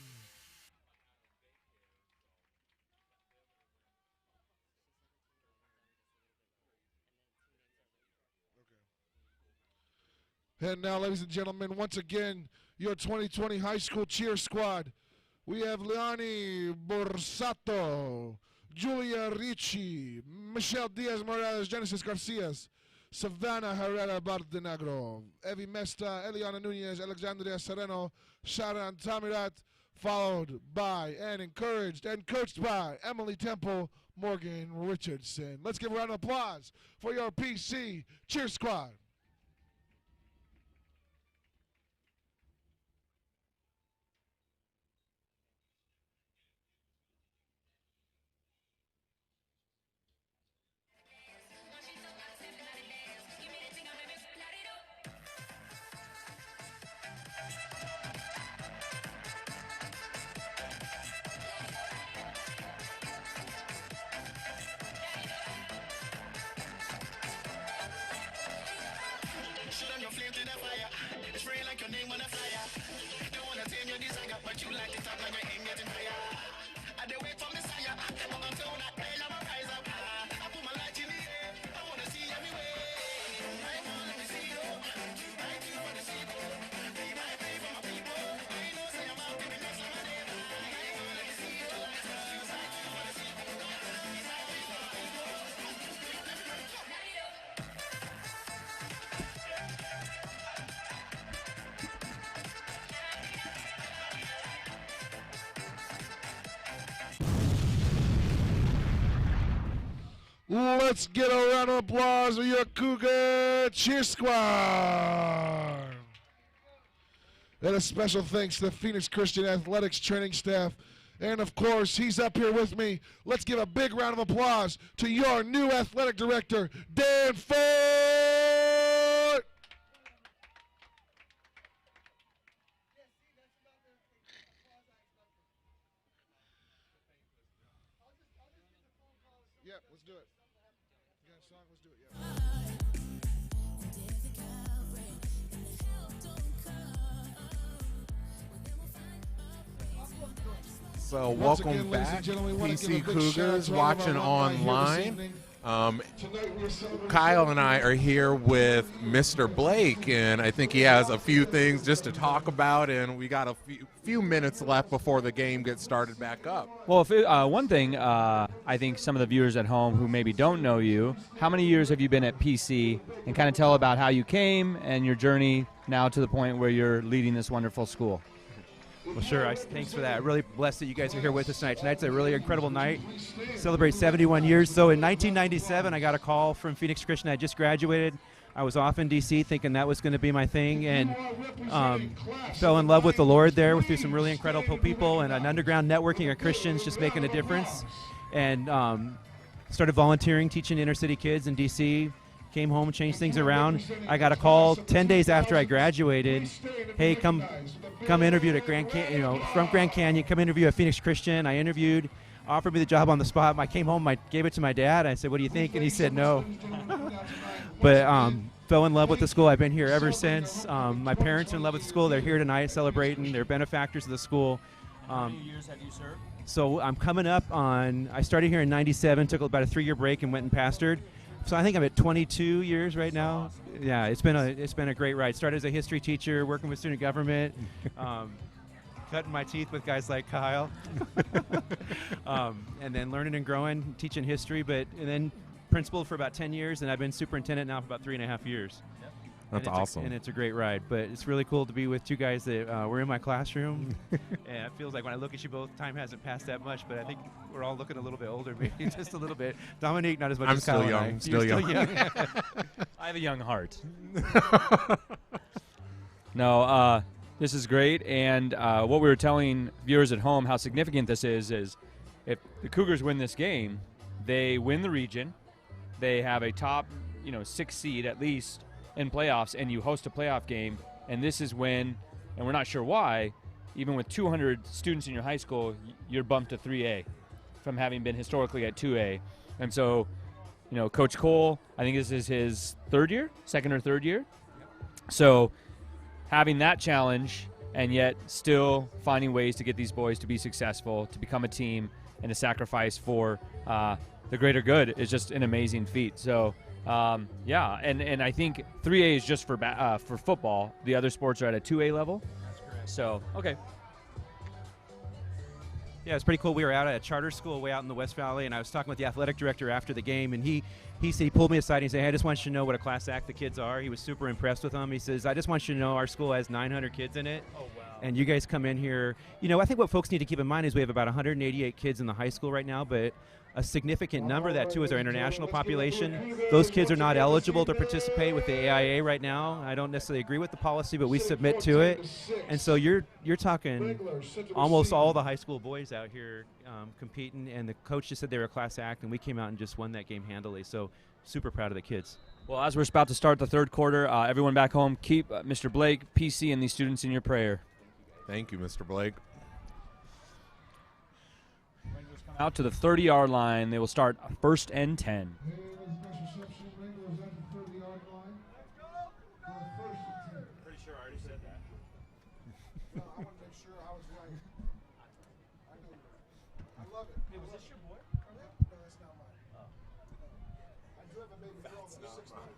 [SPEAKER 15] And now, ladies and gentlemen, once again, your 2020 high school cheer squad. We have Leoni Borsato, Julia Ricci, Michelle Diaz Morales, Genesis Garcias, Savannah Herrera Bardenagro, Evi Mesta, Eliana Nunez, Alexandria Sereno, Sharon Tamirat, followed by and encouraged and coached by Emily Temple, Morgan Richardson. Let's give a round of applause for your PC cheer squad. Let's get a round of applause for your Cougar cheer squad. And a special thanks to the Phoenix Christian Athletics training staff. And of course, he's up here with me. Let's give a big round of applause to your new athletic director, Dan Ford. Yeah, let's do it. You got a song? Let's do it,
[SPEAKER 16] So
[SPEAKER 15] Once
[SPEAKER 16] welcome
[SPEAKER 15] again, ladies and
[SPEAKER 16] back,
[SPEAKER 15] gentlemen, we wanna give a
[SPEAKER 16] PC
[SPEAKER 15] big shout out
[SPEAKER 16] Cougars
[SPEAKER 15] to all of our
[SPEAKER 16] watching
[SPEAKER 15] alumni here this
[SPEAKER 16] online.
[SPEAKER 15] evening. Tonight we're celebrating
[SPEAKER 16] Kyle and I are here with Mr. Blake, and I think he has a few things just to talk about, and we got a few minutes left before the game gets started back up.
[SPEAKER 17] Well, one thing, I think some of the viewers at home who maybe don't know you, how many years have you been at PC, and kind of tell about how you came and your journey now to the point where you're leading this wonderful school.
[SPEAKER 20] Well, sure. Thanks for that. Really blessed that you guys are here with us tonight. Tonight's a really incredible night. Celebrate 71 years. So in 1997, I got a call from Phoenix Christian. I just graduated. I was off in D.C. thinking that was going to be my thing, and fell in love with the Lord there through some really incredible people and an underground networking of Christians just making a difference. And started volunteering, teaching inner city kids in D.C., came home, changed things around. I got a call 10 days after I graduated. Hey, come interview at Grand Canyon, from Grand Canyon. Come interview at Phoenix Christian. I interviewed, offered me the job on the spot. I came home, I gave it to my dad. I said, "What do you think?" And he said no. But fell in love with the school. I've been here ever since. My parents are in love with the school. They're here tonight celebrating. They're benefactors of the school.
[SPEAKER 17] How many years have you served?
[SPEAKER 20] So I'm coming up on. I started here in '97. Took about a 3-year break and went and pastored. So I think I'm at 22 years right now. Yeah, it's been a great ride. Started as a history teacher, working with student government, cutting my teeth with guys like Kyle, and then learning and growing, teaching history. And then principal for about 10 years, and I've been superintendent now for about 3.5 years.
[SPEAKER 16] That's awesome.
[SPEAKER 20] And it's a great ride. But it's really cool to be with two guys that were in my classroom. And it feels like when I look at you both, time hasn't passed that much, but I think we're all looking a little bit older, maybe just a little bit. Dominique, not as much
[SPEAKER 16] I'm
[SPEAKER 20] as Kyle
[SPEAKER 16] still young.
[SPEAKER 20] and I.
[SPEAKER 16] Still
[SPEAKER 20] You're
[SPEAKER 16] young.
[SPEAKER 17] I have a young heart. No, this is great. And what we were telling viewers at home, how significant this is if the Cougars win this game, they win the region. They have a top, 6 seed at least in playoffs, and you host a playoff game. And this is when, and we're not sure why, even with 200 students in your high school, you're bumped to 3A from having been historically at 2A. And so, Coach Cole, I think this is his second or third year. So having that challenge and yet still finding ways to get these boys to be successful, to become a team, and to sacrifice for the greater good is just an amazing feat. So, yeah, and I think 3A is just for football. The other sports are at a 2A level. That's correct. So, okay.
[SPEAKER 20] Yeah, it's pretty cool. We were out at a charter school way out in the West Valley, and I was talking with the athletic director after the game, and he said, he pulled me aside and he said, hey, I just want you to know what a class act the kids are. He was super impressed with them. He says, I just want you to know our school has 900 kids in it. Oh, wow. And you guys come in here. You know, I think what folks need to keep in mind is we have about 188 kids in the high school right now, but a significant number of that, too, is our international population. Those kids are not eligible to participate with the AIA right now. I don't necessarily agree with the policy, but we submit to it. And so you're talking almost all the high school boys out here competing, and the coach just said they were a class act, and we came out and just won that game handily. So super proud of the kids.
[SPEAKER 17] Well, as we're about to start the third quarter, everyone back home, keep Mr. Blake, PC, and these students in your prayer.
[SPEAKER 16] Thank you, Mr. Blake.
[SPEAKER 17] Out to the 30-yard line. They will start 1st and 10.
[SPEAKER 15] Pretty sure I already said that. I want to make sure I was right. I love it. Hey, was this your boy? No, that's not mine. I do have a baby girl that's 6 months.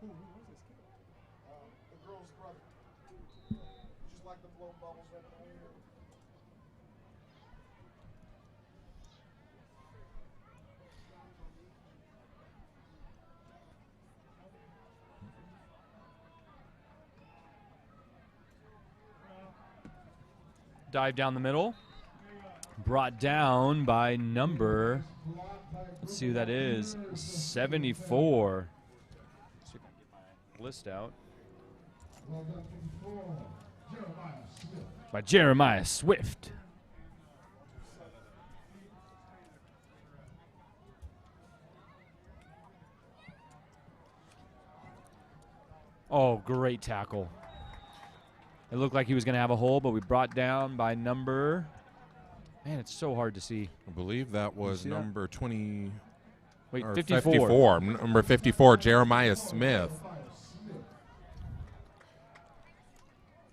[SPEAKER 15] Who is this kid? The girl's brother. Just like the blow bubbles right now.
[SPEAKER 17] Dive down the middle. Brought down by number, let's see who that is, 74. Let's see if I can get my list out. By Jeremiah Swift. Oh, great tackle. It looked like he was going to have a hole, but we brought down by number. Man, it's so hard to see.
[SPEAKER 16] I believe that was number 20.
[SPEAKER 17] Wait,
[SPEAKER 16] 54. Number 54, Jeremiah Smith.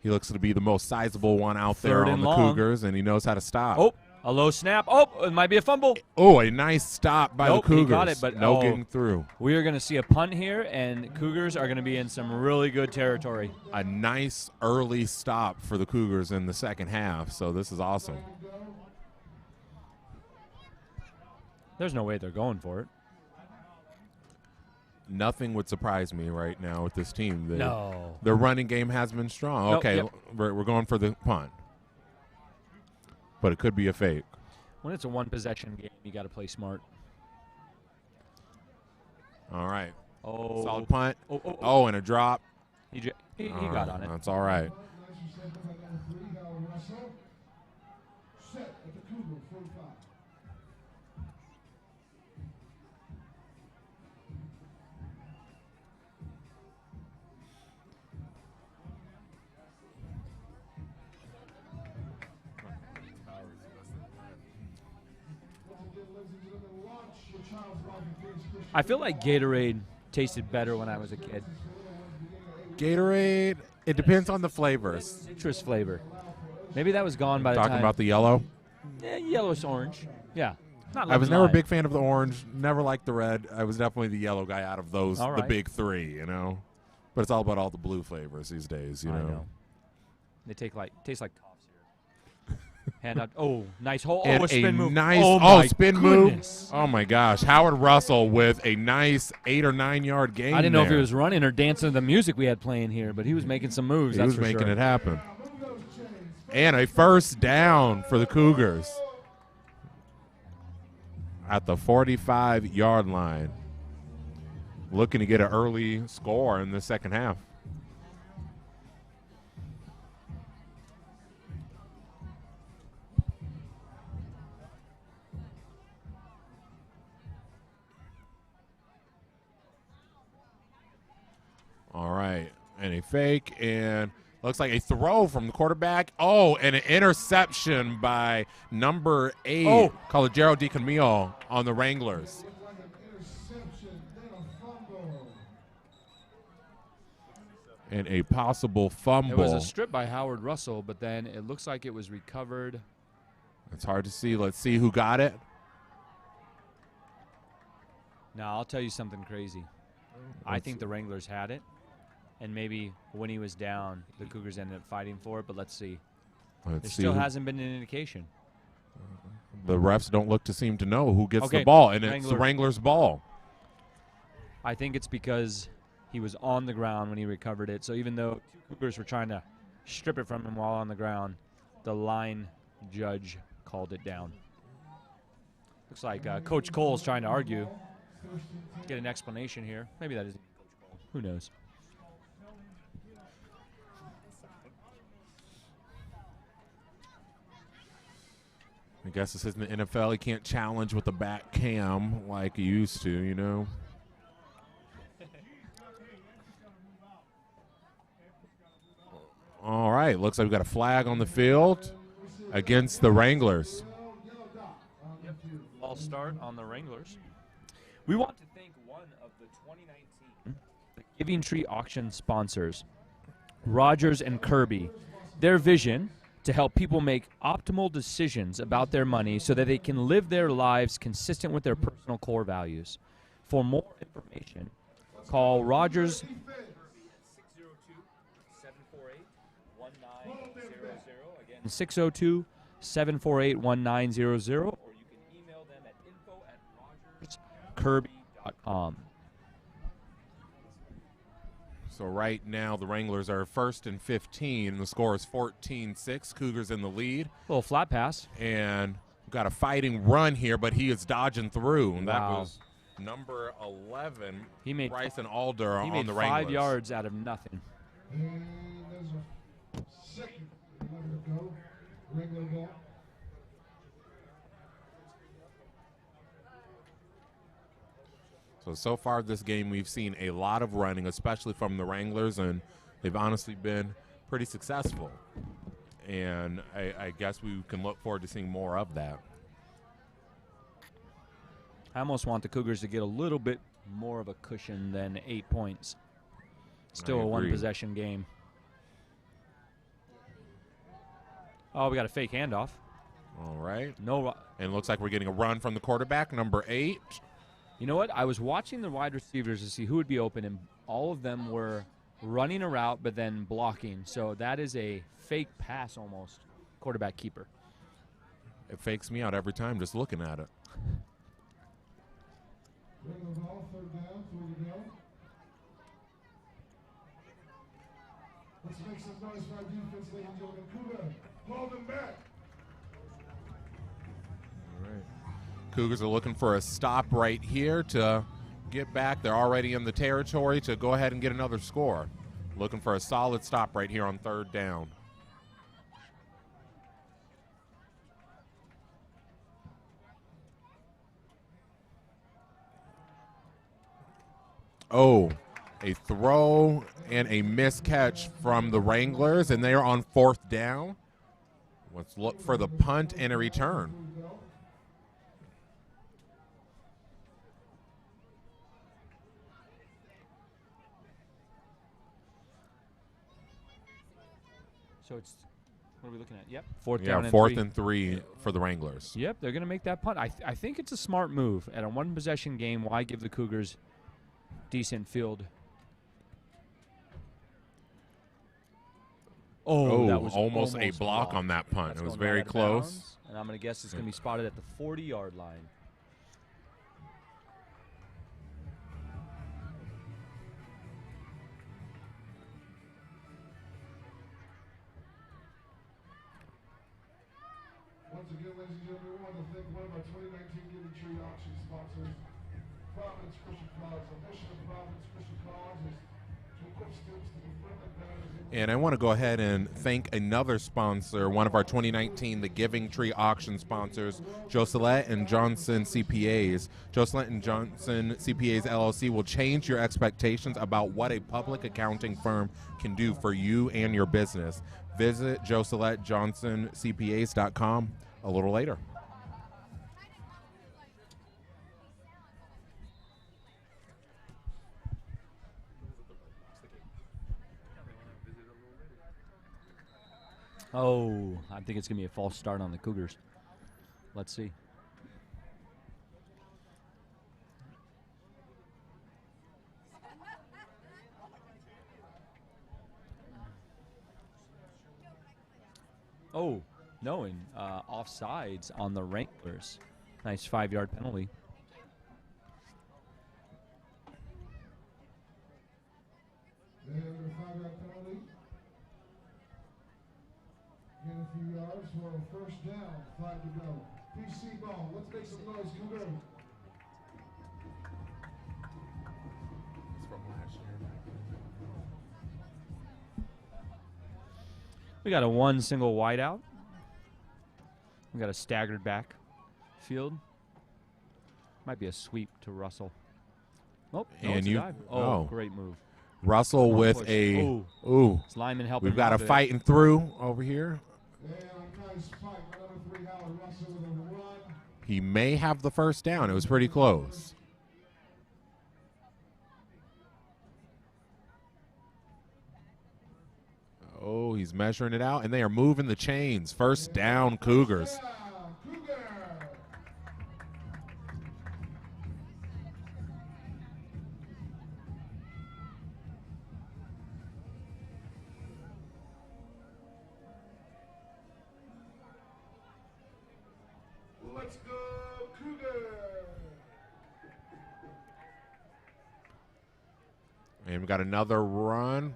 [SPEAKER 16] He looks to be the most sizable one out there on the Cougars, and he knows how to stop.
[SPEAKER 17] Oh, a low snap. Oh, it might be a fumble.
[SPEAKER 16] Oh, a nice stop by the Cougars.
[SPEAKER 17] He got it, but
[SPEAKER 16] no getting through.
[SPEAKER 17] We are going to see a punt here, and Cougars are going to be in some really good territory.
[SPEAKER 16] A nice early stop for the Cougars in the second half, so this is awesome.
[SPEAKER 17] There's no way they're going for it.
[SPEAKER 16] Nothing would surprise me right now with this team.
[SPEAKER 17] No.
[SPEAKER 16] Their running game has been strong.
[SPEAKER 17] Nope,
[SPEAKER 16] Okay,
[SPEAKER 17] yep.
[SPEAKER 16] we're going for the punt. But it could be a fake.
[SPEAKER 17] When it's a one-possession game, you got to play smart.
[SPEAKER 16] All right.
[SPEAKER 17] Oh.
[SPEAKER 16] Solid punt. Oh, and a drop.
[SPEAKER 17] He got on it.
[SPEAKER 16] That's all right.
[SPEAKER 17] I feel like Gatorade tasted better when I was a kid.
[SPEAKER 16] Gatorade, it depends on the flavors.
[SPEAKER 17] Citrus flavor. Maybe that was gone by the time.
[SPEAKER 16] Talking about the yellow?
[SPEAKER 17] Yeah, yellowish orange. Yeah. Not
[SPEAKER 16] I was never a
[SPEAKER 17] lemon
[SPEAKER 16] big fan of the orange, never liked the red. I was definitely the yellow guy out of those,
[SPEAKER 17] All
[SPEAKER 16] the
[SPEAKER 17] right.
[SPEAKER 16] big three, you know. But it's all about all the blue flavors these days, you
[SPEAKER 17] I
[SPEAKER 16] know.
[SPEAKER 17] know. They taste like cough syrup. Hand out. Oh, nice hole.
[SPEAKER 16] And
[SPEAKER 17] Oh, a spin move.
[SPEAKER 16] Nice,
[SPEAKER 17] my
[SPEAKER 16] spin
[SPEAKER 17] goodness.
[SPEAKER 16] move. Oh, my gosh. Howard Russell with a nice 8 or 9 yard gain.
[SPEAKER 17] I didn't know if he
[SPEAKER 16] there.
[SPEAKER 17] was running or dancing to the music we had playing here, but he was making some moves.
[SPEAKER 16] He
[SPEAKER 17] that's
[SPEAKER 16] was
[SPEAKER 17] for
[SPEAKER 16] making
[SPEAKER 17] sure.
[SPEAKER 16] it happen. And a first down for the Cougars at the 45-yard line. Looking to get an early score in the second half. All right, and a fake, and looks like a throw from the quarterback. Oh, and an interception by number 8, Calogero DiCamillo on the Wranglers. And a possible fumble.
[SPEAKER 17] It was a strip by Howard Russell, but then it looks like it was recovered.
[SPEAKER 16] It's hard to see. Let's see who got it.
[SPEAKER 17] Now, I'll tell you something crazy. I think the Wranglers had it, and maybe when he was down, the Cougars ended up fighting for it, but let's see. There still hasn't been an indication.
[SPEAKER 16] The refs don't look to seem to know who gets
[SPEAKER 17] Okay,
[SPEAKER 16] the ball, and it's
[SPEAKER 17] Wrangler.
[SPEAKER 16] the Wranglers' ball.
[SPEAKER 17] I think it's because he was on the ground when he recovered it. So even though two Cougars were trying to strip it from him while on the ground, the line judge called it down. Looks like Coach Cole's trying to argue, get an explanation here. Maybe that isn't Coach Cole. Who knows?
[SPEAKER 16] I guess this isn't the NFL. He can't challenge with the back cam like he used to, you know. All right, looks like we've got a flag on the field against the Wranglers.
[SPEAKER 17] False start on the Wranglers. We want to thank one of the 2019 the Giving Tree auction sponsors, Rogers and Kirby. Their vision to help people make optimal decisions about their money so that they can live their lives consistent with their personal core values. For more information, call Rogers 602-748-1900. Again, 602-748-1900, or you can email them at info@rogerskirby.com.
[SPEAKER 16] So right now the Wranglers are first and 15. The score is 14-6. Cougars in the lead.
[SPEAKER 17] Little flat pass.
[SPEAKER 16] And we've got a fighting run here, but he is dodging through. And that
[SPEAKER 17] Wow.
[SPEAKER 16] was number 11,
[SPEAKER 17] He made
[SPEAKER 16] Bryson Alder
[SPEAKER 17] He
[SPEAKER 16] on
[SPEAKER 17] made
[SPEAKER 16] the
[SPEAKER 17] 5
[SPEAKER 16] Wranglers.
[SPEAKER 17] yards out of nothing.
[SPEAKER 15] And there's a second. Let it go. Wrangler ball.
[SPEAKER 16] So far this game we've seen a lot of running, especially from the Wranglers, and they've honestly been pretty successful. And I guess we can look forward to seeing more of that.
[SPEAKER 17] I almost want the Cougars to get a little bit more of a cushion than 8 points. Still
[SPEAKER 16] I
[SPEAKER 17] a
[SPEAKER 16] agree.
[SPEAKER 17] one-possession game. Oh, we got a fake handoff.
[SPEAKER 16] All right.
[SPEAKER 17] No.
[SPEAKER 16] And it looks like we're getting a run from the quarterback, number 8.
[SPEAKER 17] You know what? I was watching the wide receivers to see who would be open, and all of them were running a route but then blocking. So that is a fake pass almost, quarterback keeper.
[SPEAKER 16] It fakes me out every time just looking at it.
[SPEAKER 15] Wrangler ball, third down, 3 to go. Let's make some noise for our defense, ladies and gentlemen. Cougar, hold them back.
[SPEAKER 16] All right. Cougars are looking for a stop right here to get back. They're already in the territory to go ahead and get another score. Looking for a solid stop right here on third down. Oh, a throw and a miscatch from the Wranglers, and they are on fourth down. Let's look for the punt and a return.
[SPEAKER 17] So it's, what are we looking at? Yep. Fourth
[SPEAKER 16] Yeah,
[SPEAKER 17] down and
[SPEAKER 16] fourth
[SPEAKER 17] three.
[SPEAKER 16] and 3 for the Wranglers.
[SPEAKER 17] Yep, they're going to make that punt. I think it's a smart move. At a one-possession game, why give the Cougars decent field?
[SPEAKER 16] Oh,
[SPEAKER 17] that was
[SPEAKER 16] almost a block
[SPEAKER 17] blocked.
[SPEAKER 16] on that punt.
[SPEAKER 17] That's
[SPEAKER 16] It was
[SPEAKER 17] going
[SPEAKER 16] very
[SPEAKER 17] right out of
[SPEAKER 16] close.
[SPEAKER 17] bounds, and I'm going to guess it's going to be spotted at the 40-yard line.
[SPEAKER 15] Once again, ladies and gentlemen, we want to thank one of our 2019 Giving Tree auction sponsors, Providence Christian College. The mission of Providence Christian College is to equip students to be friendly, balanced,
[SPEAKER 16] And I want to go ahead and thank another sponsor, one of our 2019 The Giving Tree auction sponsors, Joselette and Johnson CPAs. Joselette and Johnson CPAs LLC will change your expectations about what a public accounting firm can do for you and your business. Visit JoseletteJohnsonCPAs.com a little later.
[SPEAKER 17] Oh, I think it's going to be a false start on the Cougars. Let's see. Oh, no, and offsides on the Wranglers. Nice 5-yard penalty.
[SPEAKER 15] They have a 5-yard penalty. Gain a few yards for a first down. 5 to go. PC ball. Let's make some noise, Cougar.
[SPEAKER 16] It's from last year.
[SPEAKER 17] We got a one single wideout. We got a staggered back field. Might be a sweep to Russell. Oh, no,
[SPEAKER 16] And
[SPEAKER 17] it's a
[SPEAKER 16] you-
[SPEAKER 17] dive.
[SPEAKER 16] oh.
[SPEAKER 17] Great move.
[SPEAKER 16] Russell
[SPEAKER 17] Long
[SPEAKER 16] with
[SPEAKER 17] push.
[SPEAKER 16] a
[SPEAKER 17] Ooh. His lineman helping
[SPEAKER 16] We've
[SPEAKER 17] him
[SPEAKER 16] got
[SPEAKER 17] out
[SPEAKER 16] a
[SPEAKER 17] there.
[SPEAKER 16] fighting through over here.
[SPEAKER 15] And a nice fight by number 3, Howard Russell with a run.
[SPEAKER 16] He may have the first down. It was pretty close. Oh, he's measuring it out, and they are moving the chains. First down, Cougars.
[SPEAKER 15] Let's go, Cougar.
[SPEAKER 16] And we've got another run.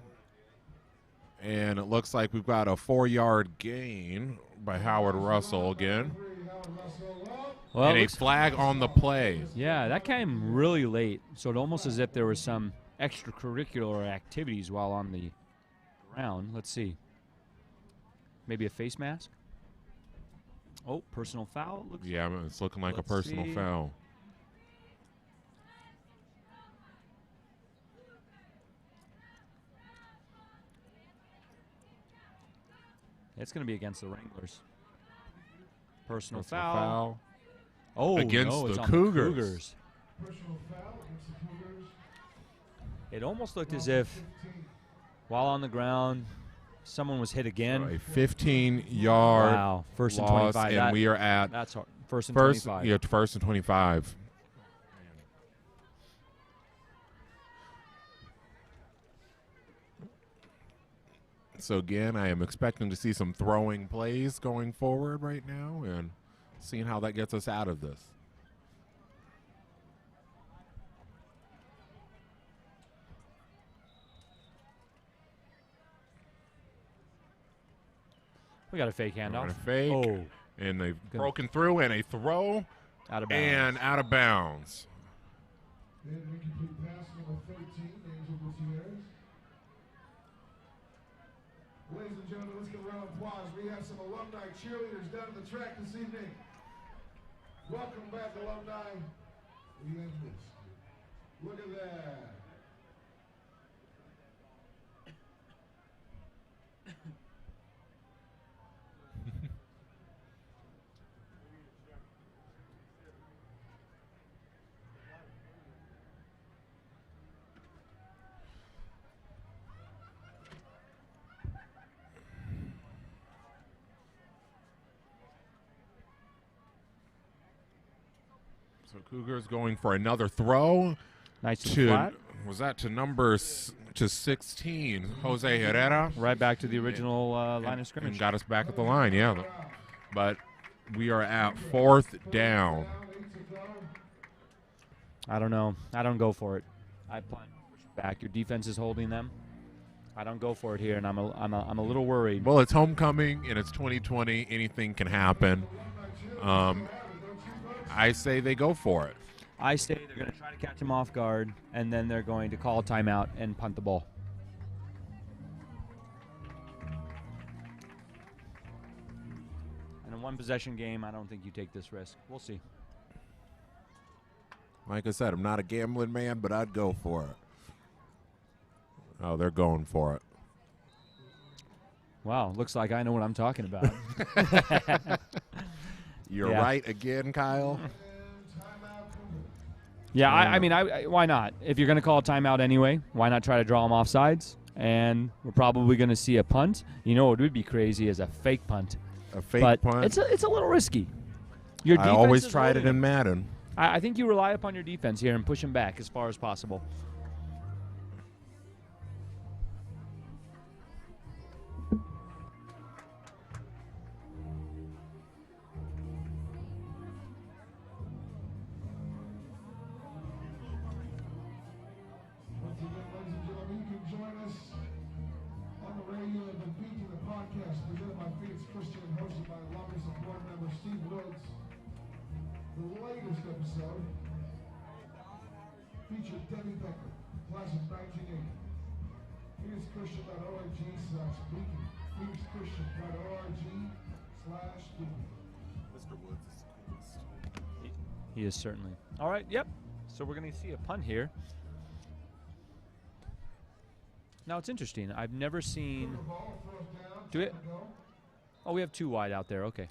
[SPEAKER 16] And it looks like we've got a 4-yard gain by Howard Russell again.
[SPEAKER 17] Well,
[SPEAKER 16] and
[SPEAKER 17] it
[SPEAKER 16] a
[SPEAKER 17] looks-
[SPEAKER 16] flag on the play.
[SPEAKER 17] Yeah, that came really late. So it almost as if there was some extracurricular activities while on the ground. Let's see. Maybe a face mask? Oh, personal foul. Looks
[SPEAKER 16] Yeah, it's looking like a
[SPEAKER 17] Let's
[SPEAKER 16] personal
[SPEAKER 17] see.
[SPEAKER 16] foul.
[SPEAKER 17] It's going to be against the Wranglers. Personal
[SPEAKER 16] Personal
[SPEAKER 17] foul.
[SPEAKER 16] foul.
[SPEAKER 17] Oh,
[SPEAKER 16] Against
[SPEAKER 17] no, it's
[SPEAKER 16] the
[SPEAKER 17] on
[SPEAKER 16] Cougars.
[SPEAKER 17] The Cougars.
[SPEAKER 15] Personal foul against the Cougars.
[SPEAKER 17] It almost looked as if, while on the ground, someone was hit again.
[SPEAKER 16] A 15-yard
[SPEAKER 17] Wow, first and
[SPEAKER 16] loss,
[SPEAKER 17] 25.
[SPEAKER 16] and
[SPEAKER 17] That-
[SPEAKER 16] we are at
[SPEAKER 17] that's hard. First and
[SPEAKER 16] first,
[SPEAKER 17] 25.
[SPEAKER 16] Yeah, first and 25. So again, I am expecting to see some throwing plays going forward right now, and seeing how that gets us out of this.
[SPEAKER 17] We got a fake handoff.
[SPEAKER 16] Got a fake.
[SPEAKER 17] Oh.
[SPEAKER 16] And they've
[SPEAKER 17] Good.
[SPEAKER 16] broken through, and a throw.
[SPEAKER 17] Out of bounds.
[SPEAKER 16] And out of bounds.
[SPEAKER 15] Then incomplete pass number 13, Angel Gutierrez. Ladies and gentlemen, let's give a round of applause. We have some alumni cheerleaders down at the track this evening. Welcome back, alumni. We have this. Look at that.
[SPEAKER 16] So Cougars going for another throw.
[SPEAKER 17] Nice and
[SPEAKER 16] to
[SPEAKER 17] flat.
[SPEAKER 16] Was that to number to 16, Jose Herrera?
[SPEAKER 17] Right back to the original line of scrimmage.
[SPEAKER 16] And got us back at the line, yeah. But we are at 4th down.
[SPEAKER 17] I don't know. I don't go for it. I plan to push back. Your defense is holding them. I don't go for it here, and I'm a little worried.
[SPEAKER 16] Well, it's homecoming and it's 2020. Anything can happen. I say they go for it.
[SPEAKER 17] I say they're going to try to catch him off guard, and then they're going to call a timeout and punt the ball. In a one-possession game, I don't think you take this risk. We'll see.
[SPEAKER 16] Like I said, I'm not a gambling man, but I'd go for it. Oh, they're going for it.
[SPEAKER 17] Wow, looks like I know what I'm talking about.
[SPEAKER 16] You're
[SPEAKER 17] Yeah.
[SPEAKER 16] right again, Kyle.
[SPEAKER 17] Yeah, I mean, why not? If you're going to call a timeout anyway, why not try to draw them off sides? and we're probably going to see a punt. You know what would be crazy is a fake punt.
[SPEAKER 16] A fake
[SPEAKER 17] but
[SPEAKER 16] punt?
[SPEAKER 17] It's a little risky.
[SPEAKER 16] I always tried it in Madden.
[SPEAKER 17] I think you rely upon your defense here and push them back as far as possible.
[SPEAKER 15] Once again, ladies and gentlemen, you can join us on the radio and the Beat to the podcast presented by Phoenix Christian and hosted by longest support member Steve Woods. The latest episode featured Debbie Becker, class of 1980. PhoenixChristian.org/Beacon. PhoenixChristian.org/Beacon.
[SPEAKER 16] Mr. Woods is the coolest.
[SPEAKER 17] He is certainly. All right, yep. So we're going to see a punt here. Now, it's interesting. I've never seen... Do it? Oh, we have 2 wide out there. Okay.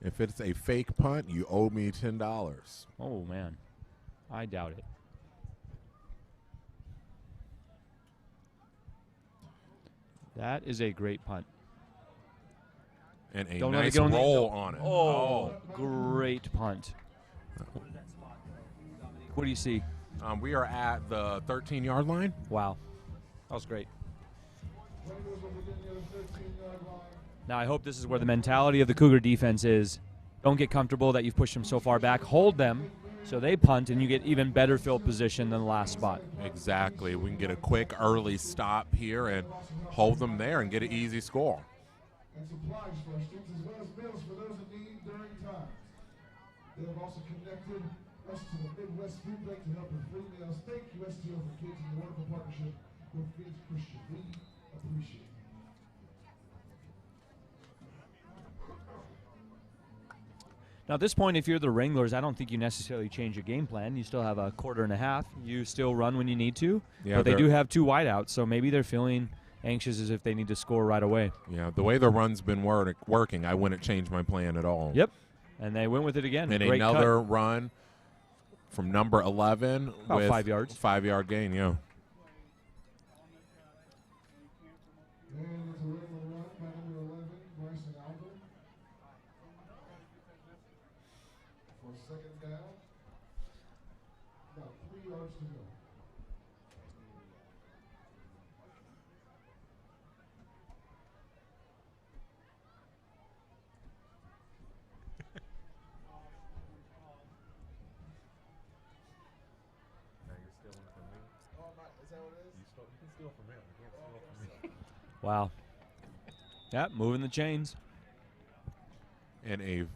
[SPEAKER 16] If it's a fake punt, you owe me $10.
[SPEAKER 17] Oh, man. I doubt it. That is a great punt.
[SPEAKER 16] And a
[SPEAKER 17] Don't let it
[SPEAKER 16] nice
[SPEAKER 17] go in the-
[SPEAKER 16] roll on it.
[SPEAKER 17] Oh, great punt. What do you see?
[SPEAKER 16] We are at the 13-yard line.
[SPEAKER 17] Wow. That was great. Now, I hope this is where the mentality of the Cougar defense is. Don't get comfortable that you've pushed them so far back. Hold them so they punt, and you get even better field position than the last spot.
[SPEAKER 16] Exactly. We can get a quick early stop here and hold them there and get an easy score.
[SPEAKER 15] And supplies for our students as well as meals for those in need during times. They have also connected us to the Midwest Food Bank to help with free meals. Thank you, STO, for kids in the wonderful partnership with Phoenix Christian. We appreciate it.
[SPEAKER 17] Now, at this point, if you're the Wranglers, I don't think you necessarily change your game plan. You still have a quarter and a half. You still run when you need to.
[SPEAKER 16] Yeah,
[SPEAKER 17] but they do have 2 wideouts, so maybe they're feeling anxious as if they need to score right away.
[SPEAKER 16] Yeah, the way the run's been working, I wouldn't change my plan at all.
[SPEAKER 17] Yep. And they went with it again.
[SPEAKER 16] And
[SPEAKER 17] Great
[SPEAKER 16] another
[SPEAKER 17] cut.
[SPEAKER 16] run from number 11
[SPEAKER 17] About
[SPEAKER 16] with
[SPEAKER 17] 5 yards.
[SPEAKER 16] 5-yard gain, yeah.
[SPEAKER 15] And it's a regular run by number 11, Bryson Albert. For a second down. About 3 yards to go.
[SPEAKER 17] Wow. Yep, moving the chains.
[SPEAKER 16] And a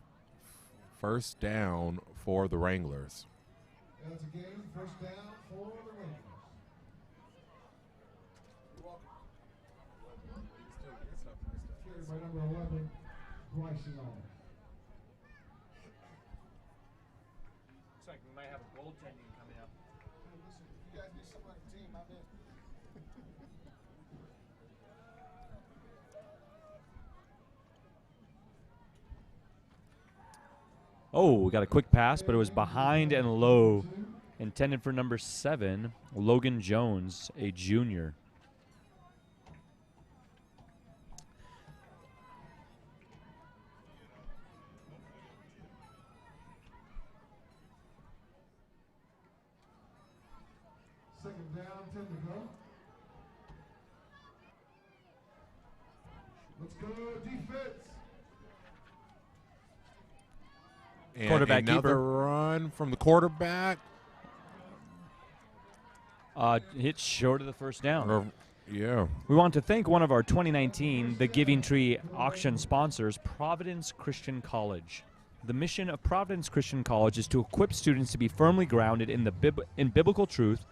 [SPEAKER 16] first down for the Wranglers.
[SPEAKER 15] And it's a game, first down for the Wranglers. Carried by number 11, Bryson Albert.
[SPEAKER 17] Looks like we might have a goaltending coming up.
[SPEAKER 15] Listen, if you guys need somebody on the team, I'm in.
[SPEAKER 17] Oh, we got a quick pass, but it was behind and low. Intended for number 7, Logan Jones, a junior.
[SPEAKER 15] Second down, 10 to go. Let's go, defense.
[SPEAKER 16] And
[SPEAKER 17] Quarterback
[SPEAKER 16] another
[SPEAKER 17] keeper.
[SPEAKER 16] run from the quarterback.
[SPEAKER 17] Hit short of the first down.
[SPEAKER 16] Yeah.
[SPEAKER 17] We want to thank one of our 2019 The Giving Tree auction sponsors, Providence Christian College. The mission of Providence Christian College is to equip students to be firmly grounded in in biblical truth,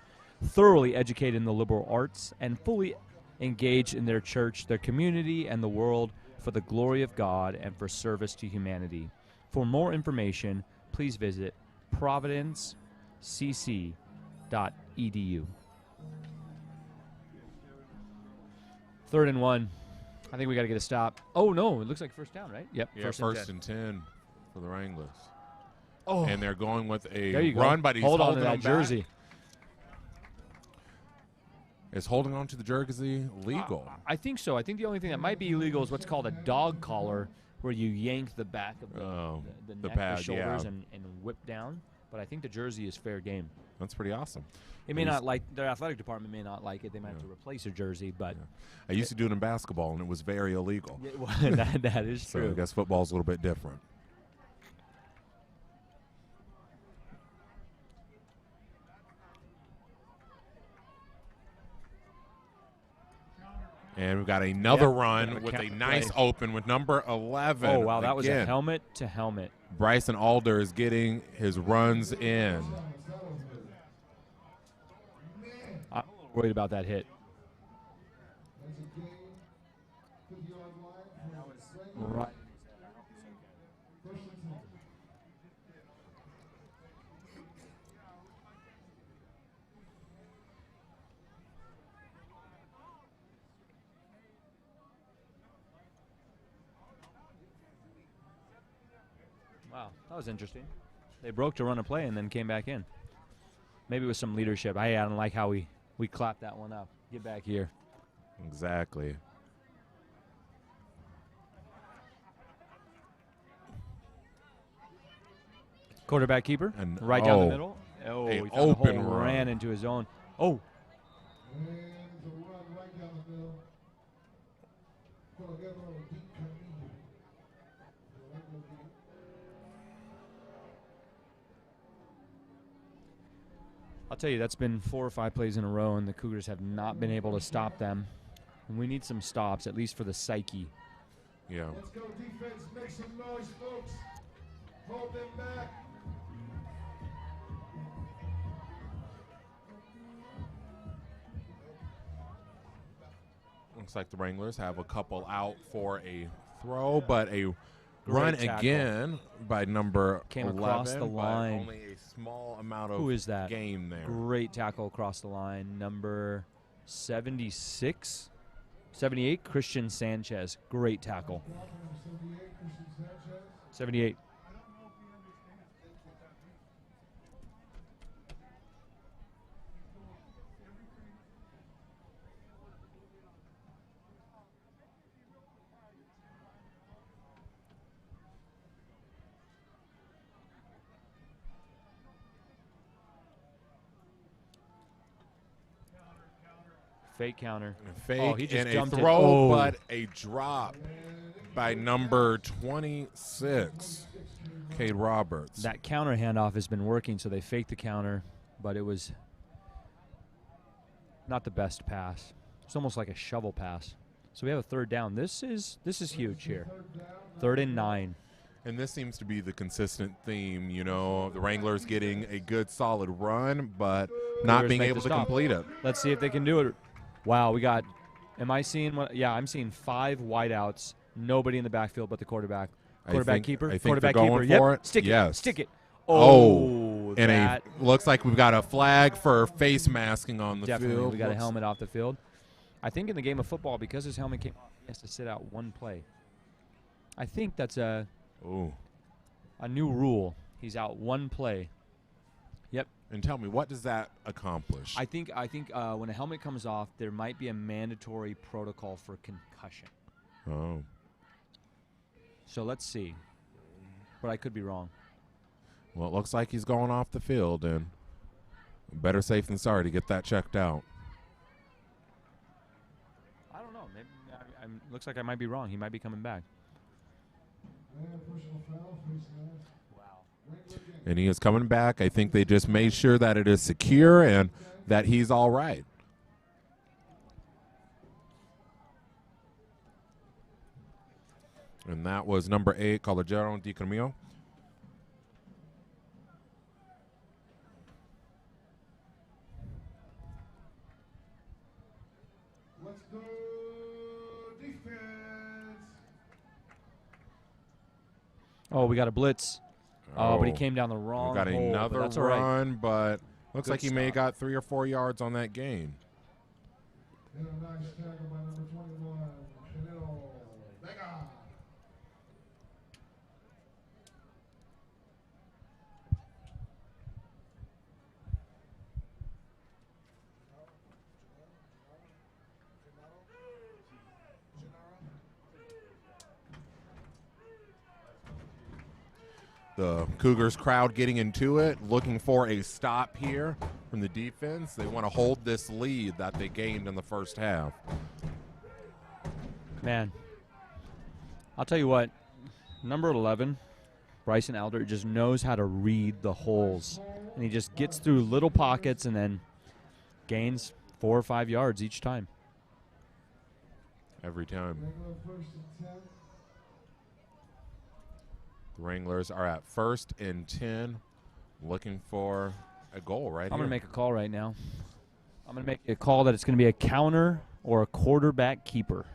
[SPEAKER 17] thoroughly educated in the liberal arts, and fully engaged in their church, their community, and the world for the glory of God and for service to humanity. For more information, please visit providencecc.edu. 3rd and 1. I think we got to get a stop. Oh, no. It looks like first down, right? Yep.
[SPEAKER 16] Yeah, first and 10 for the Wranglers.
[SPEAKER 17] Oh.
[SPEAKER 16] And they're going with
[SPEAKER 17] There
[SPEAKER 16] a
[SPEAKER 17] you go.
[SPEAKER 16] run, but he's
[SPEAKER 17] Hold on to
[SPEAKER 16] holding
[SPEAKER 17] that
[SPEAKER 16] them back.
[SPEAKER 17] jersey.
[SPEAKER 16] Is holding on to the jersey legal?
[SPEAKER 17] I think so. I think the only thing that might be illegal is what's called a dog collar, where you yank the back of the neck,
[SPEAKER 16] pad,
[SPEAKER 17] the shoulders,
[SPEAKER 16] yeah.
[SPEAKER 17] and whip down. But I think the jersey is fair game.
[SPEAKER 16] That's pretty awesome.
[SPEAKER 17] It may not like their athletic department may not like it. They might have to replace a jersey, but
[SPEAKER 16] I used to do it in basketball, and it was very illegal.
[SPEAKER 17] Yeah, well, that is
[SPEAKER 16] So
[SPEAKER 17] true.
[SPEAKER 16] I guess football's a little bit different. And we've got another run with a nice open with number 11.
[SPEAKER 17] Oh, wow, that was a
[SPEAKER 16] Again,
[SPEAKER 17] helmet to helmet.
[SPEAKER 16] Bryson Alder is getting his runs in.
[SPEAKER 17] I'm worried about that hit. Right. Wow, that was interesting. They broke to run a play and then came back in. Maybe with some leadership. I don't like how we clapped that one up. Get back here.
[SPEAKER 16] Exactly.
[SPEAKER 17] Quarterback keeper,
[SPEAKER 16] And
[SPEAKER 17] right down the middle. Oh,
[SPEAKER 16] a
[SPEAKER 17] he found a
[SPEAKER 16] open
[SPEAKER 17] hole,
[SPEAKER 16] run.
[SPEAKER 17] ran into his own. Oh, I'll tell you, that's been 4 or 5 plays in a row, and the Cougars have not been able to stop them. And we need some stops, at least for the psyche.
[SPEAKER 16] Yeah.
[SPEAKER 15] Let's go defense. Make some noise, folks. Hold them back.
[SPEAKER 16] Looks like the Wranglers have a couple out for a throw, but a run
[SPEAKER 17] tackle.
[SPEAKER 16] again by number
[SPEAKER 17] Came
[SPEAKER 16] 11.
[SPEAKER 17] across the
[SPEAKER 16] but
[SPEAKER 17] line.
[SPEAKER 16] Only a small amount of
[SPEAKER 17] Who is that?
[SPEAKER 16] game there.
[SPEAKER 17] Great tackle across the line. Number 76, 78, Christian Sanchez. Great tackle. 78. Fake counter.
[SPEAKER 16] Fake
[SPEAKER 17] Oh, he just
[SPEAKER 16] and
[SPEAKER 17] jumped
[SPEAKER 16] a
[SPEAKER 17] it.
[SPEAKER 16] throw,
[SPEAKER 17] Oh.
[SPEAKER 16] but a drop by number 26, Cade Roberts.
[SPEAKER 17] That counter handoff has been working, so they faked the counter, but it was not the best pass. It's almost like a shovel pass. So we have a third down. This is huge here. 3rd and 9.
[SPEAKER 16] And this seems to be the consistent theme, you know, the Wranglers getting a good solid run, but not
[SPEAKER 17] Cougars
[SPEAKER 16] being
[SPEAKER 17] make
[SPEAKER 16] able
[SPEAKER 17] the
[SPEAKER 16] to
[SPEAKER 17] stop.
[SPEAKER 16] complete it.
[SPEAKER 17] Let's see if they can do it. Wow, we got, am I seeing what? Yeah, I'm seeing 5 wideouts. Nobody in the backfield but the quarterback. Quarterback keeper.
[SPEAKER 16] I think
[SPEAKER 17] Quarterback
[SPEAKER 16] they're
[SPEAKER 17] keeper.
[SPEAKER 16] going
[SPEAKER 17] Yep.
[SPEAKER 16] for it.
[SPEAKER 17] Stick it.
[SPEAKER 16] Yes.
[SPEAKER 17] Stick it.
[SPEAKER 16] Oh, and
[SPEAKER 17] that
[SPEAKER 16] looks like we've got a flag for face masking on the
[SPEAKER 17] definitely.
[SPEAKER 16] field.
[SPEAKER 17] We got a
[SPEAKER 16] Looks-
[SPEAKER 17] helmet off the field. I think in the game of football, because his helmet came off, he has to sit out 1 play. I think that's a new rule. He's out 1 play. Yep.
[SPEAKER 16] And tell me, what does that accomplish?
[SPEAKER 17] I think when a helmet comes off, there might be a mandatory protocol for concussion.
[SPEAKER 16] Oh.
[SPEAKER 17] So let's see. But I could be wrong.
[SPEAKER 16] Well, it looks like he's going off the field, and better safe than sorry to get that checked out.
[SPEAKER 17] I don't know. Maybe looks like I might be wrong. He might be coming back.
[SPEAKER 16] And he is coming back. I think they just made sure that it is secure and that he's all right. And that was number 8, Calogero Di Camillo.
[SPEAKER 15] Let's go defense.
[SPEAKER 17] Oh, we got a blitz. Oh, but he came down the
[SPEAKER 16] We
[SPEAKER 17] wrong
[SPEAKER 16] got
[SPEAKER 17] hole, but
[SPEAKER 16] another
[SPEAKER 17] that's all right.
[SPEAKER 16] run, but looks
[SPEAKER 17] Good
[SPEAKER 16] like he may have
[SPEAKER 17] stop.
[SPEAKER 16] got 3 or 4 yards on that gain.
[SPEAKER 15] And a nice tackle by number 21, Chanel Vega.
[SPEAKER 16] The Cougars crowd getting into it, looking for a stop here from the defense. They want to hold this lead that they gained in the first half.
[SPEAKER 17] Man, I'll tell you what, number 11, Bryson Elder, just knows how to read the holes. And he just gets through little pockets and then gains 4 or 5 yards each time.
[SPEAKER 16] Every time. The Wranglers are at 1st and 10, looking for a goal right here.
[SPEAKER 17] I'm going to make a call right now. I'm going to make a call that it's going to be a counter or a quarterback keeper.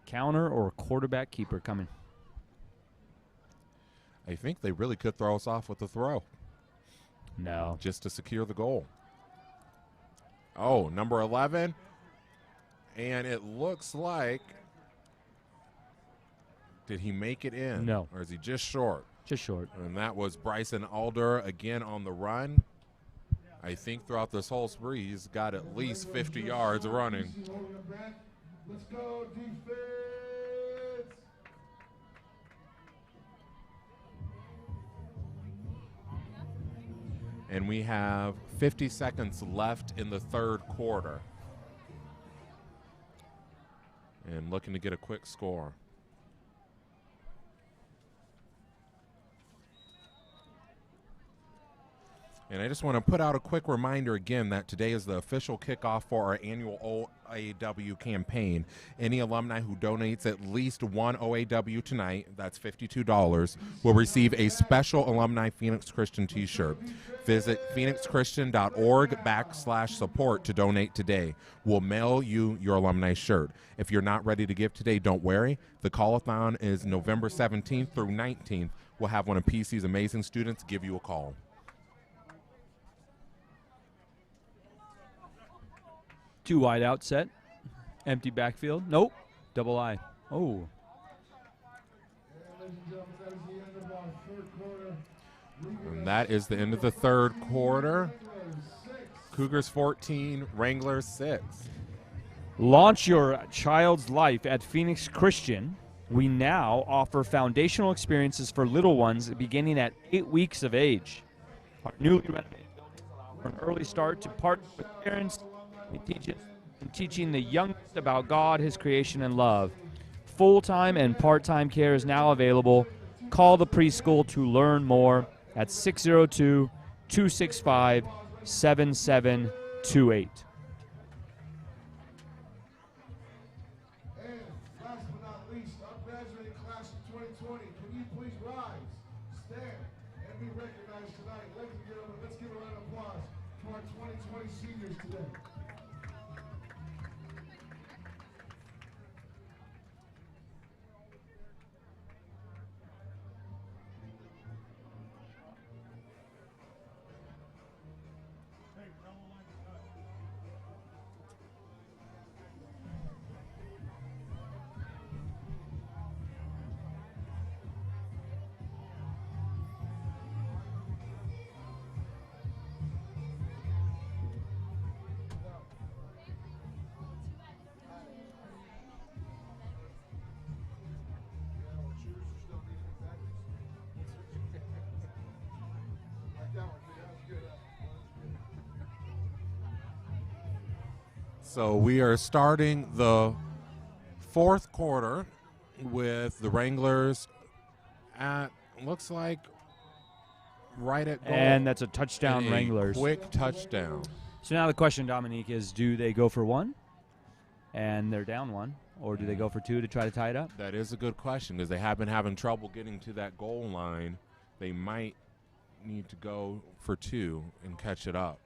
[SPEAKER 17] Counter or a quarterback keeper coming.
[SPEAKER 16] I think they really could throw us off with the throw.
[SPEAKER 17] No.
[SPEAKER 16] Just to secure the goal. Oh, number 11. And it looks like, did he make it in?
[SPEAKER 17] No.
[SPEAKER 16] Or is he just short?
[SPEAKER 17] Just short.
[SPEAKER 16] And that was Bryson Alder again on the run. I think throughout this whole spree, he's got at least 50 yards running.
[SPEAKER 15] Let's go, defense.
[SPEAKER 16] And we have 50 seconds left in the third quarter. And looking to get a quick score. And I just want to put out a quick reminder again that today is the official kickoff for our annual OAW campaign. Any alumni who donates at least one OAW tonight, that's $52, will receive a special alumni Phoenix Christian t-shirt. Visit phoenixchristian.org/support to donate today. We'll mail you your alumni shirt. If you're not ready to give today, don't worry. The call-a-thon is November 17th through 19th. We'll have one of PC's amazing students give you a call.
[SPEAKER 17] Two wide out set. Empty backfield. Nope. Double I. Oh.
[SPEAKER 16] And that is the end of the third quarter. Cougars 14, Wranglers 6.
[SPEAKER 17] Launch your child's life at Phoenix Christian. We now offer foundational experiences for little ones beginning at 8 weeks of age. Our newly renovated buildings allow for an early start to partner with parents and teaching the youngest about God, His creation, and love. Full-time and part-time care is now available. Call the preschool to learn more at 602-265-7728.
[SPEAKER 15] And last but not least, our graduating class of 2020, can you please rise, stand, and be recognized tonight? Let's give a round of applause to our 2020 seniors today.
[SPEAKER 16] So we are starting the fourth quarter with the Wranglers at, looks like, right at goal.
[SPEAKER 17] And that's a touchdown,
[SPEAKER 16] And a
[SPEAKER 17] Wranglers.
[SPEAKER 16] quick touchdown.
[SPEAKER 17] So now the question, Dominique, is do they go for one and they're down one, or do they go for two to try to tie it up?
[SPEAKER 16] That is a good question because they have been having trouble getting to that goal line. They might need to go for two and catch it up.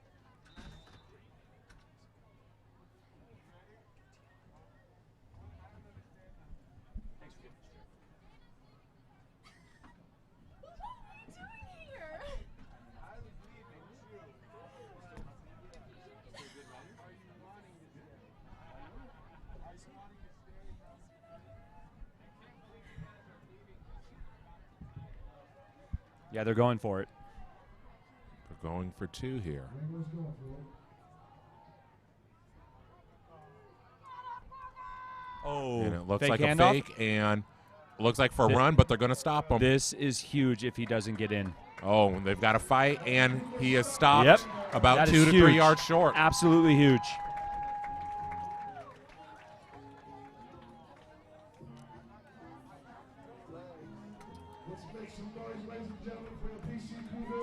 [SPEAKER 17] Yeah, they're going for it.
[SPEAKER 16] They're going for two here.
[SPEAKER 17] Oh,
[SPEAKER 16] And it looks
[SPEAKER 17] fake
[SPEAKER 16] like
[SPEAKER 17] handoff?
[SPEAKER 16] a fake, and Looks like for a run, but they're going to stop him.
[SPEAKER 17] This is huge if he doesn't get in.
[SPEAKER 16] Oh, they've got to fight, and he is stopped
[SPEAKER 17] Yep.
[SPEAKER 16] about
[SPEAKER 17] That
[SPEAKER 16] 2
[SPEAKER 17] is
[SPEAKER 16] to
[SPEAKER 17] huge.
[SPEAKER 16] 3 yards short.
[SPEAKER 17] Absolutely huge.
[SPEAKER 15] Let's make some noise, ladies and gentlemen, for the PC Cougars.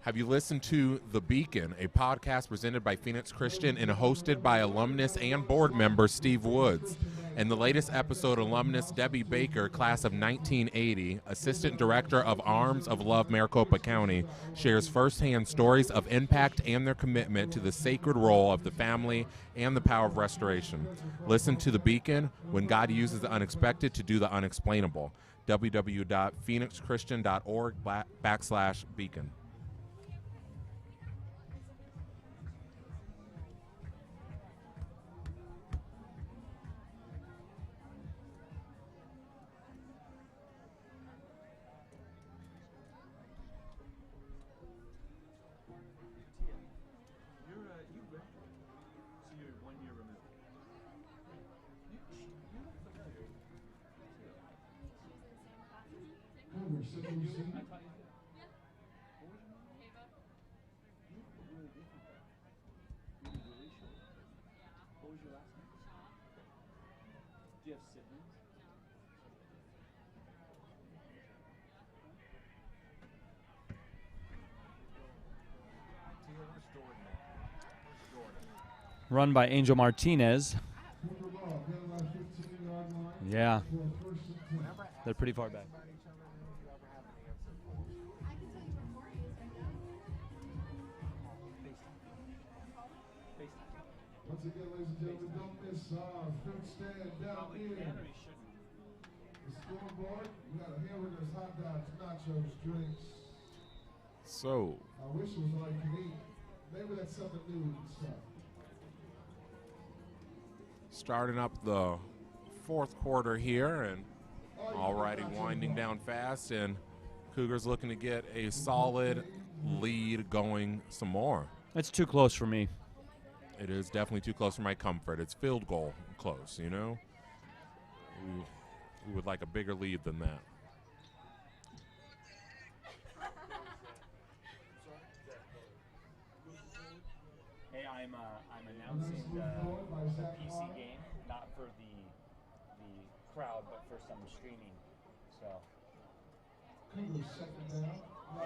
[SPEAKER 16] Have you listened to The Beacon, a podcast presented by Phoenix Christian and hosted by alumnus and board member Steve Woods? In the latest episode, alumnus Debbie Baker, class of 1980, Assistant Director of Arms of Love Maricopa County, shares firsthand stories of impact and their commitment to the sacred role of the family and the power of restoration. Listen to The Beacon, when God uses the unexpected to do the unexplainable. www.phoenixchristian.org/beacon.
[SPEAKER 17] Run by Angel Martinez. Yeah. They're pretty far back.
[SPEAKER 15] Once again, ladies and gentlemen, don't miss food stand down here. The scoreboard, we got hamburgers, hot dogs, nachos, drinks.
[SPEAKER 16] So,
[SPEAKER 15] I wish it was all you can eat. Maybe that's something new we can start.
[SPEAKER 16] starting up the fourth quarter here, and already winding down fast, and Cougars looking to get a solid lead going some more.
[SPEAKER 17] It's too close for me.
[SPEAKER 16] It is definitely too close for my comfort. It's field goal close, you know? We would like a bigger lead than that.
[SPEAKER 17] Hey, I'm announcing the PC game, not for the crowd, but for some streaming. So. Yeah,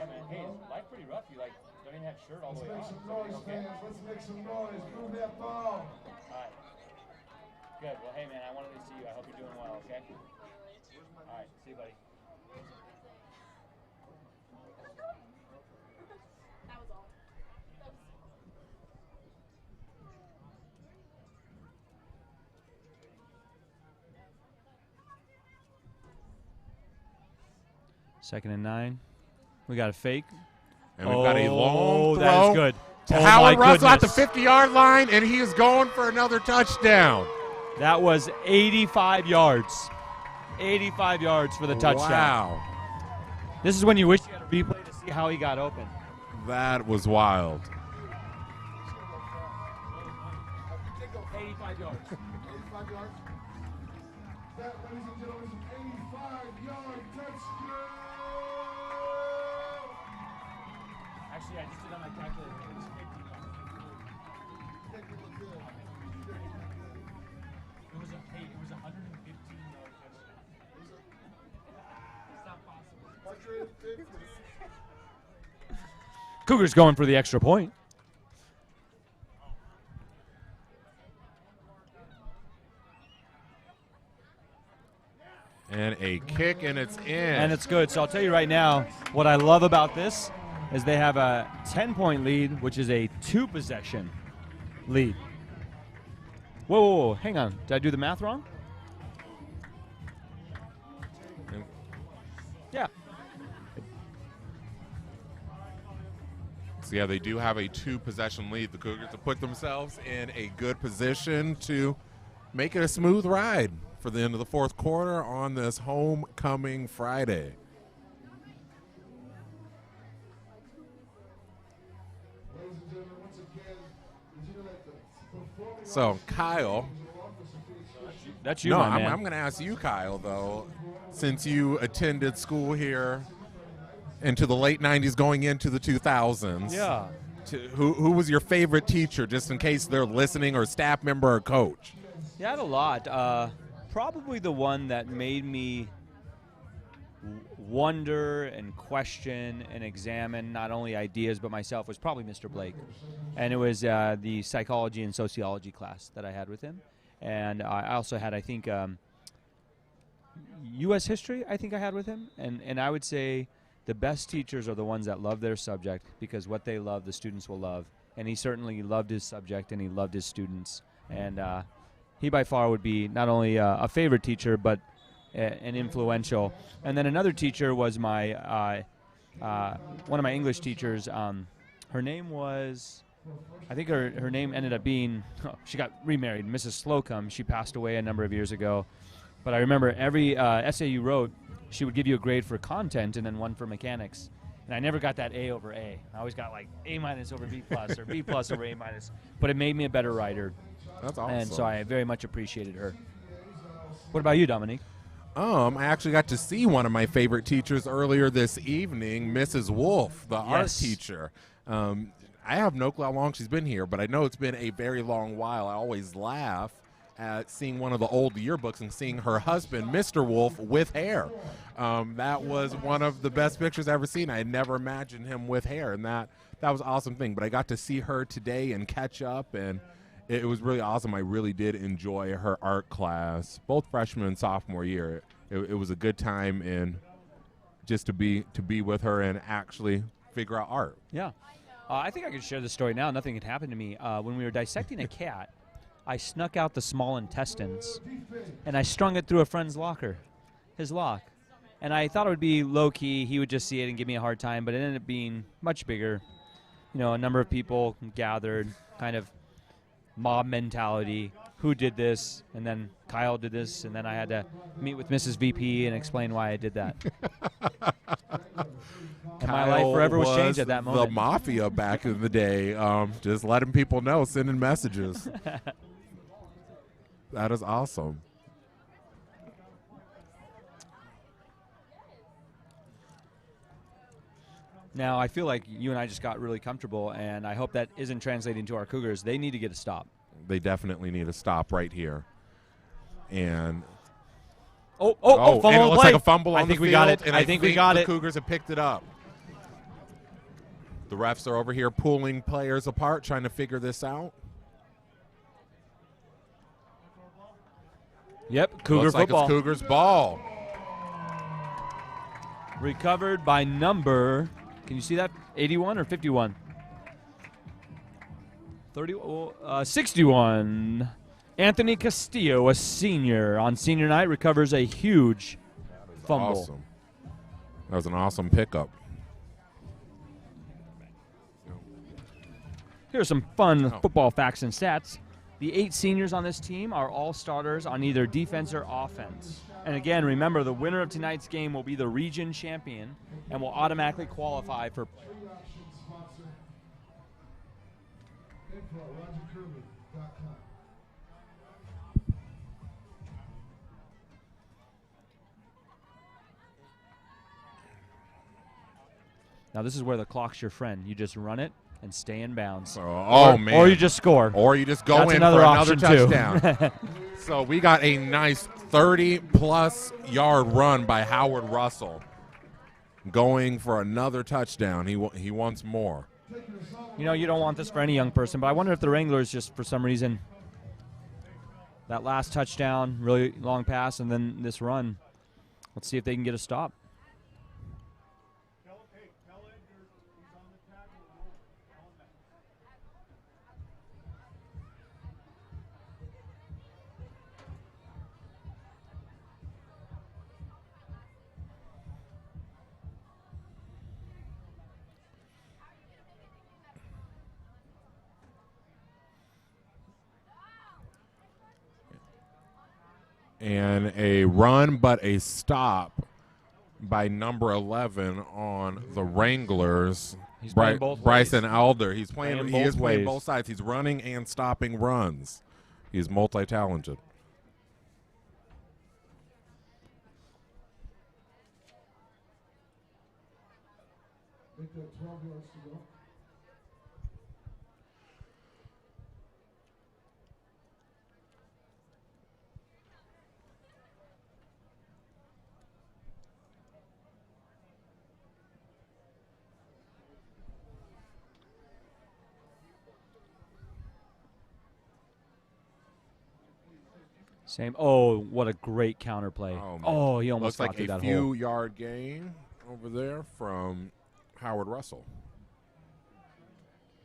[SPEAKER 17] man. Hey, is life pretty rough? You don't even have shirt all the way on.
[SPEAKER 15] Let's make some noise, fans. Let's make some noise. Move that ball.
[SPEAKER 17] All right. Good. Well, hey, man, I wanted to see you. I hope you're doing well, okay? All right. See you, buddy.
[SPEAKER 9] That was all.
[SPEAKER 17] Second and 9. We got a fake.
[SPEAKER 16] And we've got a long throw.
[SPEAKER 17] That is good.
[SPEAKER 16] To
[SPEAKER 17] Oh,
[SPEAKER 16] Howard
[SPEAKER 17] my
[SPEAKER 16] Russell at the
[SPEAKER 17] goodness.
[SPEAKER 16] 50-yard line, and he is going for another touchdown.
[SPEAKER 17] That was 85 yards. 85 yards for the touchdown.
[SPEAKER 16] Wow.
[SPEAKER 17] This is when you wish you had a replay to see how he got open.
[SPEAKER 16] That was wild.
[SPEAKER 17] 85 yards.
[SPEAKER 15] 85 yards. That, ladies and gentlemen, is an 85-yard touchdown.
[SPEAKER 17] Actually, I just did on my calculator. It was 50 yards. It was a 115-yard touchdown. It's not possible. Cougars going for the extra point.
[SPEAKER 16] And a kick, and it's in.
[SPEAKER 17] And it's good. So I'll tell you right now, what I love about this is they have a 10-point lead, which is a 2-possession lead. Whoa, whoa, whoa, hang on. Did I do the math wrong? Yeah.
[SPEAKER 16] So, yeah, they do have a 2-possession lead. The Cougars have put themselves in a good position to make it a smooth ride for the end of the fourth quarter on this homecoming Friday.
[SPEAKER 15] Ladies and gentlemen, once
[SPEAKER 16] So, Kyle.
[SPEAKER 17] That's you,
[SPEAKER 16] no,
[SPEAKER 17] my man.
[SPEAKER 16] I'm going to ask you, Kyle, though, since you attended school here into the late 90s going into the 2000s.
[SPEAKER 17] Yeah.
[SPEAKER 16] Who was your favorite teacher, just in case they're listening, or staff member or coach?
[SPEAKER 17] Yeah, I had a lot. Probably the one that made me wonder and question and examine not only ideas but myself was probably Mr. Blake. And it was the psychology and sociology class that I had with him. And I also had, I think, U.S. history, I think I had with him. And I would say the best teachers are the ones that love their subject, because what they love, the students will love. And he certainly loved his subject, and he loved his students. And he by far would be not only a favorite teacher, but an influential. And then another teacher was my one of my English teachers. Her name was, I think her name ended up being, she got remarried, Mrs. Slocum. She passed away a number of years ago. But I remember every essay you wrote, she would give you a grade for content and then one for mechanics. And I never got that A over A. I always got like A- over B plus or B plus over A-. But it made me a better writer.
[SPEAKER 16] That's awesome.
[SPEAKER 17] And so I very much appreciated her. What about you, Dominique?
[SPEAKER 16] I actually got to see one of my favorite teachers earlier this evening, Mrs. Wolf, the art teacher. I have no clue how long she's been here, but I know it's been a very long while. I always laugh at seeing one of the old yearbooks and seeing her husband, Mr. Wolf, with hair. That was one of the best pictures I've ever seen. I had never imagined him with hair, and that was an awesome thing. But I got to see her today and catch up, and it was really awesome. I really did enjoy her art class, both freshman and sophomore year. It was a good time, and just to be with her and actually figure out art.
[SPEAKER 17] Yeah. I think I can share this story now. Nothing had happened to me. When we were dissecting a cat, I snuck out the small intestines, and I strung it through a friend's locker, his lock. And I thought it would be low-key. He would just see it and give me a hard time, but it ended up being much bigger. You know, a number of people gathered, kind of mob mentality. Who did this? And then Kyle did this, and then I had to meet with Mrs. VP and explain why I did that. And my life forever was changed at that moment.
[SPEAKER 16] The mafia back in the day, just letting people know, sending messages. That is awesome.
[SPEAKER 17] Now, I feel like you and I just got really comfortable, and I hope that isn't translating to our Cougars. They need to get a stop.
[SPEAKER 16] They definitely need a stop right here. And
[SPEAKER 17] fumble
[SPEAKER 16] and it looks
[SPEAKER 17] play.
[SPEAKER 16] like a fumble on
[SPEAKER 17] I think
[SPEAKER 16] the
[SPEAKER 17] we
[SPEAKER 16] field,
[SPEAKER 17] got it.
[SPEAKER 16] and
[SPEAKER 17] I think we got
[SPEAKER 16] the
[SPEAKER 17] it.
[SPEAKER 16] Cougars have picked it up. The refs are over here pulling players apart, trying to figure this out.
[SPEAKER 17] Yep, Cougar
[SPEAKER 16] Looks like
[SPEAKER 17] football.
[SPEAKER 16] it's Cougars ball.
[SPEAKER 17] Recovered by number, can you see that? 81 or 51? 61. Anthony Castillo, a senior, on senior night recovers a huge fumble.
[SPEAKER 16] Awesome. That was an awesome pickup.
[SPEAKER 17] Here's some fun football facts and stats. The 8 seniors on this team are all starters on either defense or offense. And again, remember, the winner of tonight's game will be the region champion and will automatically qualify for Now this is where the clock's your friend. You just run it and stay in bounds.
[SPEAKER 16] Man.
[SPEAKER 17] Or you just score.
[SPEAKER 16] Or you just go
[SPEAKER 17] That's
[SPEAKER 16] in
[SPEAKER 17] another
[SPEAKER 16] for another
[SPEAKER 17] option
[SPEAKER 16] touchdown.
[SPEAKER 17] Too.
[SPEAKER 16] So we got a nice 30-plus yard run by Howard Russell. Going for another touchdown. He wants more.
[SPEAKER 17] You know, you don't want this for any young person, but I wonder if the Wranglers just, for some reason, that last touchdown, really long pass, and then this run. Let's see if they can get a stop.
[SPEAKER 16] And a run, but a stop by number 11 on the Wranglers.
[SPEAKER 17] He's playing both
[SPEAKER 16] Bryson
[SPEAKER 17] ways.
[SPEAKER 16] Elder. He is playing
[SPEAKER 17] Playing
[SPEAKER 16] both
[SPEAKER 17] ways.
[SPEAKER 16] sides. He's running and stopping runs. He's multi-talented.
[SPEAKER 15] Make that 12 yards to go.
[SPEAKER 17] Same. Oh, what a great counter play. Oh, he almost
[SPEAKER 16] looks
[SPEAKER 17] got through
[SPEAKER 16] like a
[SPEAKER 17] that
[SPEAKER 16] few
[SPEAKER 17] hole.
[SPEAKER 16] yard gain over there from Howard Russell.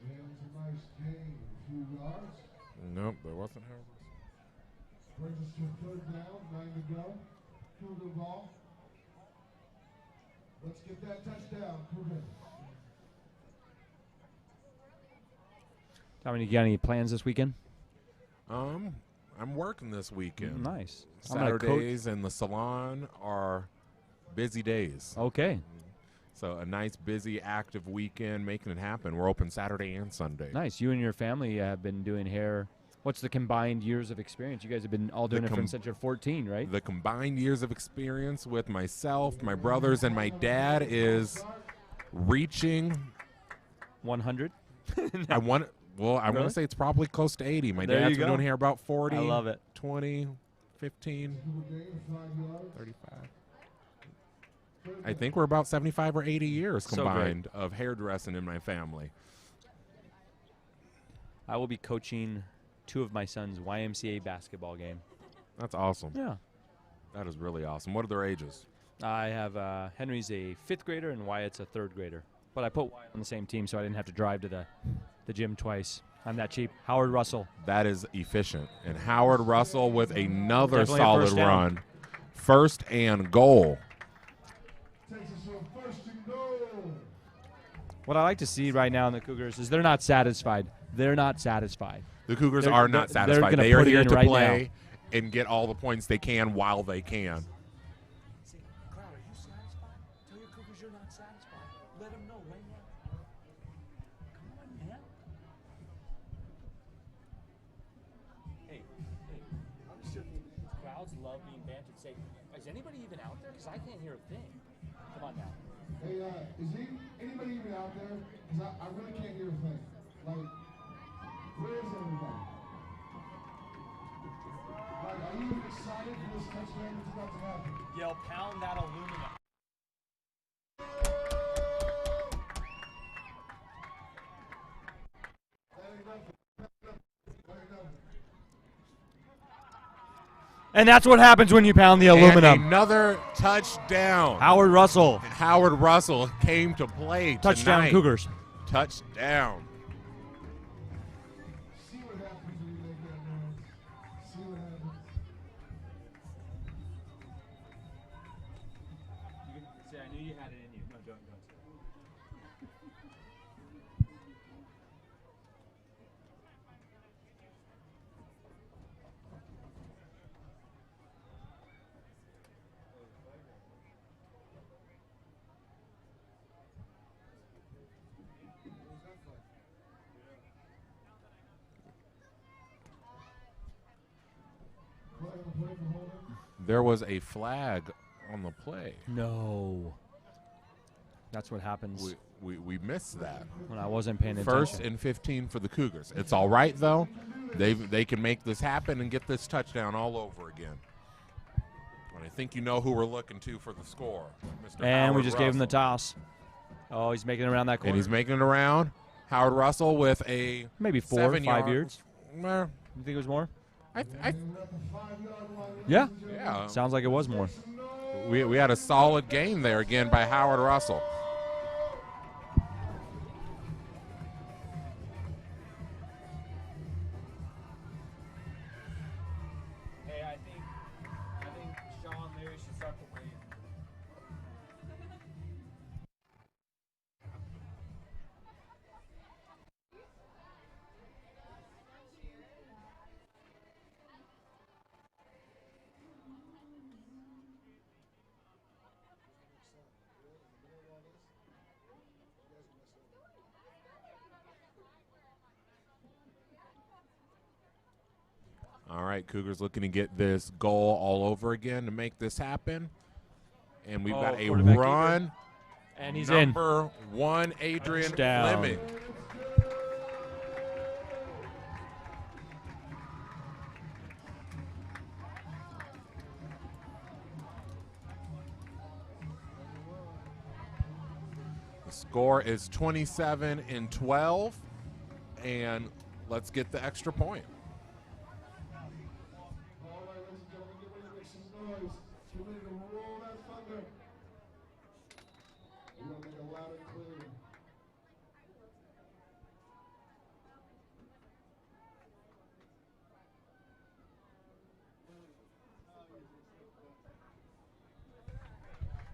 [SPEAKER 15] And a nice gain, a few yards.
[SPEAKER 16] Nope, there wasn't Howard Russell.
[SPEAKER 15] Brings us to 3rd down, 9 to go. Cougar ball. Let's get that touchdown, Cougar.
[SPEAKER 17] Dominic, you got any plans this weekend?
[SPEAKER 16] I'm working this weekend.
[SPEAKER 17] Nice. I'm gonna coach-
[SPEAKER 16] Saturdays in the salon are busy days.
[SPEAKER 17] Okay.
[SPEAKER 16] So a nice, busy, active weekend, making it happen. We're open Saturday and Sunday.
[SPEAKER 17] Nice. You and your family have been doing hair. What's the combined years of experience? You guys have been all doing it since you're 14, right?
[SPEAKER 16] The combined years of experience with myself, my brothers, and my dad is reaching
[SPEAKER 17] 100.
[SPEAKER 16] I want to
[SPEAKER 17] Really?
[SPEAKER 16] say it's probably close to 80. My
[SPEAKER 17] There
[SPEAKER 16] dad's
[SPEAKER 17] you
[SPEAKER 16] been
[SPEAKER 17] go.
[SPEAKER 16] doing hair about 40.
[SPEAKER 17] I love it.
[SPEAKER 16] 20, 15, 35. I think we're about 75 or 80 years
[SPEAKER 17] So great.
[SPEAKER 16] combined of hairdressing in my family.
[SPEAKER 17] I will be coaching 2 of my sons' YMCA basketball game.
[SPEAKER 16] That's awesome.
[SPEAKER 17] Yeah.
[SPEAKER 16] That is really awesome. What are their ages?
[SPEAKER 17] I have Henry's a 5th grader and Wyatt's a 3rd grader. But I put Wyatt on the same team so I didn't have to drive to the gym twice. I'm that cheap. Howard Russell.
[SPEAKER 16] That is efficient. And Howard Russell with another
[SPEAKER 17] Definitely a
[SPEAKER 16] solid
[SPEAKER 17] first down.
[SPEAKER 16] run. 1st and goal.
[SPEAKER 15] Takes us to a 1st and goal.
[SPEAKER 17] What I like to see right now in the Cougars is they're not satisfied. They're not satisfied.
[SPEAKER 16] The Cougars
[SPEAKER 17] They're-
[SPEAKER 16] are not
[SPEAKER 17] they're
[SPEAKER 16] satisfied.
[SPEAKER 17] gonna
[SPEAKER 16] They are
[SPEAKER 17] put it
[SPEAKER 16] here
[SPEAKER 17] in
[SPEAKER 16] to
[SPEAKER 17] right
[SPEAKER 16] play
[SPEAKER 17] now.
[SPEAKER 16] and get all the points they can while they can.
[SPEAKER 18] Crowd, are you satisfied? Tell your Cougars you're not satisfied. Let them know right now. Come on, man. Hey, crowds love being bantered. Say, is anybody even out there? Because I can't hear a thing. Come on now.
[SPEAKER 15] Hey, is anybody even out there? Because I really can't hear a thing. Like, where is everybody? Like, are you even excited for this touchdown that's about to happen?
[SPEAKER 18] Yell, pound that aluminum.
[SPEAKER 17] And that's what happens when you pound the
[SPEAKER 16] And
[SPEAKER 17] aluminum.
[SPEAKER 16] another touchdown.
[SPEAKER 17] Howard Russell.
[SPEAKER 16] And Howard Russell came to play
[SPEAKER 17] Touchdown,
[SPEAKER 16] tonight.
[SPEAKER 17] Cougars.
[SPEAKER 16] Touchdown.
[SPEAKER 15] See what happens when you make that noise. See what happens.
[SPEAKER 17] See, I knew you had it in you. No, don't.
[SPEAKER 16] There was a flag on the play.
[SPEAKER 17] No. That's what happens.
[SPEAKER 16] We missed that.
[SPEAKER 17] When I wasn't paying attention.
[SPEAKER 16] 1st and 15 for the Cougars. It's all right, though. They can make this happen and get this touchdown all over again. And I think you know who we're looking to for the score. Mr.
[SPEAKER 17] And we
[SPEAKER 16] Howard
[SPEAKER 17] just gave him the
[SPEAKER 16] Russell.
[SPEAKER 17] toss. Oh, he's making it around that corner.
[SPEAKER 16] And he's making it around. Howard Russell with a
[SPEAKER 17] maybe 4 or 5 yards.
[SPEAKER 16] Well,
[SPEAKER 17] you think it was more?
[SPEAKER 16] I
[SPEAKER 17] Yeah.
[SPEAKER 16] Yeah.
[SPEAKER 17] Sounds like it was more.
[SPEAKER 16] We had a solid game there again by Howard Russell.
[SPEAKER 17] Hey, I think Sean Leary should start the wave.
[SPEAKER 16] All right, Cougars looking to get this goal all over again to make this happen. And we've got a
[SPEAKER 17] quarterback
[SPEAKER 16] run.
[SPEAKER 17] keeper. And he's
[SPEAKER 16] Number 1, Adrian
[SPEAKER 17] Touchdown.
[SPEAKER 16] Fleming. The score is 27-12, and let's get the extra point.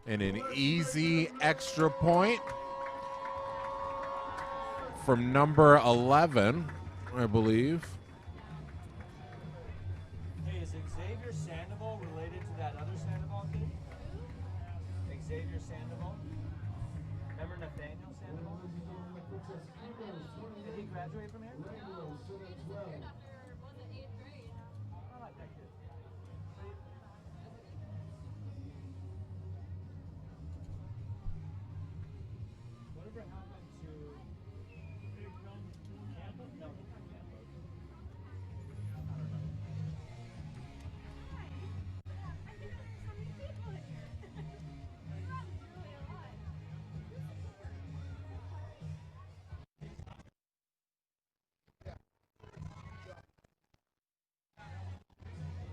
[SPEAKER 16] And an easy extra point from number 11, I believe.
[SPEAKER 17] Hey, is Xavier Sandoval related to that other Sandoval kid? Xavier Sandoval? Remember Nathaniel Sandoval? Did he graduate from here? I like that kid. Whatever happened to Campbell? No, Campbell. I don't know.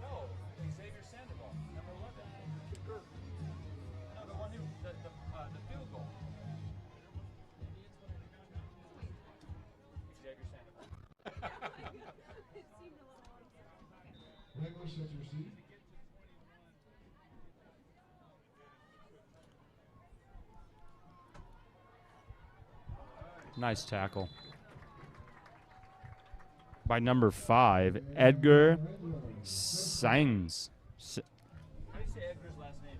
[SPEAKER 17] No, Xavier Sandoval, number 11. No, the one who the field goal. Xavier Sandoval.
[SPEAKER 15] Regular, set your seat.
[SPEAKER 17] Nice tackle by number 5, Edgar Sainz. How do you say Edgar's last name?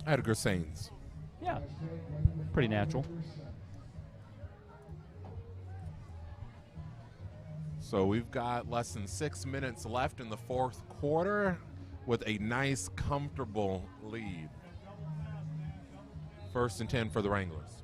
[SPEAKER 16] Edgar Sainz.
[SPEAKER 17] Yeah, pretty natural.
[SPEAKER 16] So we've got less than 6 minutes left in the fourth quarter with a nice, comfortable lead. 1st and 10 for the Wranglers.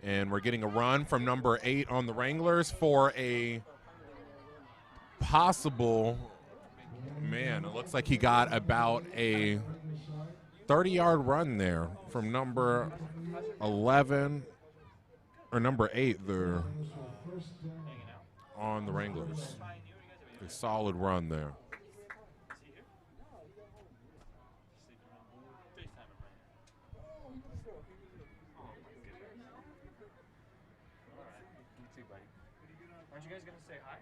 [SPEAKER 16] And we're getting a run from number 8 on the Wranglers for a possible, man, it looks like he got about a 30-yard run there from number 11, or number 8 there on the Wranglers. A solid run there.
[SPEAKER 17] Aren't you guys going to say hi?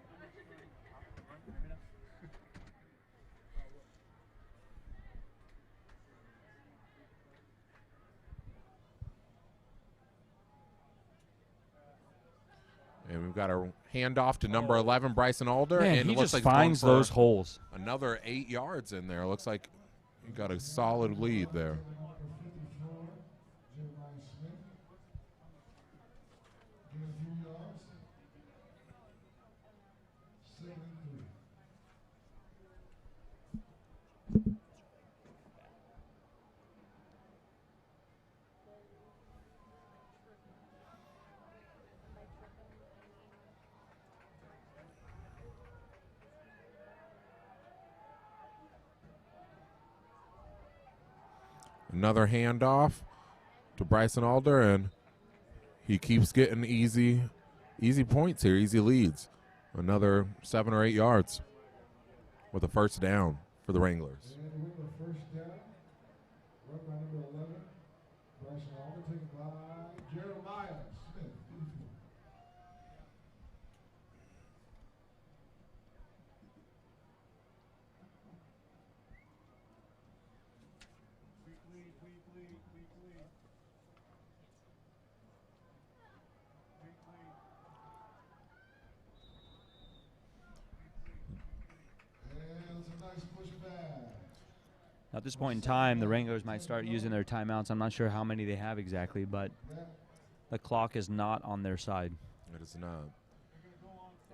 [SPEAKER 16] And we've got a handoff to number 11, Bryson Alder.
[SPEAKER 17] Man,
[SPEAKER 16] and
[SPEAKER 17] he
[SPEAKER 16] it looks
[SPEAKER 17] just
[SPEAKER 16] like he's going
[SPEAKER 17] finds
[SPEAKER 16] for
[SPEAKER 17] those holes.
[SPEAKER 16] Another 8 yards in there. Looks like he got a solid lead there. Another handoff to Bryson Alder, and he keeps getting easy points here, easy leads. Another 7 or 8 yards with a first down for the Wranglers.
[SPEAKER 15] And with the first down, run by number 11, Bryson Alder, taken by Jeremiah Smith.
[SPEAKER 17] At this point in time, the Wranglers might start using their timeouts. I'm not sure how many they have exactly, but the clock is not on their side.
[SPEAKER 16] It is not.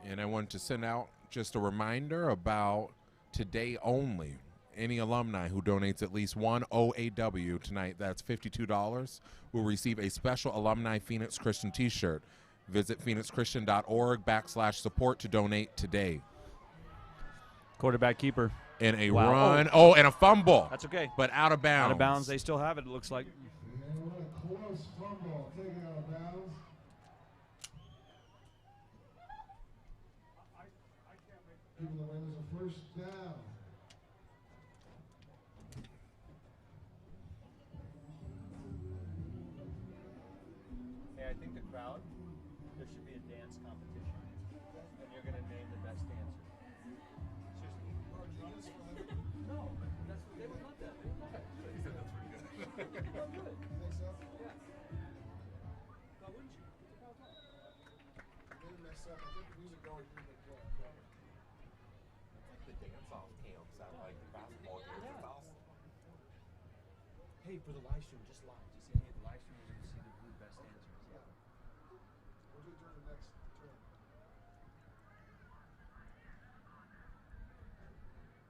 [SPEAKER 16] And I want to send out just a reminder about today only. Any alumni who donates at least one OAW tonight, that's $52, will receive a special Alumni Phoenix Christian t-shirt. Visit phoenixchristian.org/support to donate today.
[SPEAKER 17] Quarterback keeper.
[SPEAKER 16] And a
[SPEAKER 17] Wow.
[SPEAKER 16] run. Oh, and a fumble.
[SPEAKER 17] That's okay.
[SPEAKER 16] But out of bounds.
[SPEAKER 17] Out of bounds. They still have it, it looks like.
[SPEAKER 15] Close fumble, taken out of bounds. Giving the Raiders a first down.
[SPEAKER 17] Hey, I think the crowd, there should be a dance competition, and you're going to name the best dancer. No, that's what they would love that. They would love it. He said that's pretty good. Oh, good. You think so? Yeah. Why wouldn't you?
[SPEAKER 15] Didn't mess up. I think the music going through the
[SPEAKER 16] The dance-off camps sound like the basketball games. It's awesome.
[SPEAKER 17] Hey, for the live stream, just live. Just say, hey, the live stream is going to see the best dancers. Yeah.
[SPEAKER 15] We'll do it during the next turn.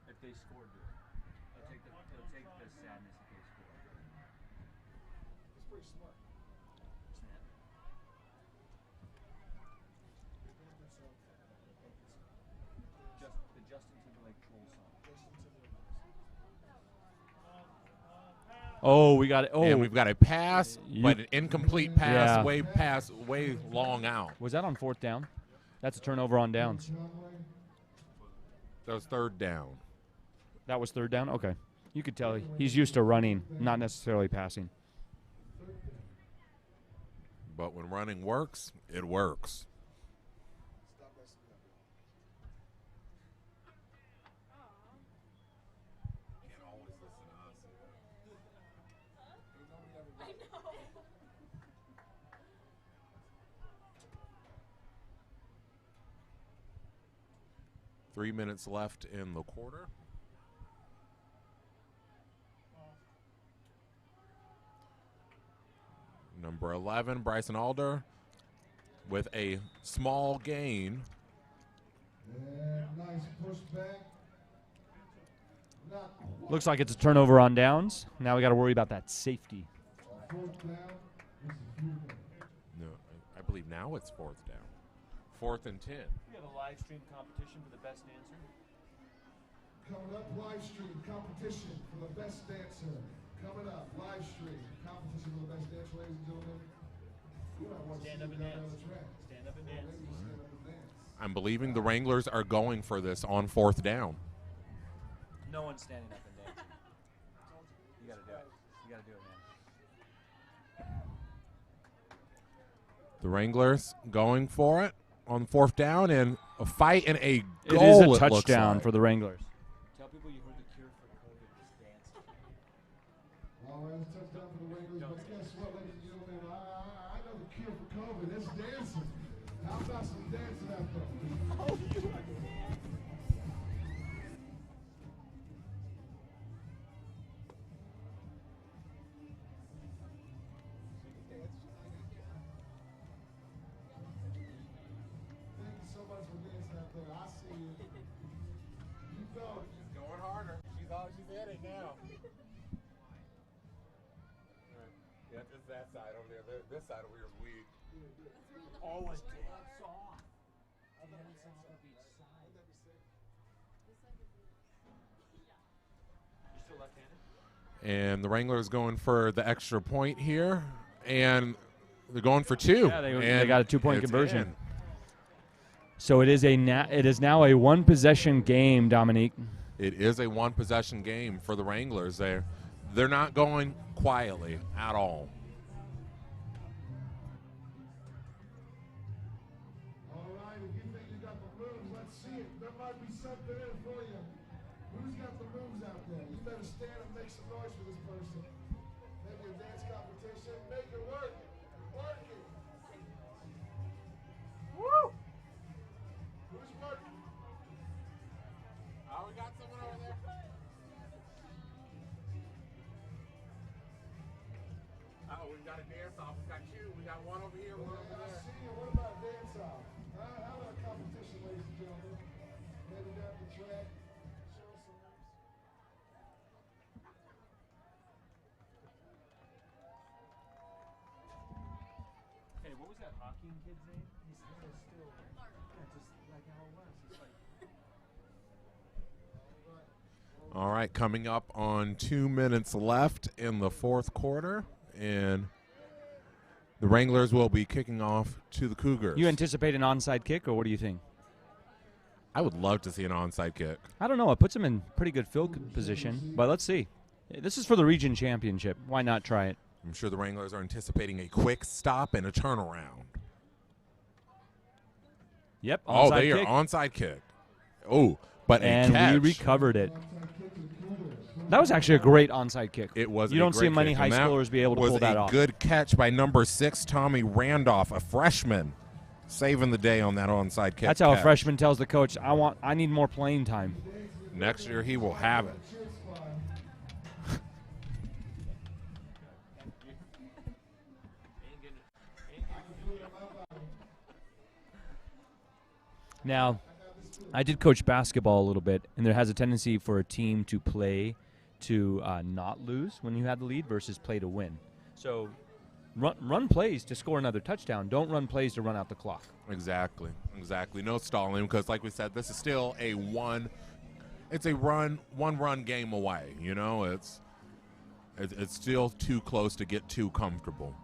[SPEAKER 17] If they score, do it. It'll take the sadness if they score.
[SPEAKER 15] It's pretty smart.
[SPEAKER 17] Snap. The Justin Timberlake troll song. Oh, we got it. Oh,
[SPEAKER 16] And we've got a pass, but an incomplete pass,
[SPEAKER 17] Yeah.
[SPEAKER 16] way long out.
[SPEAKER 17] Was that on 4th down? That's a turnover on downs.
[SPEAKER 16] That was 3rd down.
[SPEAKER 17] That was 3rd down? Okay. You could tell he's used to running, not necessarily passing.
[SPEAKER 16] But when running works, it works. Can't always listen to us.
[SPEAKER 18] I know.
[SPEAKER 16] 3 minutes left in the quarter. Number 11, Bryson Alder, with a small gain.
[SPEAKER 15] And nice pushback. Not
[SPEAKER 17] Looks like it's a turnover on downs. Now we got to worry about that safety.
[SPEAKER 15] 4th down. It's a few days.
[SPEAKER 16] No, I believe now it's 4th down. 4th and 10.
[SPEAKER 17] We have a live stream competition for the best dancer.
[SPEAKER 15] Coming up, live stream competition for the best dancer. Coming up, live stream competition for the best dancer, ladies and gentlemen. You might want to
[SPEAKER 17] Stand
[SPEAKER 15] see
[SPEAKER 17] up and
[SPEAKER 15] it down
[SPEAKER 17] dance.
[SPEAKER 15] the track.
[SPEAKER 17] Stand up and dance.
[SPEAKER 15] Maybe stand up and dance.
[SPEAKER 16] I'm believing the Wranglers are going for this on 4th down.
[SPEAKER 17] No one's standing up and dancing. You got to do it. You got to do it, man.
[SPEAKER 16] The Wranglers going for it on 4th down, and a fight and a
[SPEAKER 17] It
[SPEAKER 16] goal.
[SPEAKER 17] is a
[SPEAKER 16] looks
[SPEAKER 17] touchdown
[SPEAKER 16] like.
[SPEAKER 17] for the Wranglers. Tell people you heard the cure for COVID is dancing.
[SPEAKER 15] All right, it's touchdown for the Wranglers, but guess what, ladies and gentlemen? I know the cure for COVID. It's dancing. How about some dancing out there? Oh, you Thank you so much for dancing out there. I see you. You go.
[SPEAKER 16] She's going harder. She's at it now. Yeah, just that side over there. This side over here is weak.
[SPEAKER 17] Oh, it's off. You're still left-handed?
[SPEAKER 16] And the Wranglers going for the extra point here, and they're going for 2.
[SPEAKER 17] Yeah, they
[SPEAKER 16] And
[SPEAKER 17] got a 2-point
[SPEAKER 16] it's
[SPEAKER 17] conversion.
[SPEAKER 16] in.
[SPEAKER 17] So it is now a one-possession game, Dominique.
[SPEAKER 16] It is a one-possession game for the Wranglers. They're not going quietly at all.
[SPEAKER 15] All right, if you think you got the moves, let's see it. There might be something in it for you. Who's got the moves out there? You better stand and make some noise for this person. Maybe a dance competition. Make it work. Work it. Woo! Who's working?
[SPEAKER 16] Oh, we got someone over there. We've got a dance off. We've got two. We got one over here, one over there.
[SPEAKER 15] What about dance off? How about a competition, ladies and gentlemen? Maybe down the track. Show us some moves.
[SPEAKER 17] Hey, what was that hockey kid's name? He's still just like how it was. It's like
[SPEAKER 16] All right, coming up on 2 minutes left in the fourth quarter, and the Wranglers will be kicking off to the Cougars.
[SPEAKER 17] You anticipate an onside kick, or what do you think?
[SPEAKER 16] I would love to see an onside kick.
[SPEAKER 17] I don't know. It puts them in pretty good field position, but let's see. This is for the region championship. Why not try it?
[SPEAKER 16] I'm sure the Wranglers are anticipating a quick stop and a turnaround.
[SPEAKER 17] Yep.
[SPEAKER 16] Oh,
[SPEAKER 17] onside
[SPEAKER 16] they are
[SPEAKER 17] kick.
[SPEAKER 16] onside kick. Oh, but
[SPEAKER 17] And
[SPEAKER 16] a catch.
[SPEAKER 17] we recovered it. That was actually a great onside kick.
[SPEAKER 16] It was.
[SPEAKER 17] You
[SPEAKER 16] a
[SPEAKER 17] don't see
[SPEAKER 16] great
[SPEAKER 17] many
[SPEAKER 16] kick,
[SPEAKER 17] high
[SPEAKER 16] and that
[SPEAKER 17] schoolers be able to
[SPEAKER 16] was
[SPEAKER 17] pull that
[SPEAKER 16] a
[SPEAKER 17] off.
[SPEAKER 16] Good catch by number 6, Tommy Randolph, a freshman, saving the day on that onside kick.
[SPEAKER 17] That's how a
[SPEAKER 16] catch.
[SPEAKER 17] freshman tells the coach, I need more playing time.
[SPEAKER 16] Next year he will have it.
[SPEAKER 17] Now, I did coach basketball a little bit, and there has a tendency for a team to play to not lose when you have the lead versus play to win. So run plays to score another touchdown. Don't run plays to run out the clock.
[SPEAKER 16] Exactly. No stalling, because like we said, this is still a one run game away. You know, it's still too close to get too comfortable.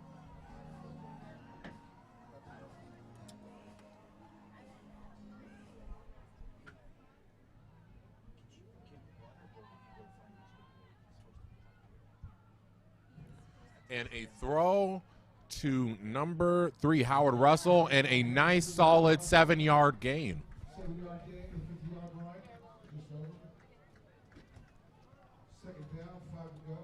[SPEAKER 16] And a throw to number 3, Howard Russell, and a nice, solid 7-yard gain.
[SPEAKER 15] 7-yard gain, 50-yard line. Just over. Second down, 5 to go.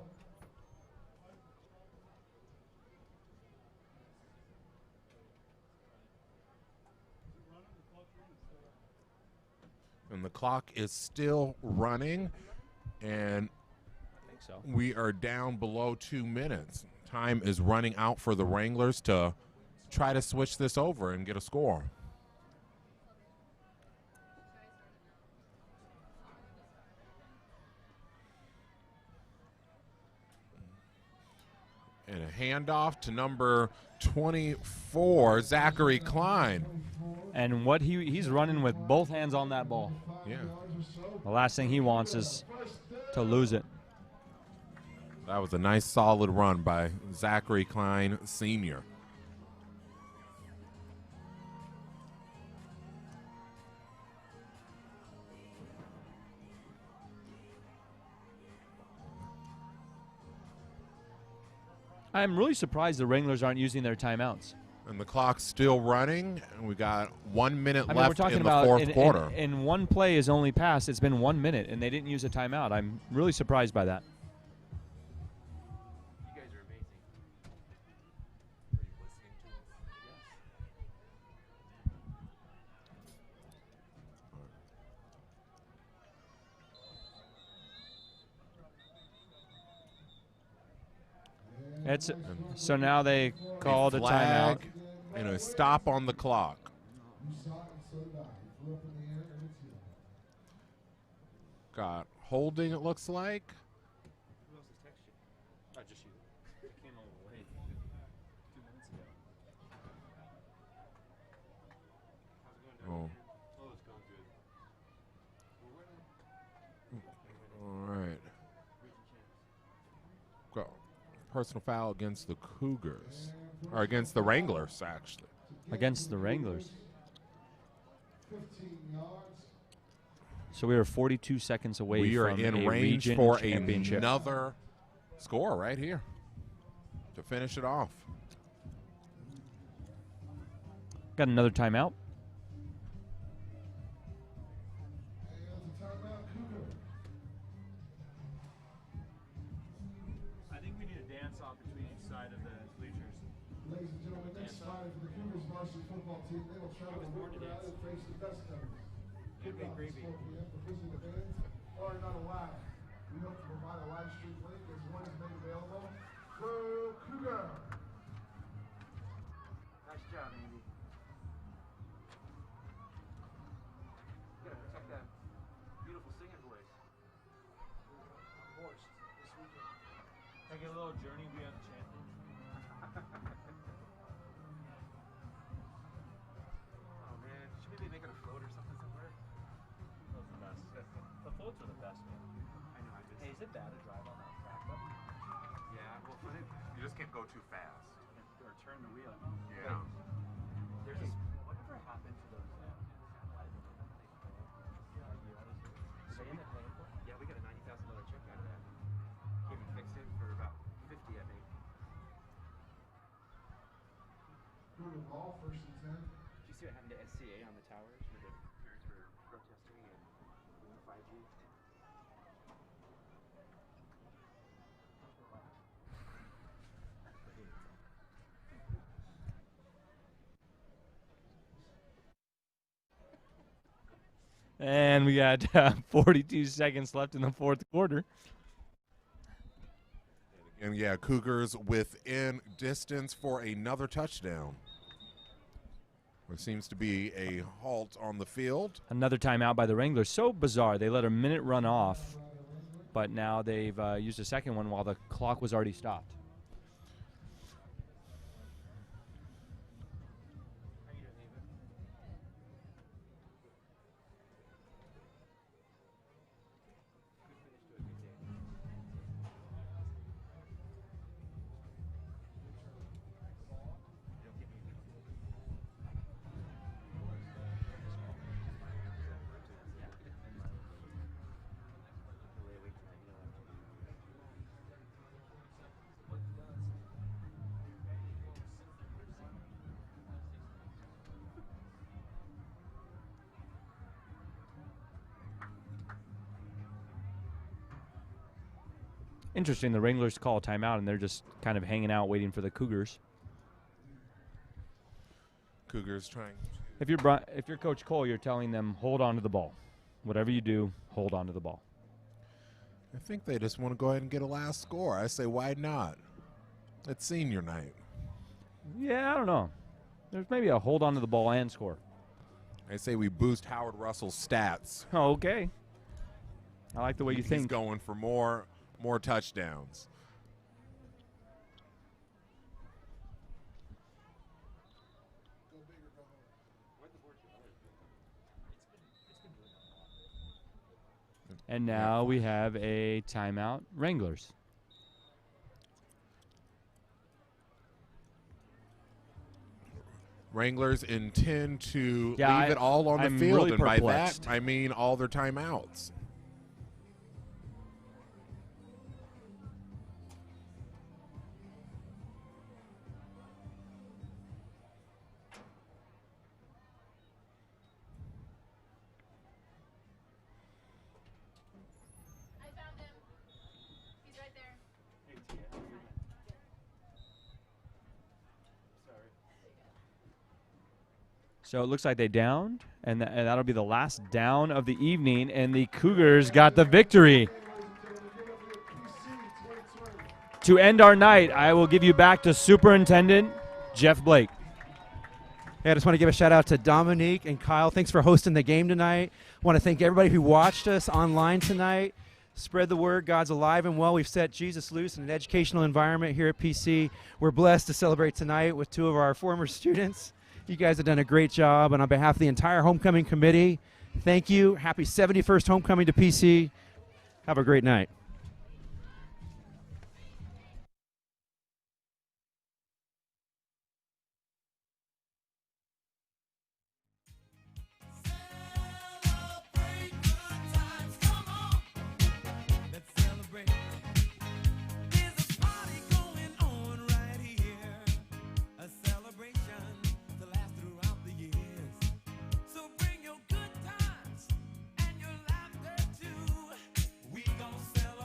[SPEAKER 16] And the clock is still running, and we are down below 2 minutes. Time is running out for the Wranglers to try to switch this over and get a score. And a handoff to number 24, Zachary Klein.
[SPEAKER 17] And what he's running with both hands on that ball.
[SPEAKER 16] Yeah.
[SPEAKER 17] The last thing he wants is to lose it.
[SPEAKER 16] That was a nice, solid run by Zachary Klein, Sr.
[SPEAKER 17] I'm really surprised the Wranglers aren't using their timeouts.
[SPEAKER 16] And the clock's still running, and we got 1 minute
[SPEAKER 17] I mean, we're
[SPEAKER 16] left
[SPEAKER 17] talking
[SPEAKER 16] in the
[SPEAKER 17] about
[SPEAKER 16] fourth quarter.
[SPEAKER 17] And one play is only passed. It's been 1 minute, and they didn't use a timeout. I'm really surprised by that.
[SPEAKER 3] You guys are amazing.
[SPEAKER 17] It's so now they called a timeout.
[SPEAKER 16] And a stop on the clock. Got holding, it looks like.
[SPEAKER 17] Who else has texted you? Just you. I came all the way 2 minutes ago.
[SPEAKER 16] Oh.
[SPEAKER 17] Oh, it's going good.
[SPEAKER 16] All right. Got personal foul against the Cougars. Or against the Wranglers, actually.
[SPEAKER 17] Against the Wranglers.
[SPEAKER 15] 15 yards.
[SPEAKER 17] So we are 42 seconds away
[SPEAKER 16] We are
[SPEAKER 17] from
[SPEAKER 16] in
[SPEAKER 17] a
[SPEAKER 16] range
[SPEAKER 17] region
[SPEAKER 16] for
[SPEAKER 17] championship.
[SPEAKER 16] another score right here to finish it off.
[SPEAKER 17] Got another timeout.
[SPEAKER 10] I think we need a dance off between each side of the bleachers.
[SPEAKER 15] Ladies and gentlemen, next time for the Cougars varsity football team, they will travel to Woodward Valley and face the Dust Devils. Kickoff is 4 p.m. for visiting fans or not allowed. We hope to provide a live stream link as one is made available. Go Cougar!
[SPEAKER 20] Good job, Andy. You gotta protect that beautiful singing voice.
[SPEAKER 11] Forced this weekend.
[SPEAKER 17] Take a little journey beyond the champion.
[SPEAKER 20] Oh man, should we be making a float or something somewhere?
[SPEAKER 17] Those are the best. The floats are the best, man.
[SPEAKER 20] I know, I just...
[SPEAKER 17] Hey, is it bad to drive on that track though?
[SPEAKER 20] Yeah, well, funny.
[SPEAKER 16] You just can't go too fast.
[SPEAKER 17] Or turn the wheel.
[SPEAKER 16] Yeah.
[SPEAKER 17] There's this. Whatever happened to those satellites?
[SPEAKER 20] So yeah, we got a $90,000 check out of that. Came and fixed it for about 50, I think.
[SPEAKER 15] Who the ball, 1st and 10?
[SPEAKER 20] Did you see what happened to SCA on the towers where the parents were protesting and doing 5G?
[SPEAKER 17] And we got 42 seconds left in the fourth quarter.
[SPEAKER 16] And yeah, Cougars within distance for another touchdown. There seems to be a halt on the field.
[SPEAKER 17] Another timeout by the Wranglers. So bizarre. They let a minute run off, but now they've used a second one while the clock was already stopped. Interesting, the Wranglers call a timeout, and they're just kind of hanging out waiting for the Cougars.
[SPEAKER 16] Cougars trying.
[SPEAKER 17] If you're Coach Cole, you're telling them, hold on to the ball. Whatever you do, hold on to the ball.
[SPEAKER 16] I think they just want to go ahead and get a last score. I say, why not? It's senior night.
[SPEAKER 17] Yeah, I don't know. There's maybe a hold on to the ball and score.
[SPEAKER 16] I say we boost Howard Russell's stats.
[SPEAKER 17] Oh, okay. I like the way you think.
[SPEAKER 16] He's going for more touchdowns.
[SPEAKER 17] And now we have a timeout, Wranglers.
[SPEAKER 16] Wranglers intend to leave
[SPEAKER 17] Yeah,
[SPEAKER 16] it all on the
[SPEAKER 17] I'm
[SPEAKER 16] field,
[SPEAKER 17] really
[SPEAKER 16] and by that,
[SPEAKER 17] perplexed.
[SPEAKER 16] I mean all their timeouts.
[SPEAKER 17] So it looks like they downed, and that'll be the last down of the evening, and the Cougars got the victory. To end our night, I will give you back to Superintendent Jeff Blake.
[SPEAKER 20] Hey, I just want to give a shout out to Dominique and Kyle. Thanks for hosting the game tonight. I want to thank everybody who watched us online tonight. Spread the word. God's alive and well. We've set Jesus loose in an educational environment here at PC. We're blessed to celebrate tonight with two of our former students. You guys have done a great job, and on behalf of the entire homecoming committee, thank you. Happy 71st homecoming to PC. Have a great night.
[SPEAKER 18] We gon' celebrate.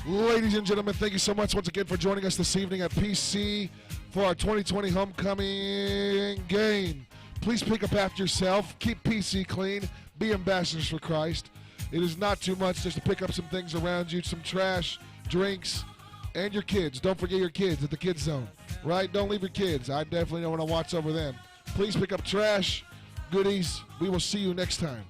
[SPEAKER 15] Ladies and gentlemen, thank you so much once again for joining us this evening at PC for our 2020 homecoming game. Please pick up after yourself. Keep PC clean. Be ambassadors for Christ. It is not too much just to pick up some things around you, some trash, drinks, and your kids. Don't forget your kids at the kids zone, right? Don't leave your kids. I definitely don't want to watch over them. Please pick up trash, goodies. We will see you next time.